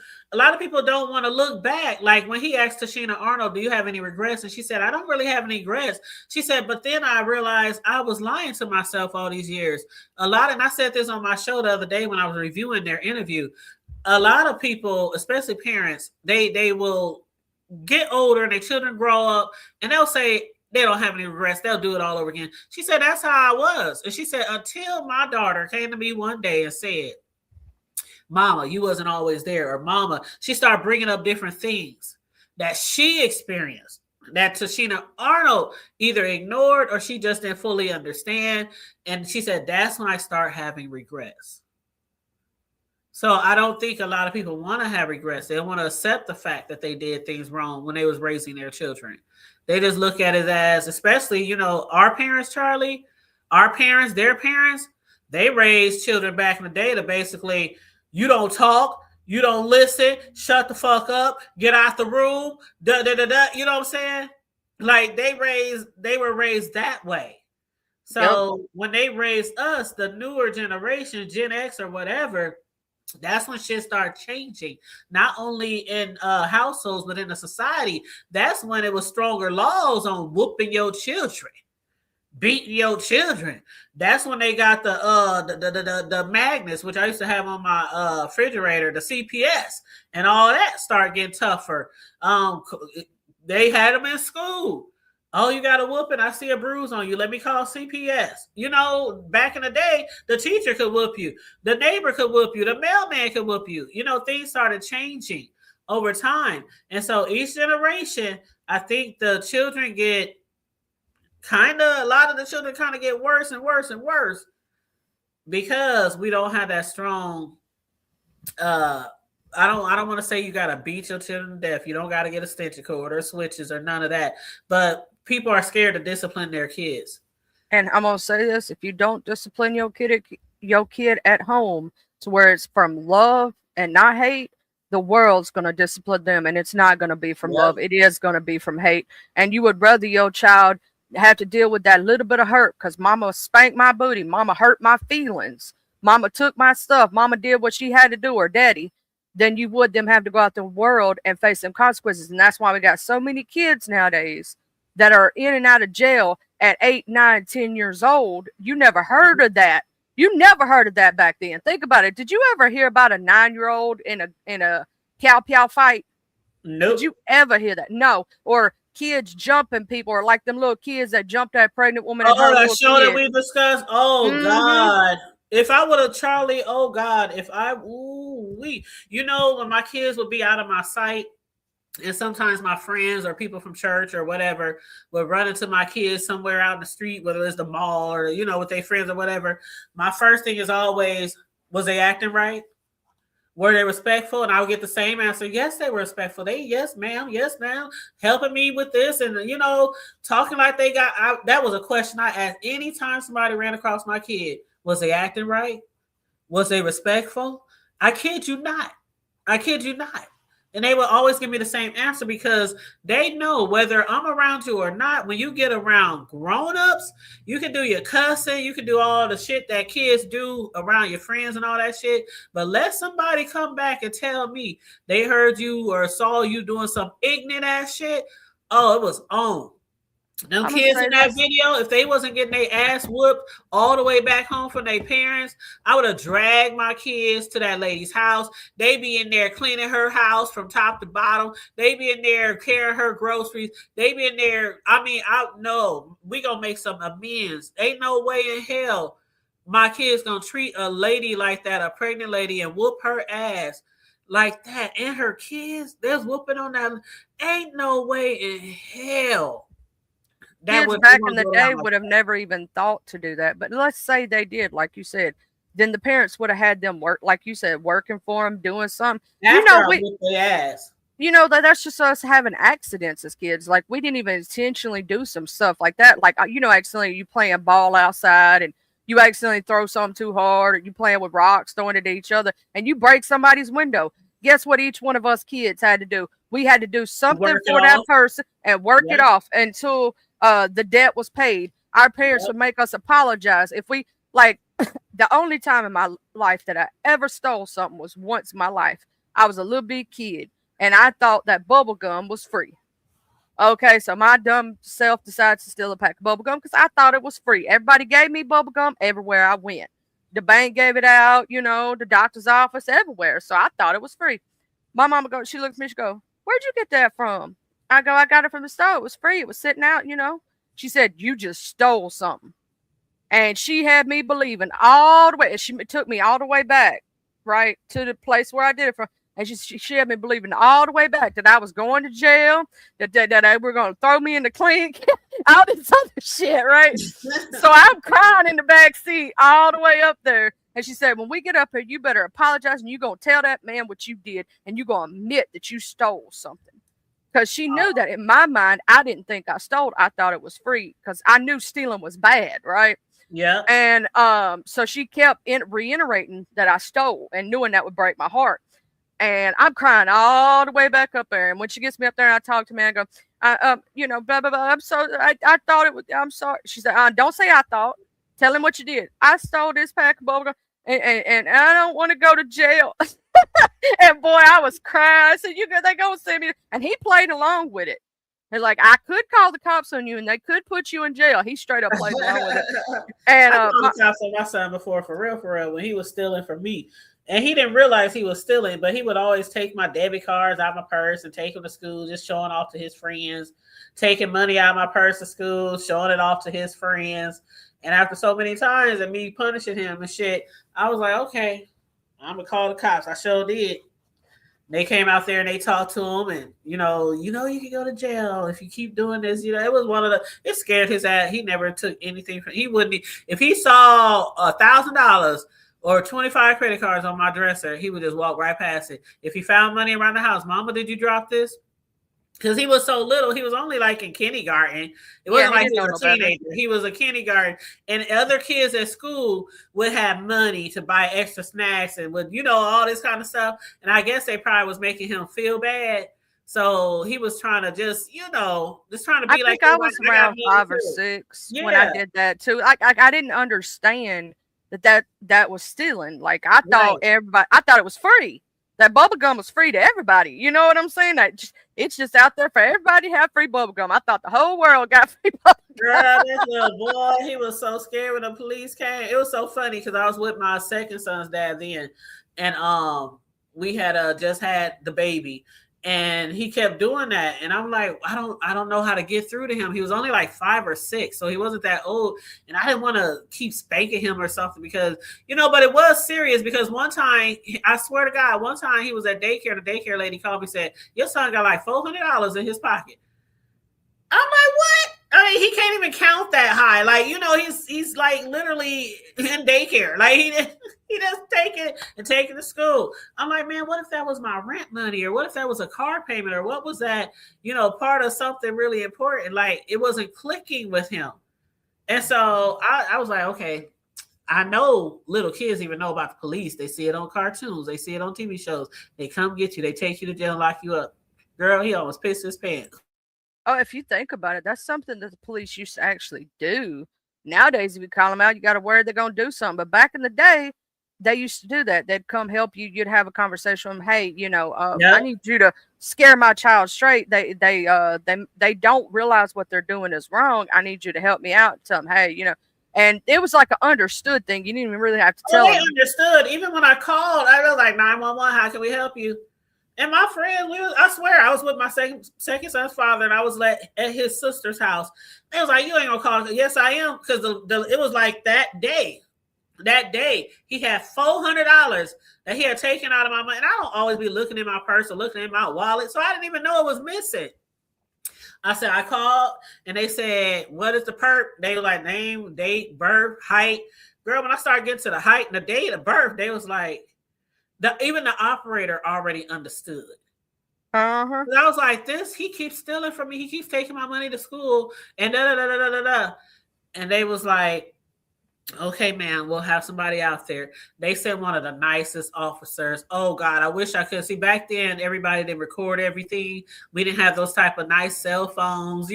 look back. Like when he asked Tashina Arnold, do you have any regrets? And she said, I don't really have any regrets. She said, but then I realized I was lying to myself all these years. And I said this on my show the other day when I was reviewing their interview. A lot of people, especially parents, they will get older and their children grow up and they'll say they don't have any regrets. They'll do it all over again. She said, that's how I was. And she said, until my daughter came to me one day and said, Mama, you wasn't always there. Or Mama, she started bringing up different things that she experienced that Tashina Arnold either ignored or she just didn't fully understand. And she said, that's when I start having regrets. So I don't think a lot of people want to have regrets. They want to accept the fact that they did things wrong when they was raising their children. They just look at it as, especially, our parents, Charlie, their parents, they raised children back in the day to basically, you don't talk, you don't listen, shut the fuck up, get out the room, da da da da. You know what I'm saying? Like they were raised that way. So when they raised us, the newer generation, Gen X or whatever, that's when shit started changing. Not only in households, but in the society. That's when it was stronger laws on whooping your children, beating your children. That's when they got the magnets, which I used to have on my refrigerator, the CPS, and all that started getting tougher. They had them in school. Oh, you got a whooping. I see a bruise on you. Let me call CPS. Back in the day, the teacher could whoop you. The neighbor could whoop you. The mailman could whoop you. Things started changing over time. And so each generation, I think the children get a lot of the children kind of get worse and worse and worse because we don't have that strong, I don't want to say you got to beat your children to death. You don't got to get a extension cord or switches or none of that. But people are scared to discipline their kids. And I'm going to say this, if you don't discipline your kid at home to where it's from love and not hate, the world's going to discipline them, and it's not going to be from love. It is going to be from hate. And you would rather your child have to deal with that little bit of hurt because mama spanked my booty, mama hurt my feelings, mama took my stuff, mama did what she had to do, or daddy, than you would them have to go out the world and face some consequences. And that's why we got so many kids nowadays that are in and out of jail at 8, 9, 10 years old. You never heard of that. You never heard of that back then. Think about it. Did you ever hear about a 9-year-old in a cow fight? Nope. Did you ever hear that? No. Or kids jumping people, or like them little kids that jumped that pregnant woman. That show that we discussed. Oh God. If I would have Charlie, oh God, when my kids would be out of my sight, And sometimes my friends or people from church or whatever would run into my kids somewhere out in the street, whether it's the mall or, with their friends or whatever. My first thing is always, was they acting right? Were they respectful? And I would get the same answer. Yes, they were respectful. Yes, ma'am. Yes, ma'am. Helping me with this. And, talking like they that was a question I asked anytime somebody ran across my kid. Was they acting right? Was they respectful? I kid you not. I kid you not. And they will always give me the same answer because they know whether I'm around you or not, when you get around grown-ups, you can do your cussing, you can do all the shit that kids do around your friends and all that shit. But let somebody come back and tell me they heard you or saw you doing some ignorant ass shit. Oh, it was on. Them kids in that video, if they wasn't getting their ass whooped all the way back home from their parents, I would have dragged my kids to that lady's house. They be in there cleaning her house from top to bottom. They be in there carrying her groceries. They be in there. I know we gonna make some amends. Ain't no way in hell my kids gonna treat a lady like that, a pregnant lady, and whoop her ass like that. And her kids, there's whooping on that. Ain't no way in hell. Kids back in the day would have never even thought to do that. But let's say they did, like you said, then the parents would have had them work, like you said, working for them, doing something. That's just us having accidents as kids. Like, we didn't even intentionally do some stuff like that. Like, accidentally you playing ball outside and you accidentally throw something too hard, or you playing with rocks, throwing it at each other, and you break somebody's window. Guess what each one of us kids had to do? We had to do something for that person and work it off until the debt was paid. Our parents would make us apologize. If we, the only time in my life that I ever stole something was once in my life. I was a little big kid and I thought that bubble gum was free. Okay, so my dumb self decides to steal a pack of bubble gum because I thought it was free. Everybody gave me bubble gum everywhere I went. The bank gave it out, the doctor's office, everywhere. So I thought it was free. My mama she looks at me, she go, "Where'd you get that from?" I go, "I got it from the store. It was free. It was sitting out, She said, "You just stole something." And she had me believing all the way. She took me all the way back, right, to the place where I did it from. And she had me believing all the way back that I was going to jail, that they were going to throw me in the clink, all this other shit, right? So I'm crying in the back seat all the way up there. And she said, "When we get up here, you better apologize and you're going to tell that man what you did and you're going to admit that you stole something." Because she knew that in my mind, I didn't think I stole it. I thought it was free because I knew stealing was bad, right? Yeah. And so she kept reiterating that I stole and knowing that would break my heart. And I'm crying all the way back up there. And when she gets me up there and I talk to me, I go, blah, blah, blah. I thought it was, I'm sorry. She said, "Don't say I thought. Tell him what you did. I stole this pack of bubblegum and I don't want to go to jail." And boy, I was crying. I said, they gonna send me. And he played along with it. He's like, "I could call the cops on you and they could put you in jail." He straight up played along with it. And I called the cops on my son before, for real, when he was stealing from me. And he didn't realize he was stealing, but he would always take my debit cards out of my purse and take them to school, just showing off to his friends, taking money out of my purse to school, showing it off to his friends. And after so many times and me punishing him and shit, I was like, okay, I'm going to call the cops. I sure did. They came out there and they talked to him and, you can go to jail if you keep doing this. It was it scared his ass. He never took anything he wouldn't, if he saw $1,000 or 25 credit cards on my dresser, he would just walk right past it. If he found money around the house, "Mama, did you drop this?" Because he was so little. He was only like in kindergarten. It wasn't like he was a teenager. He was a kindergarten. And other kids at school would have money to buy extra snacks and would, all this kind of stuff. And I guess they probably was making him feel bad. So he was trying to just trying to be like. I was around 5 or 6 when I did that too. I didn't understand that was stealing. Like, I thought I thought it was free. That bubble gum was free to everybody. You know what I'm saying? It's just out there for everybody to have free bubble gum. I thought the whole world got free bubble gum. Girl, this little boy, he was so scared when the police came. It was so funny because I was with my second son's dad then, and we had just had the baby, And he kept doing that. And I'm like, I don't know how to get through to him. He was only like 5 or 6, so he wasn't that old. And I didn't want to keep spanking him or something because, but it was serious because one time, I swear to God, one time he was at daycare. The daycare lady called me and said, your son got like $400 in his pocket. I'm like, what? I mean, he can't even count that high. Like, he's like literally in daycare. Like he just take it and take it to school. I'm like, man, what if that was my rent money? Or what if that was a car payment? Or what was that, part of something really important? Like it wasn't clicking with him. And so I was like, okay, I know little kids even know about the police. They see it on cartoons. They see it on TV shows. They come get you. They take you to jail and lock you up. Girl, he almost pissed his pants. Oh, if you think about it, that's something that the police used to actually do. Nowadays, if you call them out, you got to worry they're going to do something. But back in the day, they used to do that. They'd come help you. You'd have a conversation with them. Hey, I need you to scare my child straight. They don't realize what they're doing is wrong. I need you to help me out. Tell them, hey, and it was like an understood thing. You didn't even really have to tell them. They understood. Even when I called, I was like, 911, how can we help you? And my friend, I swear, I was with my second son's father, and I was at his sister's house. They was like, you ain't gonna call. Yes, I am, because it was like that day. That day, he had $400 that he had taken out of my money. And I don't always be looking in my purse or looking in my wallet, so I didn't even know it was missing. I said, I called, and they said, what is the perp? They were like, name, date, birth, height. Girl, when I started getting to the height and the date of birth, they was like, even the operator already understood. Uh-huh. I was like, he keeps stealing from me. He keeps taking my money to school and da da da da da da. And they was like, okay, man, we'll have somebody out there. They sent one of the nicest officers. Oh God, I wish I could see. Back then, everybody didn't record everything. We didn't have those type of nice cell phones,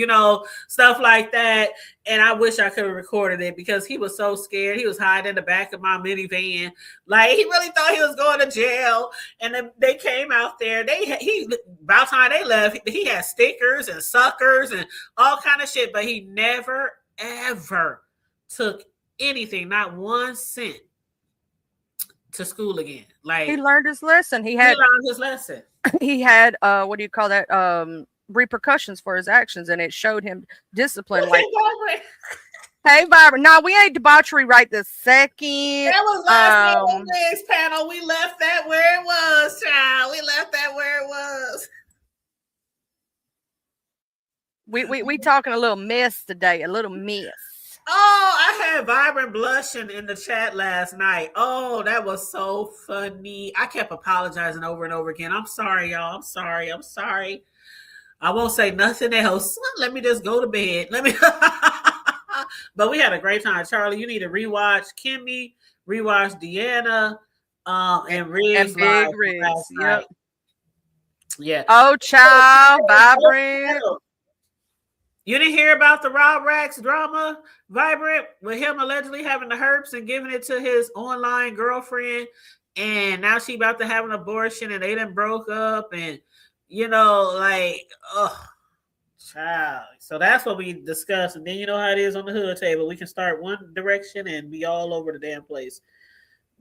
stuff like that. And I wish I could have recorded it because he was so scared. He was hiding in the back of my minivan. Like he really thought he was going to jail. And then they came out there. By the time they left, he had stickers and suckers and all kind of shit. But he never ever took anything, not 1 cent, to school again. Like he learned his lesson. He learned his lesson. He had what do you call that? Repercussions for his actions, and it showed him discipline. Like, hey, Barbara, no, we ain't debauchery right this second. That was last next panel. We left that where it was, child. We left that where it was. We talking a little mess today, a little mess. Oh, I had Vibrant blushing in the chat last night. Oh, that was so funny. I kept apologizing over and over again. I'm sorry, y'all. I'm sorry. I won't say nothing else. Let me just go to bed. But we had a great time. Charlie, you need to rewatch Kimmy, rewatch Deanna, and Riggs. And Big Riggs. Yep. Yeah. Oh, child, Vibrant. You didn't hear about the Rob Rax drama, Vibrant, with him allegedly having the herpes and giving it to his online girlfriend, and now she about to have an abortion, and they done broke up, and child. So that's what we discussed, and then you know how it is on the hood table. We can start one direction and be all over the damn place.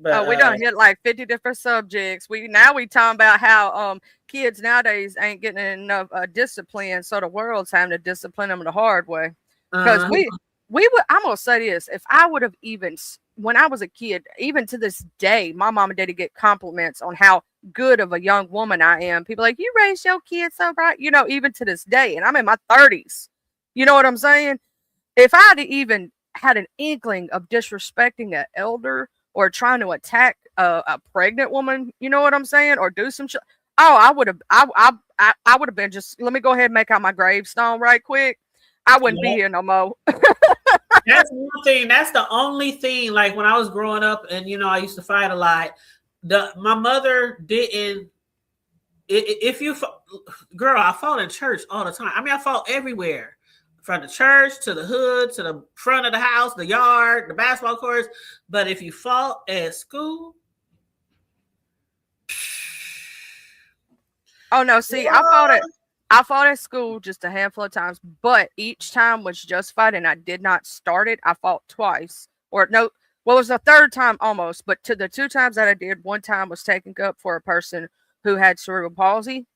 But we done hit like 50 different subjects. We talking about how kids nowadays ain't getting enough discipline, so the world's having to discipline them the hard way. Because we would. I'm gonna say this: if I would have even when I was a kid, even to this day, my mom and daddy get compliments on how good of a young woman I am. People like, you raised your kids so right, even to this day, and I'm in my 30s. You know what I'm saying? If I'd even had an inkling of disrespecting an elder, or trying to attack a pregnant woman, you know what I'm saying, or do some shit. Oh, I would have been just. Let me go ahead and make out my gravestone right quick. I wouldn't be here no more. That's one thing. That's the only thing. Like when I was growing up, and I used to fight a lot. My mother didn't. Girl, I fought in church all the time. I mean, I fought everywhere. From the church to the hood to the front of the house, the yard, the basketball courts. But if you fought at school, oh no! See, I fought at school just a handful of times, but each time was justified, and I did not start it. I fought twice, or no, well, it was the third time almost. But to the 2 times that I did, one time was taken up for a person who had cerebral palsy.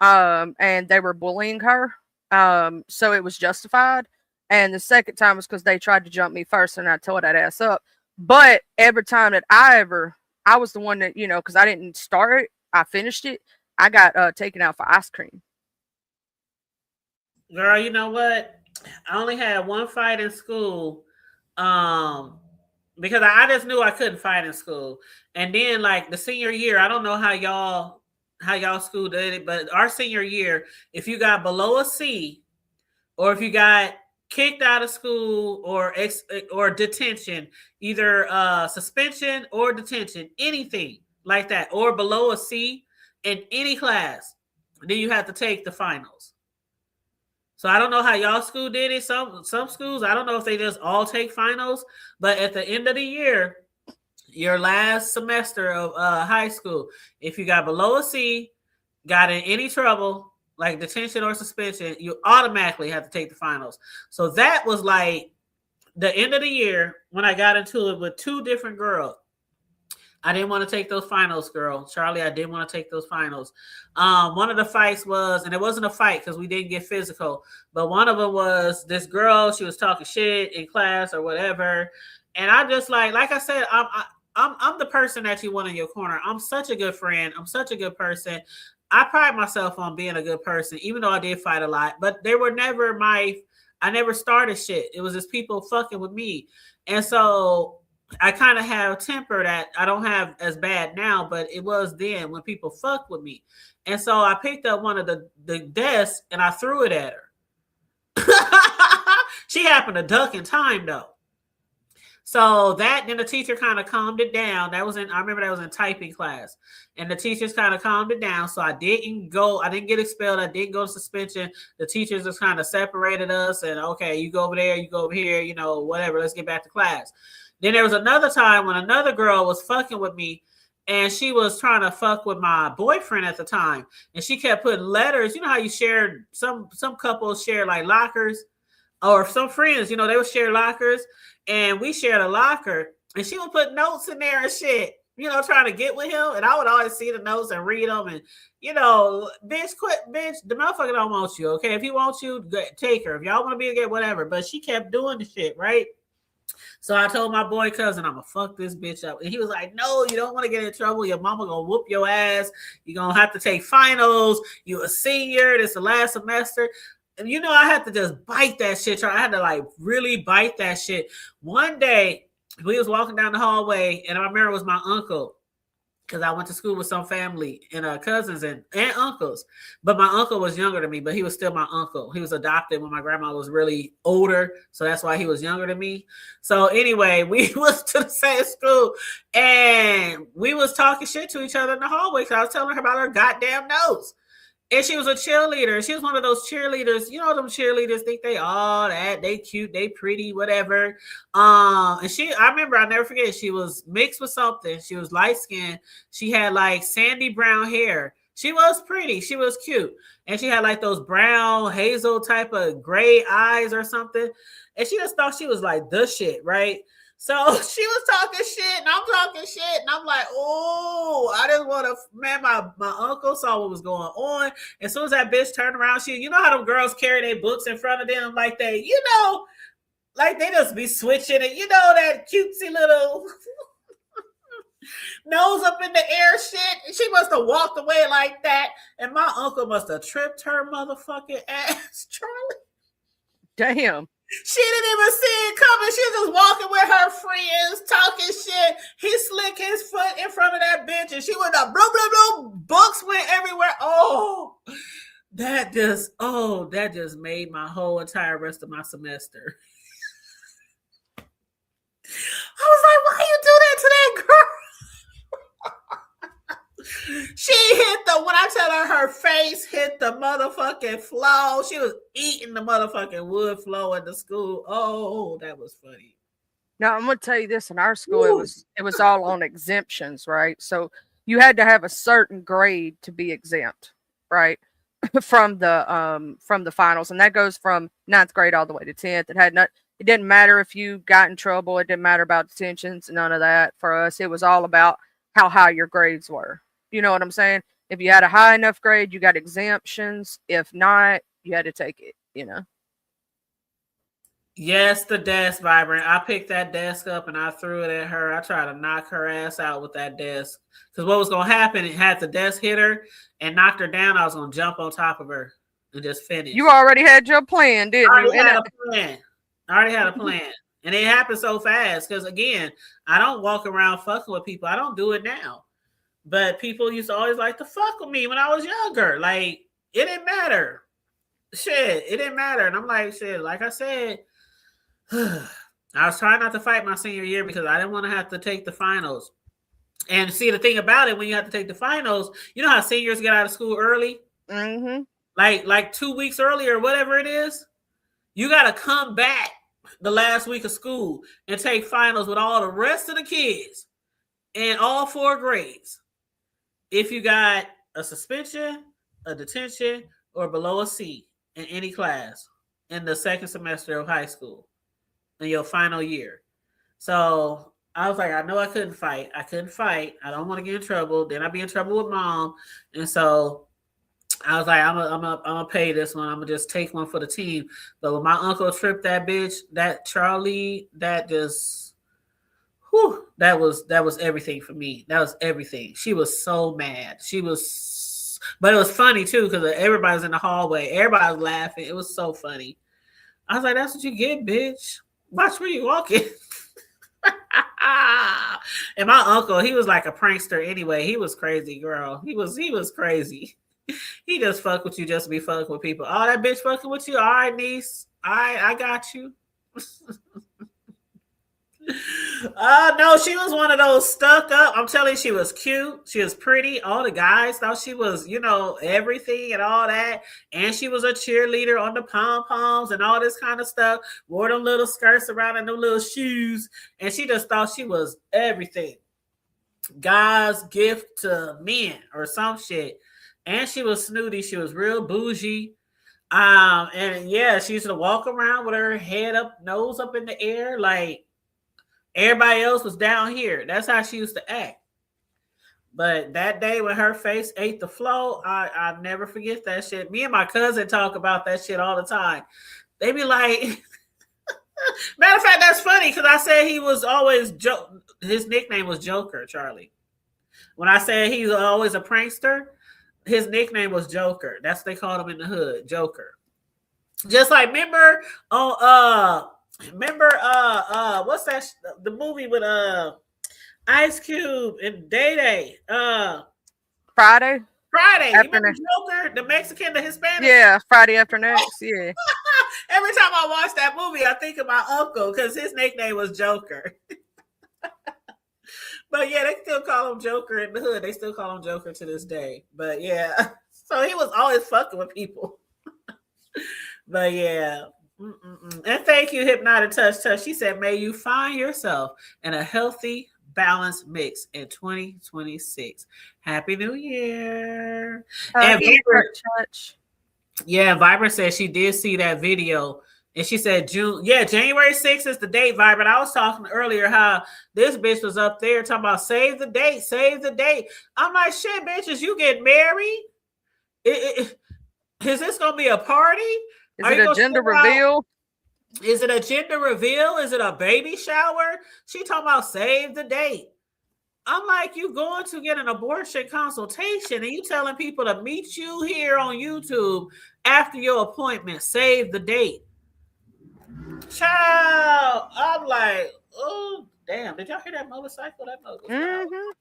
and they were bullying her. So it was justified. And the second time was because they tried to jump me first, and I tore that ass up. But every time that I was the one that, because I didn't start it, I finished it. I got taken out for ice cream. Girl, you know what? I only had one fight in school. Um, because I just knew I couldn't fight in school. And then like the senior year, I don't know how y'all school did it, but our senior year, if you got below a C, or if you got kicked out of school or detention, either suspension or detention, anything like that, or below a C in any class, then you have to take the finals. So I don't know how y'all school did it. Some schools, I don't know if they just all take finals, but at the end of the year, your last semester of high school, if you got below a C, got in any trouble, like detention or suspension, you automatically have to take the finals. So that was like the end of the year when I got into it with two different girls. I didn't want to take those finals, girl. Charlie, I didn't want to take those finals. One of the fights was, and it wasn't a fight because we didn't get physical, but one of them was this girl. She was talking shit in class or whatever, and I just like I said, I'm the person that you want in your corner. I'm such a good friend. I'm such a good person. I pride myself on being a good person, even though I did fight a lot. But they were never I never started shit. It was just people fucking with me, and so I kind of have temper that I don't have as bad now, but it was then when people fucked with me. And so I picked up one of the desks and I threw it at her. She happened to duck in time though. So then the teacher kind of calmed it down. I remember that was in typing class. And the teachers kind of calmed it down. So I didn't get expelled. I didn't go to suspension. The teachers just kind of separated us and okay, you go over there, you go over here, whatever, let's get back to class. Then there was another time when another girl was fucking with me and she was trying to fuck with my boyfriend at the time. And she kept putting letters. You know how you share, some couples share like lockers, or some friends, they would share lockers, and we shared a locker and she would put notes in there and shit, trying to get with him. And I would always see the notes and read them. And, bitch, quit, bitch. The motherfucker don't want you. Okay. If he wants you, take her. If y'all want to be together, whatever. But she kept doing the shit. Right. So I told my boy cousin, I'm going to fuck this bitch up. And he was like, no, you don't want to get in trouble. Your mama going to whoop your ass. You're going to have to take finals. You a senior. This is the last semester. And I had to just bite that shit. I had to like really bite that shit. One day we was walking down the hallway and I remember it was my uncle. Because I went to school with some family and cousins and uncles. But my uncle was younger than me, but he was still my uncle. He was adopted when my grandma was really older. So that's why he was younger than me. So anyway, we was to the same school and we was talking shit to each other in the hallway because I was telling her about her goddamn notes. And she was a cheerleader. She was one of those cheerleaders. Them cheerleaders think they all that. They cute, they pretty, whatever. And I remember, I'll never forget, she was mixed with something. She was light skinned. She had like sandy brown hair. She was pretty. She was cute. And she had like those brown hazel type of gray eyes or something. And she just thought she was like the shit, right? So she was talking shit and I'm talking shit and I'm like, oh, I didn't want to, man, my uncle saw what was going on. As soon as that bitch turned around, how them girls carry their books in front of them like they, like they just be switching it, that cutesy little nose up in the air shit. She must have walked away like that. And my uncle must have tripped her motherfucking ass, Charlie. Damn. She didn't even see it coming. She was just walking with her friends, talking shit. He slicked his foot in front of that bitch, and she went up, blah, blah, blah. Books went everywhere. That just made my whole entire rest of my semester. I was like, why you do that to that girl? She hit when I tell her face hit the motherfucking floor. She was eating the motherfucking wood floor at the school. Oh, that was funny. Now I'm gonna tell you this: in our school, it was all on exemptions, right? So you had to have a certain grade to be exempt, right, from the finals, and that goes from 9th grade all the way to 10th. It didn't matter if you got in trouble. It didn't matter about detentions, none of that. For us, it was all about how high your grades were. You know what I'm saying? If you had a high enough grade, you got exemptions. If not, you had to take it, you know. Yes, the desk, Vibrant. I picked that desk up and I threw it at her. I tried to knock her ass out with that desk. Because what was going to happen, it had the desk hit her and knocked her down. I was going to jump on top of her and just finish. You already had your plan, didn't you? I already had a plan. And it happened so fast. Because, again, I don't walk around fucking with people. I don't do it now. But people used to always like to fuck with me when I was younger. Like, it didn't matter. Shit, it didn't matter. And I'm like, shit, like I said, I was trying not to fight my senior year because I didn't want to have to take the finals. And see, the thing about it, when you have to take the finals, you know how seniors get out of school early? Mm-hmm. Like 2 weeks early or whatever it is. You got to come back the last week of school and take finals with all the rest of the kids in all 4 grades. If you got a suspension, a detention, or below a C in any class in the second semester of high school in your final year. So I was like, I know I couldn't fight. I don't want to get in trouble. Then I'd be in trouble with mom. And so I was like, I'm gonna pay this one. I'm gonna just take one for the team. But when my uncle tripped that bitch, that Charlie, that just, whew, that was everything for me. That was everything. She was so mad. But it was funny too because everybody's in the hallway. Everybody was laughing. It was so funny. I was like, that's what you get, bitch. Watch where you walking. And my uncle, he was like a prankster anyway. He was crazy, girl. He was crazy. He just fuck with you just to be fucking with people. Oh, that bitch fucking with you? All right, niece. All right, I got you. No, she was one of those stuck up. I'm telling you, she was cute. She was pretty. All the guys thought she was, everything and all that. And she was a cheerleader on the pom-poms and all this kind of stuff. Wore them little skirts around and them little shoes. And she just thought she was everything. God's gift to men or some shit. And she was snooty. She was real bougie. And yeah, she used to walk around with her head up, nose up in the air, like everybody else was down here. That's how she used to act. But that day when her face ate the floor, I never forget that shit. Me and my cousin talk about that shit all the time. They be like, matter of fact, that's funny because I said he was always his nickname was Joker, Charlie. When I said he's always a prankster, his nickname was Joker. That's what they called him in the hood, Joker. Just like remember what's that? The movie with Ice Cube and Day Day. Friday. Remember Joker, the Mexican, the Hispanic? Yeah, Friday After Next. Yeah. Every time I watch that movie, I think of my uncle because his nickname was Joker. But yeah, they still call him Joker in the hood. They still call him Joker to this day. But yeah, so he was always fucking with people. But yeah. And thank you, Hypnotic Touch. She said, may you find yourself in a healthy, balanced mix in 2026. Happy New Year. And Touch. Yeah, Vibrant said she did see that video. And she said January 6th is the date, Vibrant. I was talking earlier how this bitch was up there talking about save the date. I'm like, shit, bitches, you get married? Is this going to be a party? Is it a gender reveal? Is it a gender reveal? Is it a baby shower? She talking about save the date. I'm like, you going to get an abortion consultation and you telling people to meet you here on YouTube after your appointment. Save the date. Child, I'm like, oh, damn. Did y'all hear that motorcycle? That motorcycle.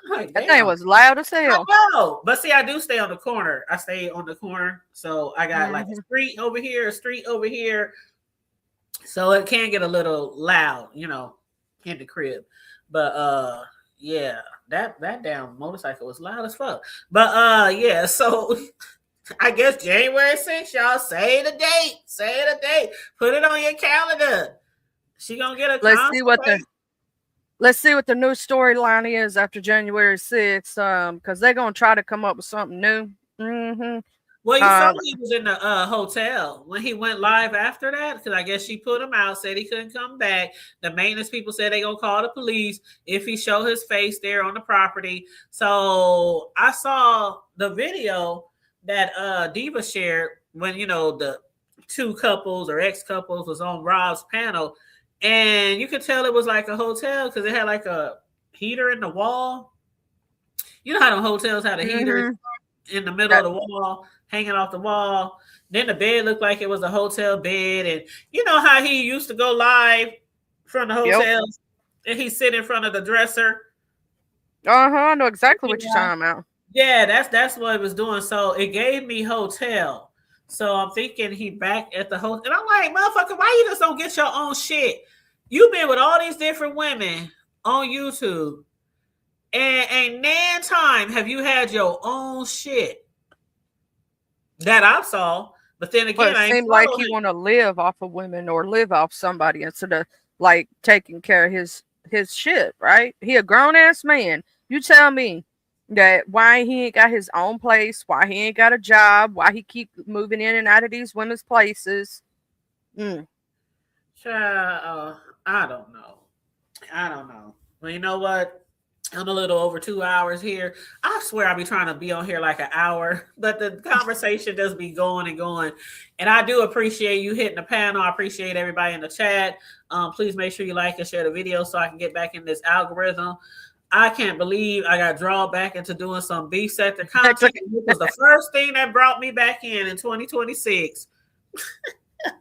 Like, that thing was loud as hell. I know. But see, I do stay on the corner. I stay on the corner. So I got like a street over here. So it can get a little loud, in the crib. But yeah, that damn motorcycle was loud as fuck. But yeah, so I guess January 6th, y'all say the date. Put it on your calendar. She gonna get a Let's see what the new storyline is after January 6th. Because they're gonna try to come up with something new. Well, you saw he was in the hotel when he went live after that, because I guess she put him out, said he couldn't come back. The maintenance people said they gonna call the police if he show his face there on the property. So I saw the video that Diva shared when, you know, the two couples or ex-couples was on Rob's panel, and you could tell it was like a hotel because it had like a heater in the wall. You know how the hotels had a heater in the middle of the wall, hanging off the wall. Then the bed looked like it was a hotel bed. And you know how he used to go live from the hotels and he sit in front of the dresser? I know exactly what you're talking about. Yeah, that's what it was doing. So it gave me hotel. So I'm thinking he back at the hotel. And I'm like, motherfucker, why you just don't get your own shit? You've been with all these different women on YouTube. And ain't nan time have you had your own shit that I saw. But then again, it seemed like he want to live off of women or live off somebody instead of like taking care of his shit, right? He a grown ass man. You tell me that why he ain't got his own place, why he ain't got a job, why he keep moving in and out of these women's places. Child, I don't know. Well, you know what? I'm a little over 2 hours here. I swear I'll be trying to be on here like an hour, but the conversation does be going and going. And I do appreciate you hitting the panel. I appreciate everybody in the chat. Please make sure you like and share the video so I can get back in this algorithm. I can't believe I got drawn back into doing some beef sector content. It was the first thing that brought me back in 2026.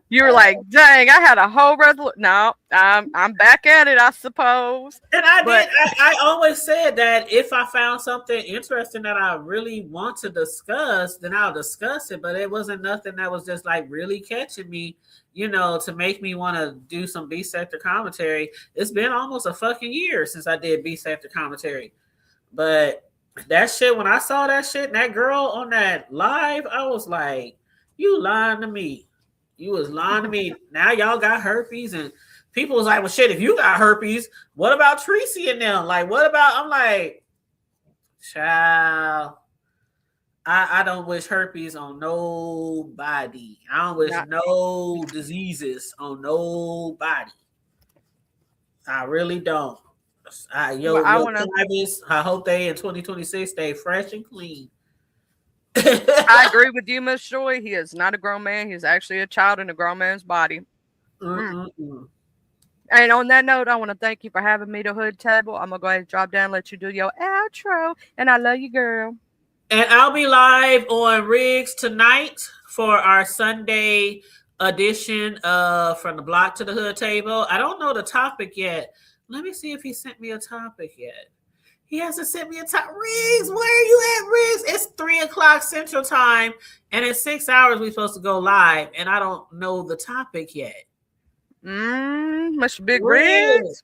You were like, dang, I had a whole resolution. No, I'm back at it, I suppose. And I always said that if I found something interesting that I really want to discuss, then I'll discuss it. But it wasn't nothing that was just like really catching me, you know, to make me want to do some B sector commentary. It's been almost a fucking year since I did B sector commentary. But that shit, when I saw that shit and that girl on that live, I was like, you lying to me. You was lying to me. Now y'all got herpes, and people was like, well, shit, if you got herpes, what about Tracy and them? Like, what about, I'm like, child, I don't wish herpes on nobody. I don't wish no diseases on nobody. I really don't. I hope they in 2026 stay fresh and clean. I agree with you, Miss Joy. He is not a grown man. He's actually a child in a grown man's body. And on that note, I want to thank you for having me to Hood Table. I'm going to go ahead and drop down and let you do your outro. And I love you, girl. And I'll be live on Riggs tonight for our Sunday edition of From the Block to the Hood Table. I don't know the topic yet. Let me see if he sent me a topic yet. He hasn't sent me a time. Riggs, where are you at, Riggs? It's 3:00 Central Time, and in 6 hours we're supposed to go live, and I don't know the topic yet. Mr. Big Riggs.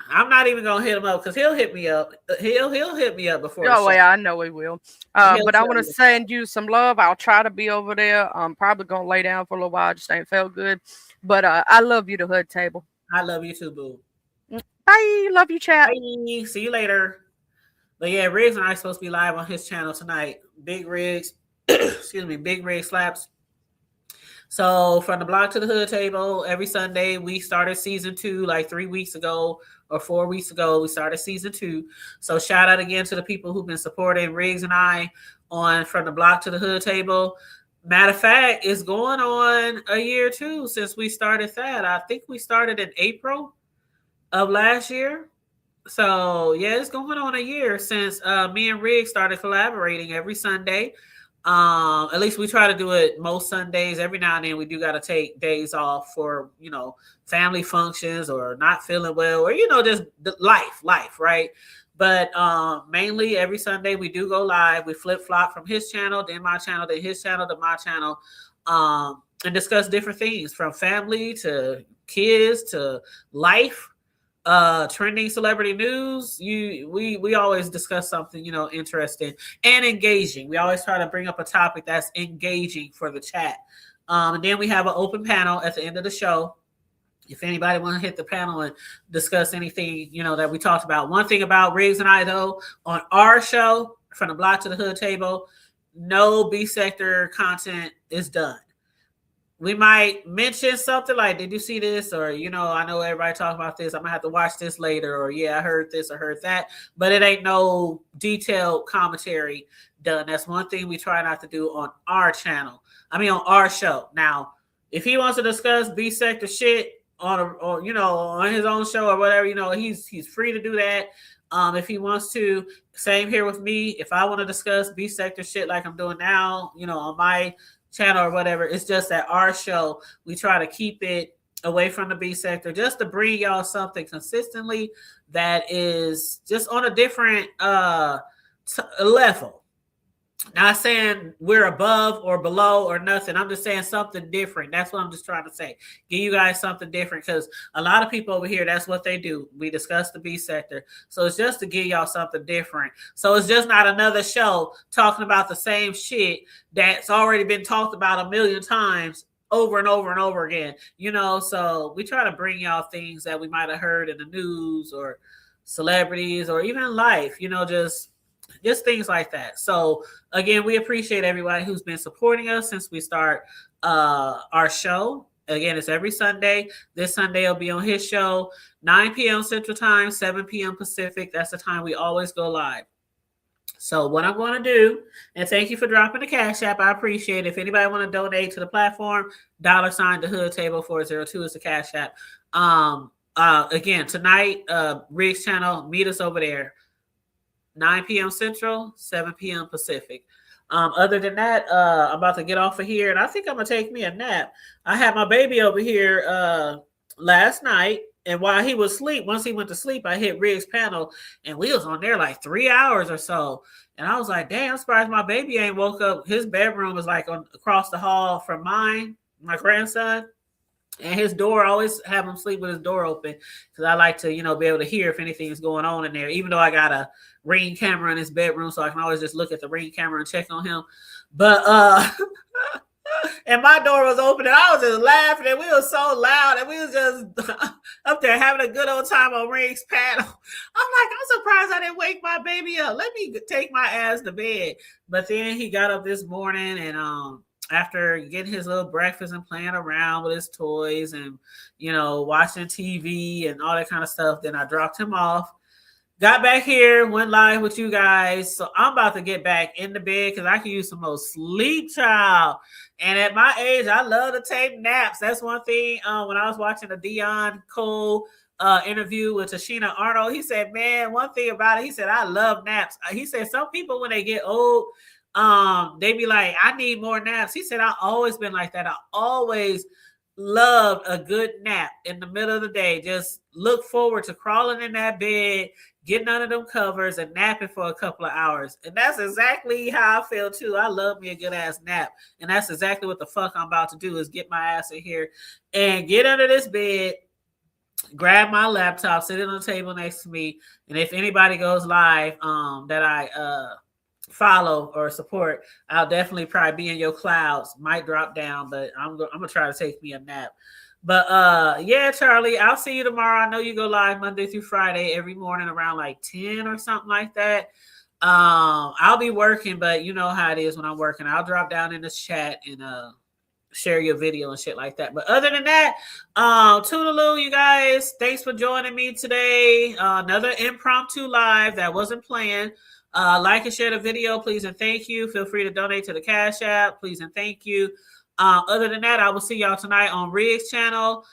I'm not even gonna hit him up because he'll hit me up. He'll hit me up before. Oh yeah, I know he will. But I want to send you some love. I'll try to be over there. I'm probably gonna lay down for a little while. Just ain't felt good. But I love you, the Hood Table. I love you too, boo. Bye. Love you, chat. Bye. See you later. But yeah, Riggs and I are supposed to be live on his channel tonight. Big Riggs, excuse me, Big Rig Slaps. So From the Block to the Hood Table, every Sunday we started season 2 like 3 weeks ago or 4 weeks ago. We started season 2. So shout out again to the people who've been supporting Riggs and I on From the Block to the Hood Table. Matter of fact, it's going on a year too since we started that. I think we started in April of last year. So yeah, it's going on a year since me and Riggs started collaborating every Sunday. At least we try to do it most Sundays. Every now and then we do got to take days off for, you know, family functions or not feeling well or, you know, just life, right? But mainly every Sunday we do go live. We flip-flop from his channel, then my channel, then his channel, to my channel, and discuss different things from family to kids to life. Trending celebrity news. We always discuss something, you know, interesting and engaging. We always try to bring up a topic that's engaging for the chat. And then we have an open panel at the end of the show. If anybody want to hit the panel and discuss anything, you know, that we talked about. One thing about Riggs and I, though, on our show, From the Block to the Hood Table, no B sector content is done. We might mention something like, did you see this? Or, I know everybody talking about this. I'm gonna have to watch this later. Or, yeah, I heard this or heard that. But it ain't no detailed commentary done. That's one thing we try not to do on our channel. On our show. Now, if he wants to discuss B sector shit on his own show or whatever, he's free to do that. If he wants to. Same here with me. If I want to discuss B sector shit like I'm doing now, on my channel or whatever, it's just that our show, we try to keep it away from the B sector just to bring y'all something consistently that is just on a different level. Not saying we're above or below or nothing. I'm just saying something different. That's what I'm just trying to say. Give you guys something different, because a lot of people over here, that's what they do. We discuss the B sector. So it's just to give y'all something different. So it's just not another show talking about the same shit that's already been talked about a million times over and over and over again. So we try to bring y'all things that we might have heard in the news or celebrities or even in life, just things like that. So again, we appreciate everybody who's been supporting us since we start our show. Again, it's every Sunday. This Sunday will be on his show, 9 p.m. Central Time, 7 p.m. Pacific. That's the time we always go live. So what I'm going to do, and thank you for dropping the Cash App. I appreciate it. If anybody want to donate to the platform, $, the Hood Table 402 is the Cash App. Again, tonight, Riggs channel, meet us over there. 9 p.m. Central, 7 p.m. Pacific. Other than that, I'm about to get off of here, and I think I'm going to take me a nap. I had my baby over here last night, and while he was asleep, once he went to sleep, I hit Riggs panel, and we was on there like 3 hours or so. And I was like, damn, I'm surprised my baby ain't woke up. His bedroom was like across the hall from mine, my grandson. And his door, I always have him sleep with his door open, because I like to, be able to hear if anything is going on in there, even though I got a Ring camera in his bedroom, so I can always just look at the Ring camera and check on him. But and my door was open, and I was just laughing, and we were so loud, and we was just up there having a good old time on Ring's panel. I'm surprised I didn't wake my baby up. Let me take my ass to bed. But then he got up this morning, and after getting his little breakfast and playing around with his toys and, watching TV and all that kind of stuff, then I dropped him off. Got back here, went live with you guys. So I'm about to get back in the bed because I can use some more sleep, child. And at my age, I love to take naps. That's one thing. When I was watching the Dion Cole interview with Tashina Arnold, he said, man, one thing about it, he said, I love naps. He said, some people, when they get old, they be like, I need more naps. He said, I've always been like that. I always loved a good nap in the middle of the day. Just look forward to crawling in that bed, getting under them covers and napping for a couple of hours. And that's exactly how I feel too. I love me a good ass nap. And that's exactly what the fuck I'm about to do, is get my ass in here and get under this bed, grab my laptop, sit it on the table next to me. And if anybody goes live that I follow or support, I'll definitely probably be in your clouds. Might drop down, but I'm gonna try to take me a nap. But yeah, Charlie, I'll see you tomorrow. I know you go live Monday through Friday every morning around like 10 or something like that. I'll be working, but you know how it is when I'm working. I'll drop down in the chat and share your video and shit like that. But other than that, toodaloo, you guys. Thanks for joining me today. Another impromptu live that wasn't planned. Like and share the video, please and thank you. Feel free to donate to the Cash App, please and thank you. Other than that, I will see y'all tonight on Riggs channel.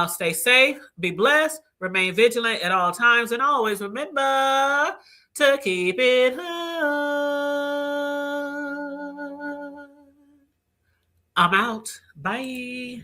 Stay safe, be blessed, remain vigilant at all times, and always remember to keep it hood. I'm out. Bye.